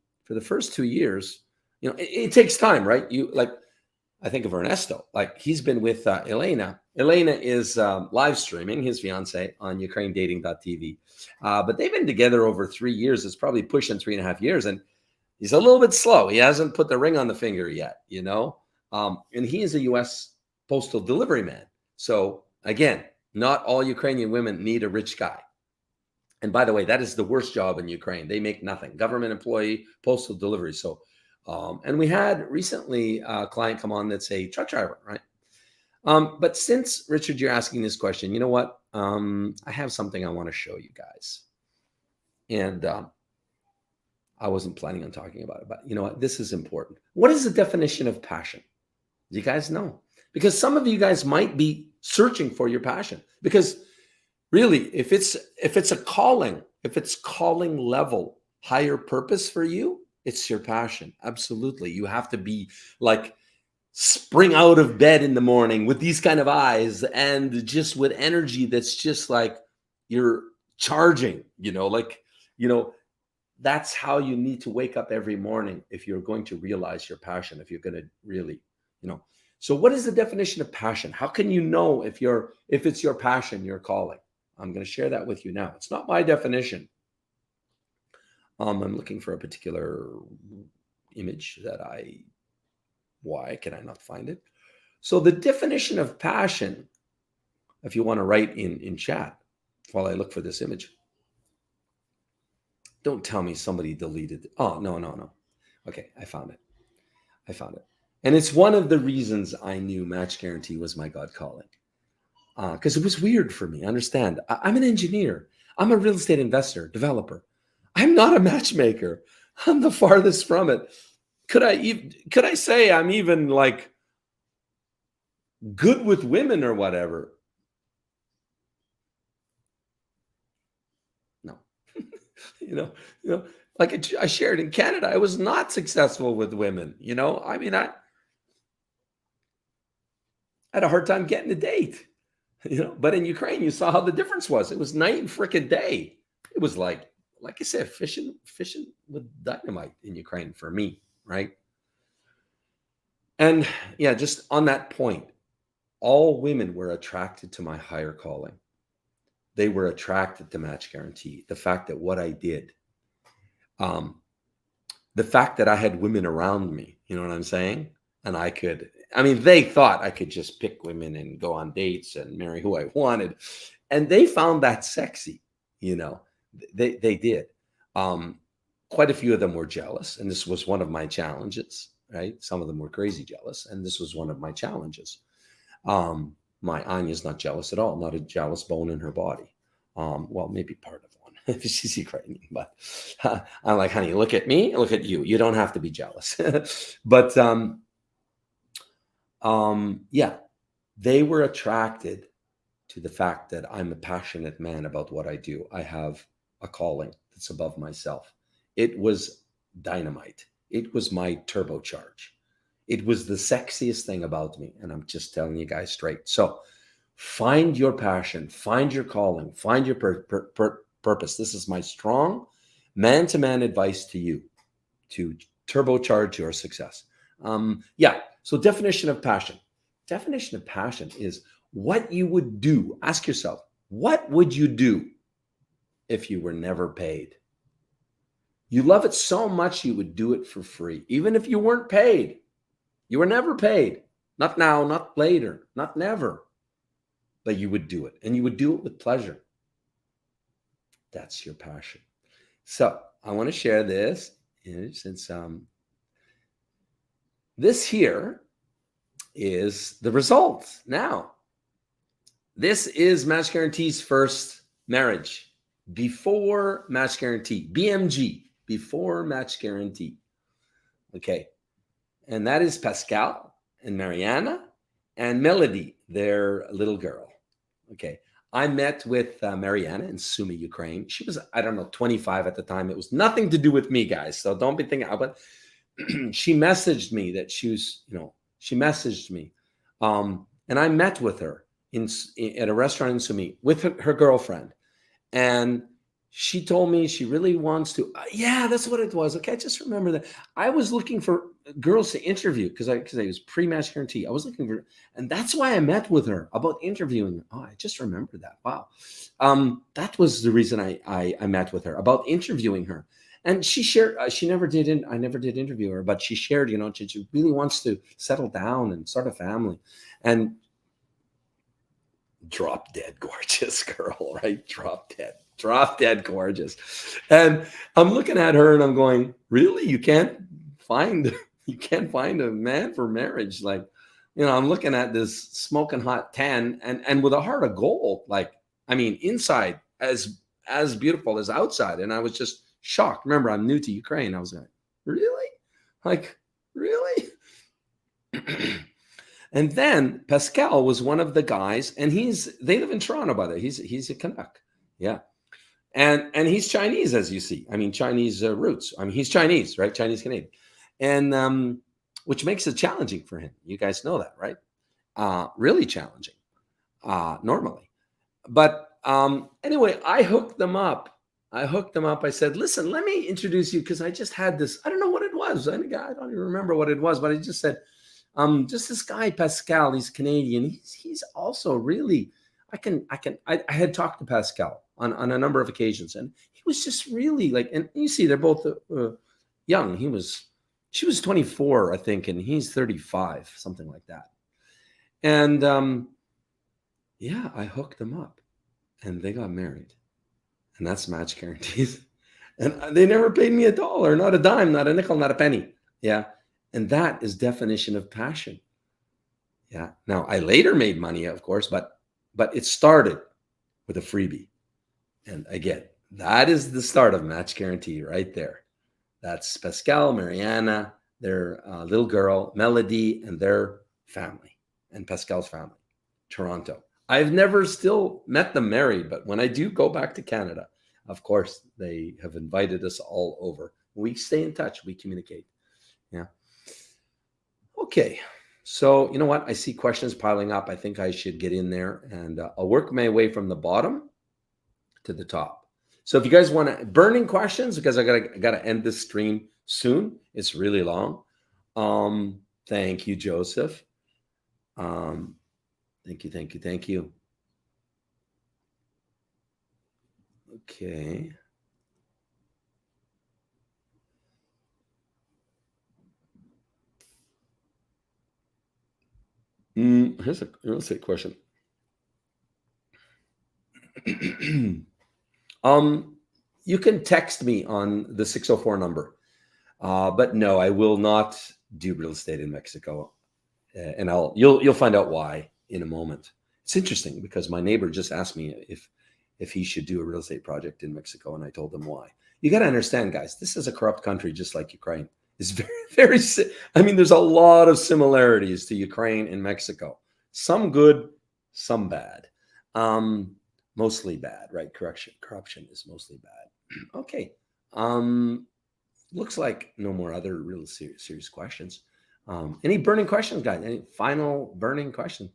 takes time, right? I think of Ernesto, like he's been with Elena. Elena is live streaming his fiance on ukrainedating.tv. But they've been together over 3 years. It's probably pushing 3.5 years. And he's a little bit slow. He hasn't put the ring on the finger yet, and he is a U.S. postal delivery man. So again, not all Ukrainian women need a rich guy. And by the way, that is the worst job in Ukraine. They make nothing. Government employee, postal delivery. So, and we had recently a client come on that's a truck driver, right? But since, Richard, you're asking this question, you know what? I have something I want to show you guys. And I wasn't planning on talking about it, but you know what? This is important. What is the definition of passion? Do you guys know? Because some of you guys might be searching for your passion. Because really, if it's a calling, if it's calling level, higher purpose for you, it's your passion. Absolutely. You have to be like spring out of bed in the morning with these kind of eyes and just with energy that's just like you're charging, that's how you need to wake up every morning if you're going to realize your passion, if you're going to really, So what is the definition of passion? How can you know if it's your passion, your calling? I'm going to share that with you now. It's not my definition. I'm looking for a particular image why can I not find it? So the definition of passion, if you want to write in chat while I look for this image. Don't tell me somebody deleted it. Oh, no. Okay, I found it. And it's one of the reasons I knew Match Guaranty was my God calling. Because it was weird for me. Understand, I'm an engineer. I'm a real estate investor, developer. I'm not a matchmaker. I'm the farthest from it. Could I say I'm even like good with women or whatever? No. Like I shared in Canada, I was not successful with women. I had a hard time getting a date. But in Ukraine, you saw how the difference was. It was night and frickin' day. It was like I said, fishing with dynamite in Ukraine for me, right? And yeah, just on that point, all women were attracted to my higher calling. They were attracted to Match Guaranty. The fact that what I did, the fact that I had women around me, you know what I'm saying? And they thought I could just pick women and go on dates and marry who I wanted. And they found that sexy, they did. Quite a few of them were jealous. And this was one of my challenges, right? Some of them were crazy jealous. And this was one of my challenges. My Anya's not jealous at all, not a jealous bone in her body. Well, maybe part of one. She's Ukrainian, but I'm like, honey, look at me, look at you. You don't have to be jealous. But yeah, they were attracted to the fact that I'm a passionate man about what I do. I have a calling that's above myself. It was dynamite. It was my turbocharge. It was the sexiest thing about me. And I'm just telling you guys straight. So find your passion, find your calling, find your purpose. This is my strong man-to-man advice to you to turbocharge your success. So definition of passion. Definition of passion is what you would do. Ask yourself, what would you do if you were never paid? You love it so much you would do it for free, even if you weren't paid. You were never paid. Not now, not later, not never. But you would do it, and you would do it with pleasure. That's your passion. So I want to share this, since this here is the results. Now, this is Match Guaranty's first marriage before Match Guaranty, BMG, before Match Guaranty. Okay. And that is Pascal and Mariana and Melody, their little girl. Okay. I met with Mariana in Sumy, Ukraine. She was, I don't know, 25 at the time. It was nothing to do with me, guys. So don't be thinking, but she messaged me that she was, she messaged me. And I met with her at a restaurant in Sumy with her girlfriend. And she told me she really wants to. Yeah, that's what it was. Okay, I just remember that. I was looking for girls to interview because I was pre-match guarantee. I was looking for, and that's why I met with her about interviewing. Oh, I just remember that. Wow, that was the reason I met with her about interviewing her. And she shared. She never did. I never did interview her, but she shared. She really wants to settle down and start a family, and drop dead gorgeous girl, right? Drop dead gorgeous. And I'm looking at her and I'm going, really? You can't find a man for marriage. Like, I'm looking at this smoking hot 10 and with a heart of gold. Like, I mean, inside as beautiful as outside. And I was just shocked. Remember, I'm new to Ukraine. I was like, really? Like, really? And then Pascal was one of the guys, and they live in Toronto, by the way. He's a Canuck. Yeah. And he's Chinese, as you see. I mean, Chinese roots. I mean, he's Chinese, right? Chinese Canadian. And which makes it challenging for him. You guys know that, right? Really challenging, normally. But anyway, I hooked them up. I said, listen, let me introduce you, because I just had this, I don't know what it was. I don't even remember what it was, but I just said, just this guy, Pascal, he's Canadian. He's also really, I had talked to Pascal on a number of occasions, and he was just really like, and you see, they're both young. She was 24, I think, and he's 35, something like that. And yeah, I hooked them up, and they got married, and that's match guarantees. And they never paid me $1, not a dime, not a nickel, not a penny. Yeah. And that is definition of passion. Yeah. Now, I later made money, of course, but it started with a freebie. And again, that is the start of Match Guarantee right there. That's Pascal, Mariana, their little girl, Melody, and their family, and Pascal's family, Toronto. I've never still met them married, but when I do go back to Canada, of course, they have invited us all over. We stay in touch. We communicate. Yeah. Okay, so you know what? I see questions piling up. I think I should get in there, and I'll work my way from the bottom to the top. So if you guys want burning questions, because I gotta end this stream soon. It's really long. Thank you, Joseph. Thank you. Okay. Here's a real estate question. You can text me on the 604 number, but no, I will not do real estate in Mexico, and you'll find out why in a moment. It's interesting because my neighbor just asked me if he should do a real estate project in Mexico, and I told him why. You got to understand, guys, this is a corrupt country just like Ukraine. It's very, I mean, there's a lot of similarities to Ukraine and Mexico. Some good, some bad. Mostly bad, right? Corruption is mostly bad. Okay. Looks like no more other real serious questions. Any burning questions, guys? Any final burning question?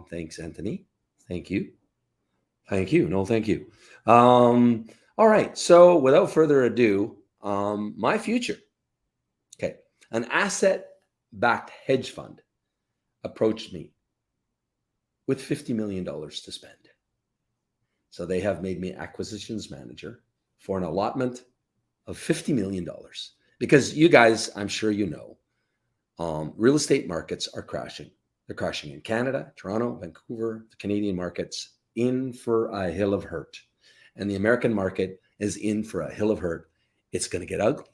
Thanks, Anthony. Thank you. No, thank you. All right. So without further ado, my future. Okay. An asset-backed hedge fund approached me with $50 million to spend. So they have made me acquisitions manager for an allotment of $50 million. Because you guys, I'm sure you know, real estate markets are crashing. They're crashing in Canada, Toronto, Vancouver, the Canadian markets in for a hill of hurt. And the American market is in for a hill of hurt. It's going to get ugly.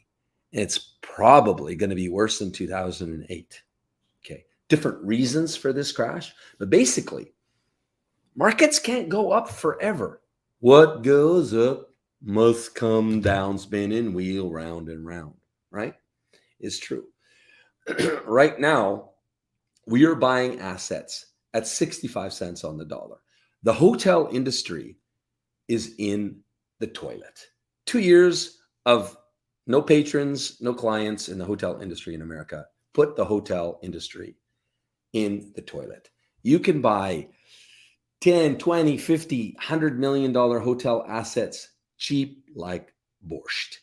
And it's probably going to be worse than 2008. Okay. Different reasons for this crash. But basically, markets can't go up forever. What goes up must come down, spinning wheel round and round, right? It's true. right now, we are buying assets at 65 cents on the dollar. The hotel industry is in the toilet. 2 years of no patrons, no clients in the hotel industry in America put the hotel industry in the toilet. You can buy 10, 20, 50, $100 million hotel assets cheap like borscht.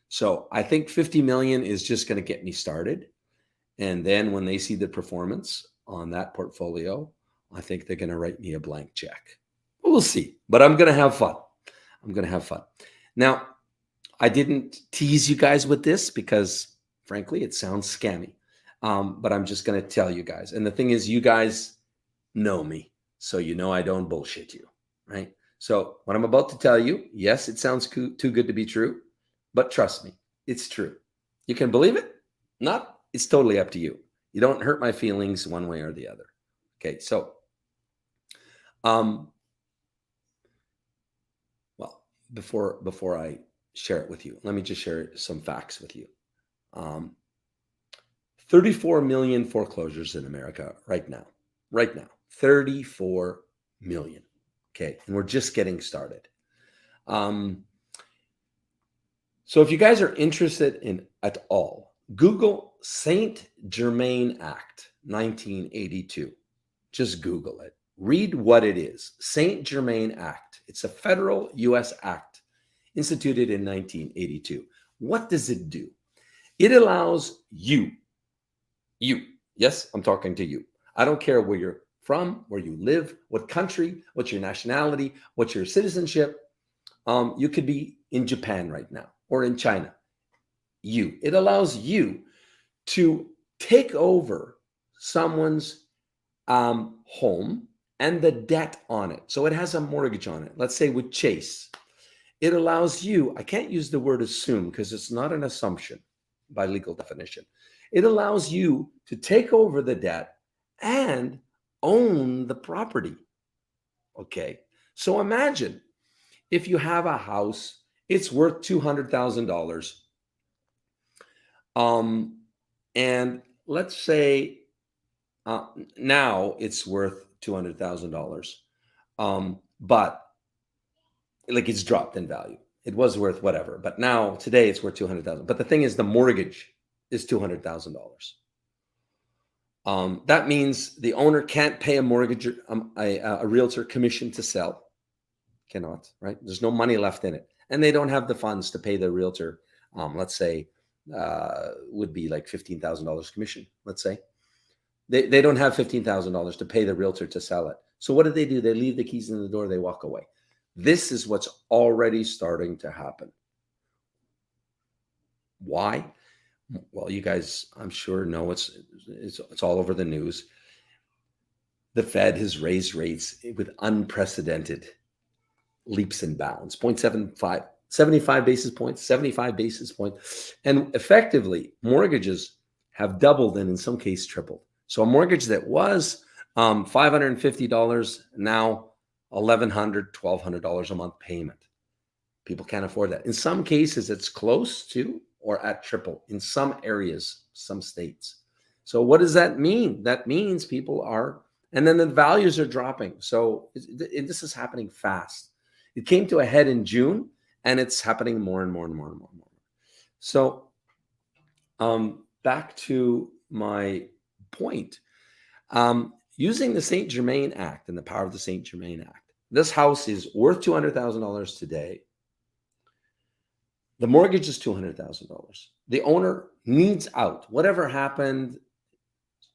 So I think 50 million is just going to get me started. And then when they see the performance on that portfolio, I think they're going to write me a blank check. We'll see, but I'm going to have fun. I'm going to have fun. Now, I didn't tease you guys with this because frankly, it sounds scammy. But I'm just going to tell you guys. And the thing is, you guys know me, so you know I don't bullshit you, right? So what I'm about to tell you, yes, it sounds too good to be true, but trust me, it's true. You can believe it, not. It's totally up to you. You don't hurt my feelings one way or the other. Okay, so, well, before I share it with you, let me just share some facts with you. 34 million foreclosures in America right now, 34 million. Okay, and we're just getting started. So if you guys are interested in at all, Google Saint Germain Act 1982. Just Google it. Read what it is. Saint Germain Act. It's a federal U.S. act instituted in 1982. What does it do? It allows you, yes, I'm talking to you. I don't care where you're from, where you live, what country, what's your nationality, what's your citizenship. You could be in Japan right now or in China. It allows you to take over someone's home and the debt on it. So it has a mortgage on it. Let's say with Chase. It allows you, I can't use the word assume because it's not an assumption by legal definition. It allows you to take over the debt and own the property. Okay. So imagine if you have a house, it's worth $200,000. And let's say now it's worth $200,000. But like it's dropped in value. It was worth whatever, but now today it's worth 200,000. But the thing is, the mortgage is $200,000. That means the owner can't pay a mortgage, a realtor commission to sell. Cannot, right? There's no money left in it, and they don't have the funds to pay the realtor. Let's say would be like $15,000 commission. Let's say they don't have $15,000 to pay the realtor to sell it. So what do? They leave the keys in the door. They walk away. This is what's already starting to happen. Why? Well, you guys, I'm sure know it's all over the news. The Fed has raised rates with unprecedented leaps and bounds. 0.75, 75 basis points, 75 basis points. And effectively, mortgages have doubled and in some cases tripled. So a mortgage that was $550 now $1,100, $1,200 a month payment. People can't afford that. In some cases, it's close to or at triple in some areas, some states. So what does that mean? That means people are, and then the values are dropping. So this is happening fast. It came to a head in June, and it's happening more and more and more and more and more. So back to my point. Using the Saint Germain Act and the power of the Saint Germain Act, this house is worth $200,000 today. The mortgage is $200,000. The owner needs out. Whatever happened,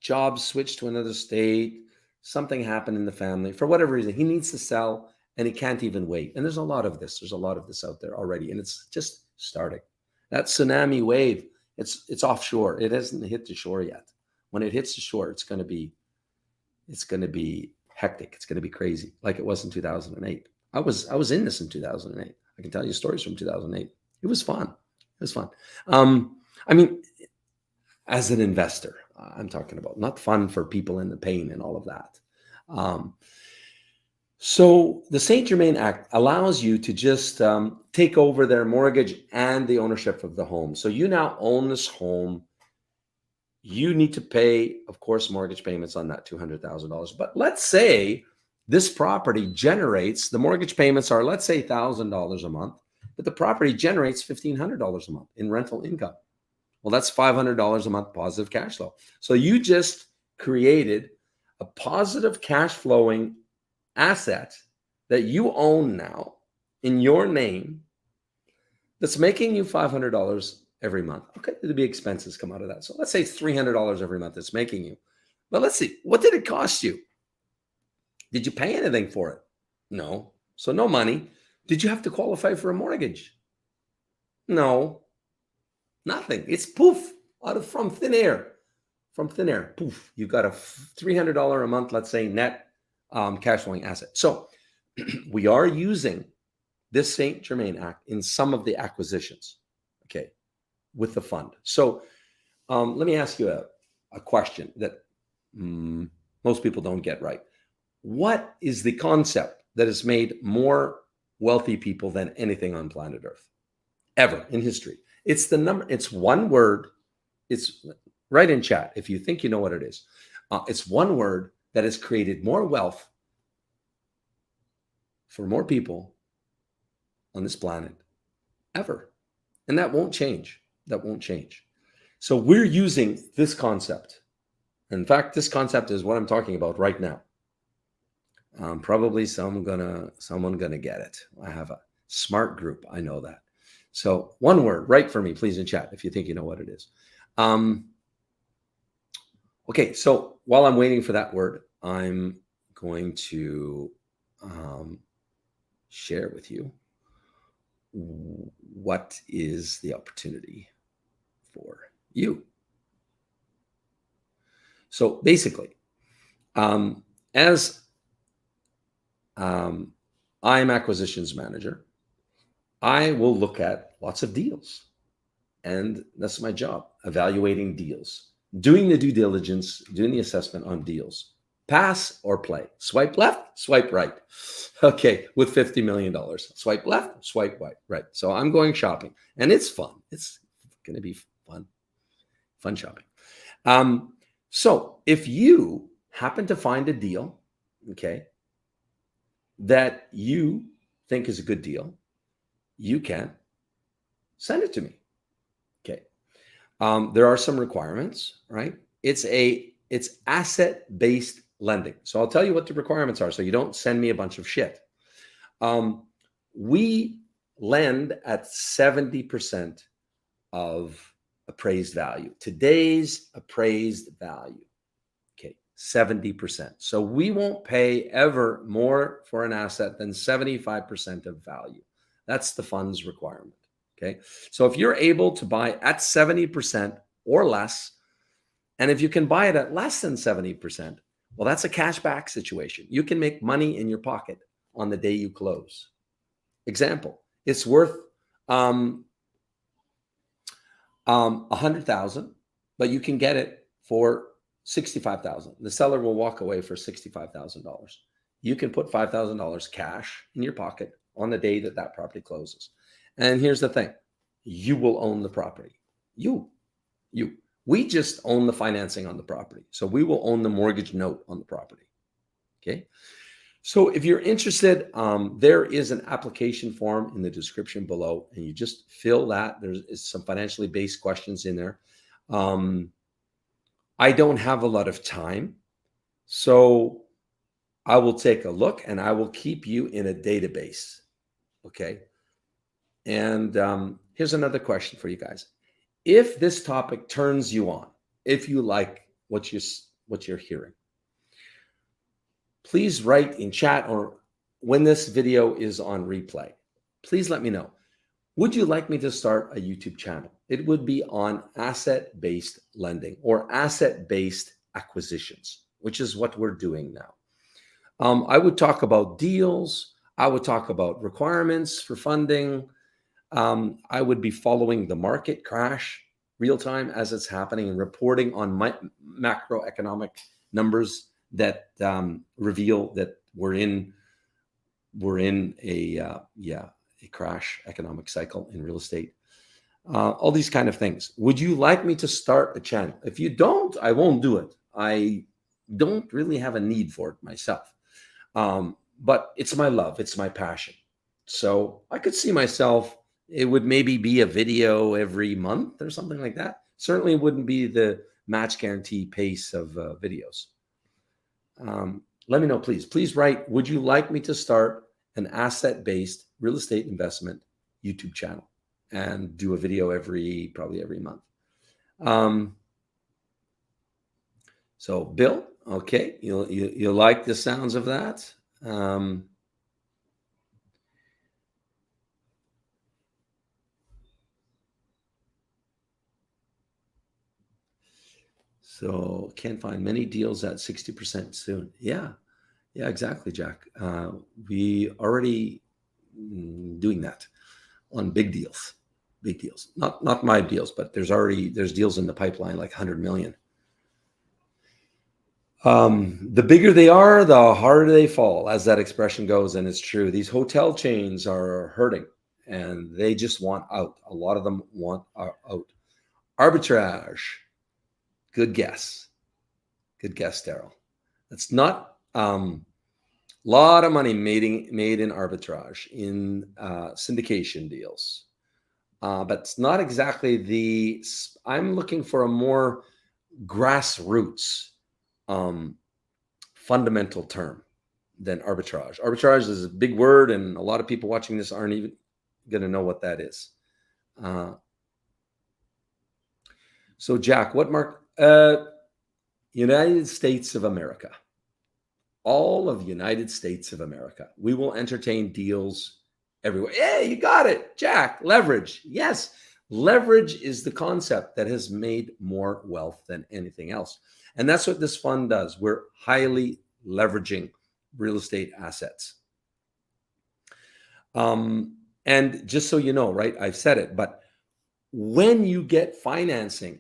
jobs switched to another state, something happened in the family, for whatever reason, he needs to sell and he can't even wait. And there's a lot of this. There's a lot of this out there already, and it's just starting. That tsunami wave, it's offshore. It hasn't hit the shore yet. When it hits the shore, it's going to be hectic. It's going to be crazy, like it was in 2008. I was in this in 2008. I can tell you stories from 2008. It was fun. I mean, as an investor, I'm talking about, not fun for people in the pain and all of that. So the Saint Germain Act allows you to just take over their mortgage and the ownership of the home. So you now own this home. you need to pay, of course, mortgage payments on that $200,000. But let's say this property generates, the mortgage payments are, let's say, $1,000 a month, but the property generates $1,500 a month in rental income. Well, that's $500 a month positive cash flow. So you just created a positive cash flowing asset that you own now in your name that's making you $500 every month. Okay, there'll be expenses come out of that. So let's say it's $300 every month that's making you. But let's see, what did it cost you? Did you pay anything for it? No. So no money. Did you have to qualify for a mortgage? No. Nothing. It's poof, from thin air. From thin air, poof. You've got a $300 a month, let's say, net cash flowing asset. So we are using this St. Germain Act in some of the acquisitions, okay, with the fund. So let me ask you a question that most people don't get right. What is the concept that has made more wealthy people than anything on planet Earth ever in history? It's the number. It's one word. It's right in chat if you think you know what it is. It's one word that has created more wealth for more people on this planet ever. And that won't change. That won't change. So we're using this concept. In fact, this concept is what I'm talking about right now. Probably someone gonna get it. I have a smart group. I know that. So one word, write for me, please, in chat if you think you know what it is. Okay, so while I'm waiting for that word, I'm going to share with you what is the opportunity for you. So basically, as I'm acquisitions manager, I will look at lots of deals. And that's my job, evaluating deals, doing the due diligence, doing the assessment on deals. Pass or play. Swipe left, swipe right. Okay, with $50 million. Swipe left, swipe right. So I'm going shopping, and it's fun. It's going to be fun shopping. So if you happen to find a deal, okay, that you think is a good deal, you can send it to me. Okay. There are some requirements, right? It's asset-based lending. So I'll tell you what the requirements are so you don't send me a bunch of shit. We lend at 70% of appraised value. Today's appraised value. Okay, 70%. So we won't pay ever more for an asset than 75% of value. That's the fund's requirement. Okay. So if you're able to buy at 70% or less, and if you can buy it at less than 70%, well, that's a cash back situation. You can make money in your pocket on the day you close. Example, it's worth $100,000, but you can get it for $65,000. The seller will walk away for $65,000. You can put $5,000 cash in your pocket on the day that property closes. And here's the thing, you will own the property. We just own the financing on the property. So we will own the mortgage note on the property. Okay. So if you're interested, there is an application form in the description below, and you just fill that. There's some financially based questions in there. I don't have a lot of time, so I will take a look and I will keep you in a database. Okay. And here's another question for you guys. If this topic turns you on, if you like what you're hearing, please write in chat, or when this video is on replay, please let me know. Would you like me to start a YouTube channel? It would be on asset-based lending or asset-based acquisitions, which is what we're doing now. I would talk about deals. I would talk about requirements for funding. I would be following the market crash real time as it's happening and reporting on macroeconomic numbers that reveal that we're in a crash economic cycle in real estate. all these kind of things. Would you like me to start a channel? If you don't, I won't do it. I don't really have a need for it myself. But it's my love. It's my passion. So I could see myself, it would maybe be a video every month or something like that. Certainly wouldn't be the Match Guaranty pace of videos. Let me know, please. Please write, would you like me to start an asset-based real estate investment YouTube channel and do a video probably every month? So Bill, okay, you like the sounds of that? So can't find many deals at 60% soon. Yeah, exactly, Jack. We already doing that on big deals. Not my deals, but there's deals in the pipeline like 100 million. The bigger they are, the harder they fall, as that expression goes, and it's true. These hotel chains are hurting, and they just want out. A lot of them want out. Arbitrage. Good guess, Daryl. That's not lot of money made in arbitrage, in syndication deals, but it's not exactly I'm looking for a more grassroots fundamental term than arbitrage. Arbitrage is a big word, and a lot of people watching this aren't even going to know what that is. So Jack, what mark? United States of America. All of United States of America. We will entertain deals everywhere. Hey, you got it, Jack. Leverage. Yes, leverage is the concept that has made more wealth than anything else. And that's what this fund does. We're highly leveraging real estate assets. And just so you know, right, I've said it, but when you get financing,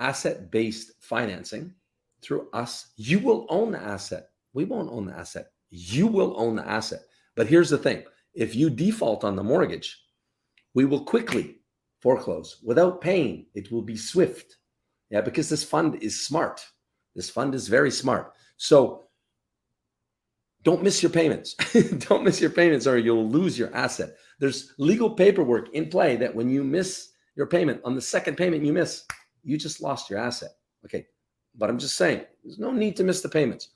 asset-based financing through us, you will own the asset. We won't own the asset. You will own the asset. But here's the thing. If you default on the mortgage, we will quickly foreclose without paying. It will be swift. Yeah, because this fund is smart. This fund is very smart. So don't miss your payments. Don't miss your payments or you'll lose your asset. There's legal paperwork in play that when you miss your payment, on the second payment you miss, you just lost your asset. Okay. But I'm just saying, there's no need to miss the payments.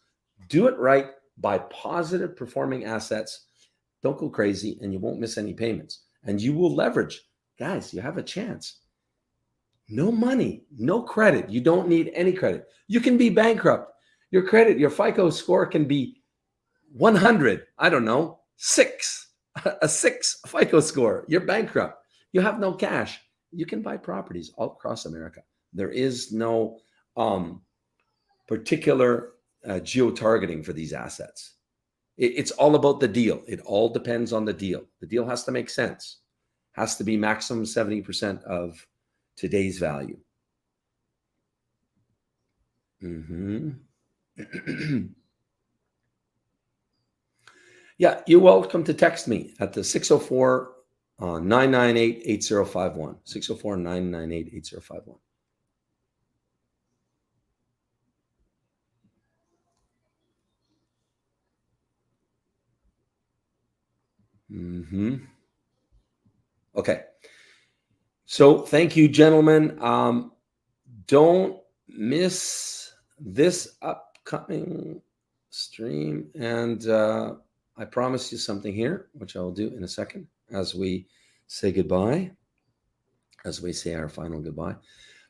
Do it right, buy positive performing assets. Don't go crazy, and you won't miss any payments. And you will leverage. Guys, you have a chance. No money, no credit. You don't need any credit. You can be bankrupt. Your credit, your FICO score can be 100. I don't know, 6. A 6 FICO score. You're bankrupt. You have no cash. You can buy properties all across America. There is no particular geo-targeting for these assets. It's all about the deal. It all depends on the deal. The deal has to make sense. Has to be maximum 70% of today's value. Yeah, you're welcome to text me at the 604-998-8051. 604-998-8051. Okay. So thank you, gentlemen. Don't miss this upcoming stream. And I promised you something here, which I'll do in a second as we say goodbye, as we say our final goodbye.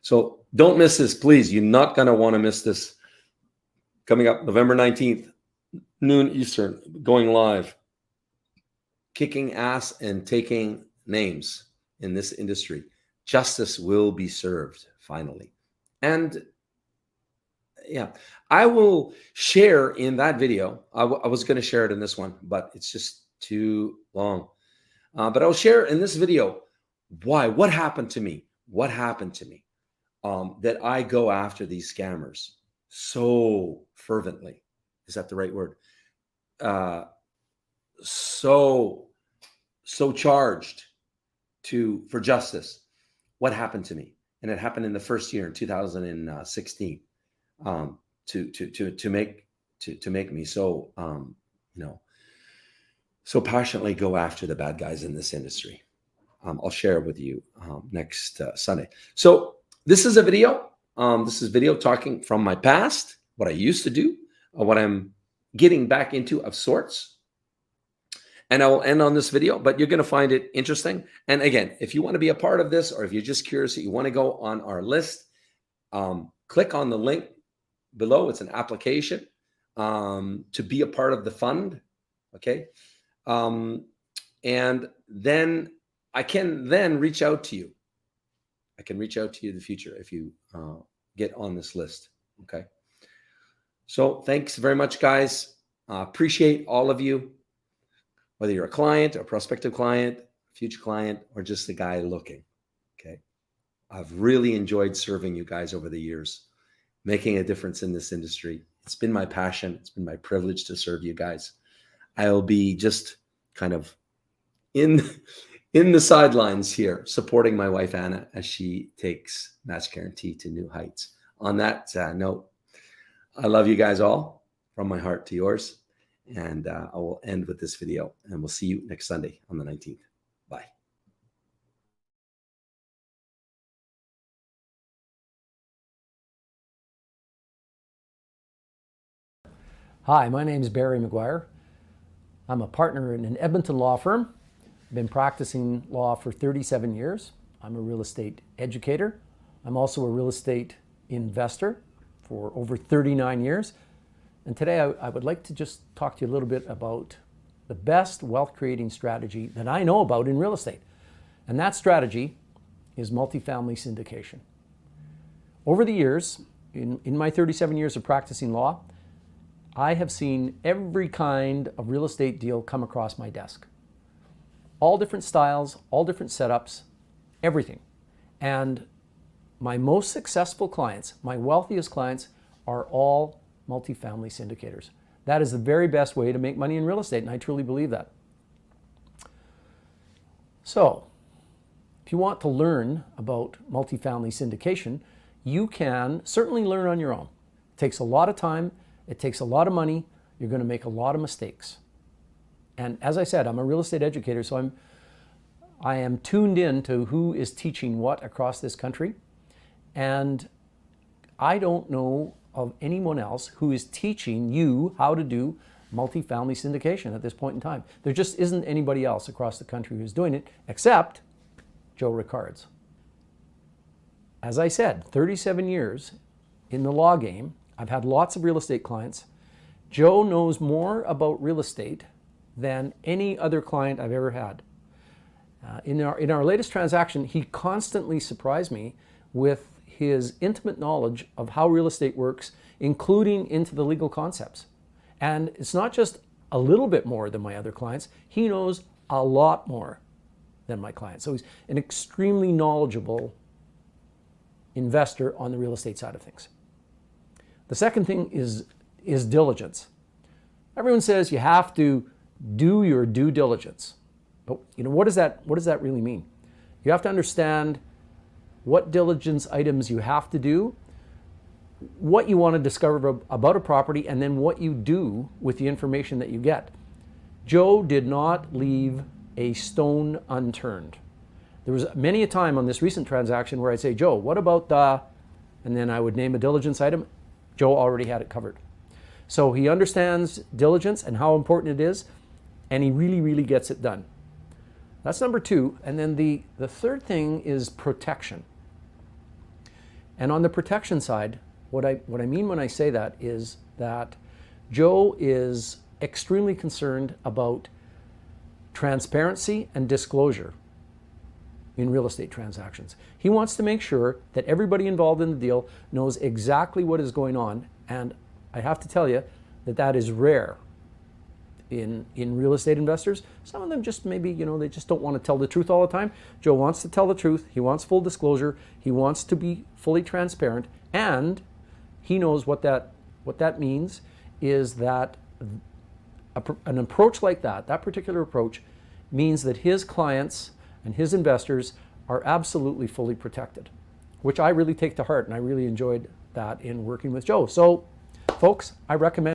So don't miss this, please. You're not going to want to miss this. Coming up November 19th, noon Eastern, going live. Kicking ass and taking names in this industry. Justice will be served finally. And yeah, I will share in that video. I was going to share it in this one, but it's just too long. But I'll share in this video what happened to me that I go after these scammers so fervently. Is that the right word? So charged for justice. what happened to me. And it happened in the first year in 2016 to make me so, so passionately go after the bad guys in this industry. I'll share it with you next Sunday. So this is a video. This is video talking from my past, what I used to do, what I'm getting back into of sorts. And I will end on this video, but you're going to find it interesting. And again, if you want to be a part of this, or if you're just curious that you want to go on our list, click on the link below. It's an application to be a part of the fund. Okay. And then I can then reach out to you. I can reach out to you in the future if you get on this list. Okay. So thanks very much, guys. Appreciate all of you, whether you're a client, a prospective client, future client, or just a guy looking. Okay. I've really enjoyed serving you guys over the years, making a difference in this industry. It's been my passion. It's been my privilege to serve you guys. I'll be just kind of in the sidelines here, supporting my wife, Anna, as she takes Match Guaranty to new heights. On that note, I love you guys all from my heart to yours. And I will end with this video, and we'll see you next Sunday on the 19th. Bye. Hi, my name is Barry McGuire. I'm a partner in an Edmonton law firm. I've been practicing law for 37 years. I'm a real estate educator. I'm also a real estate investor for over 39 years. And today I would like to just talk to you a little bit about the best wealth creating strategy that I know about in real estate. And that strategy is multifamily syndication. Over the years, in my 37 years of practicing law, I have seen every kind of real estate deal come across my desk. All different styles, all different setups, everything. And my most successful clients, my wealthiest clients, are all multifamily syndicators. That is the very best way to make money in real estate, and I truly believe that. So, if you want to learn about multifamily syndication, you can certainly learn on your own. It takes a lot of time, it takes a lot of money, you're going to make a lot of mistakes. And as I said, I'm a real estate educator, so I am tuned in to who is teaching what across this country. And I don't know of anyone else who is teaching you how to do multifamily syndication at this point in time. There just isn't anybody else across the country who's doing it except Joe Rickards. As I said, 37 years in the law game. I've had lots of real estate clients. Joe knows more about real estate than any other client I've ever had. In our latest transaction, he constantly surprised me with his intimate knowledge of how real estate works, including into the legal concepts. And it's not just a little bit more than my other clients. He knows a lot more than my clients. So he's an extremely knowledgeable investor on the real estate side of things. The second thing is diligence. Everyone says you have to do your due diligence. But what does that really mean? You have to understand what diligence items you have to do, what you want to discover about a property, and then what you do with the information that you get. Joe did not leave a stone unturned. There was many a time on this recent transaction where I'd say, Joe, what about the, and then I would name a diligence item. Joe already had it covered. So he understands diligence and how important it is, and he really, really gets it done. That's number two. And then the third thing is protection. And on the protection side, what I mean when I say that is that Joe is extremely concerned about transparency and disclosure in real estate transactions. He wants to make sure that everybody involved in the deal knows exactly what is going on. And I have to tell you that is rare in real estate investors. Some of them just maybe, they just don't want to tell the truth all the time. Joe wants to tell the truth. He wants full disclosure. He wants to be fully transparent. And he knows what that means is that an approach like that particular approach means that his clients and his investors are absolutely fully protected, which I really take to heart, and I really enjoyed that in working with Joe. So, folks, I recommend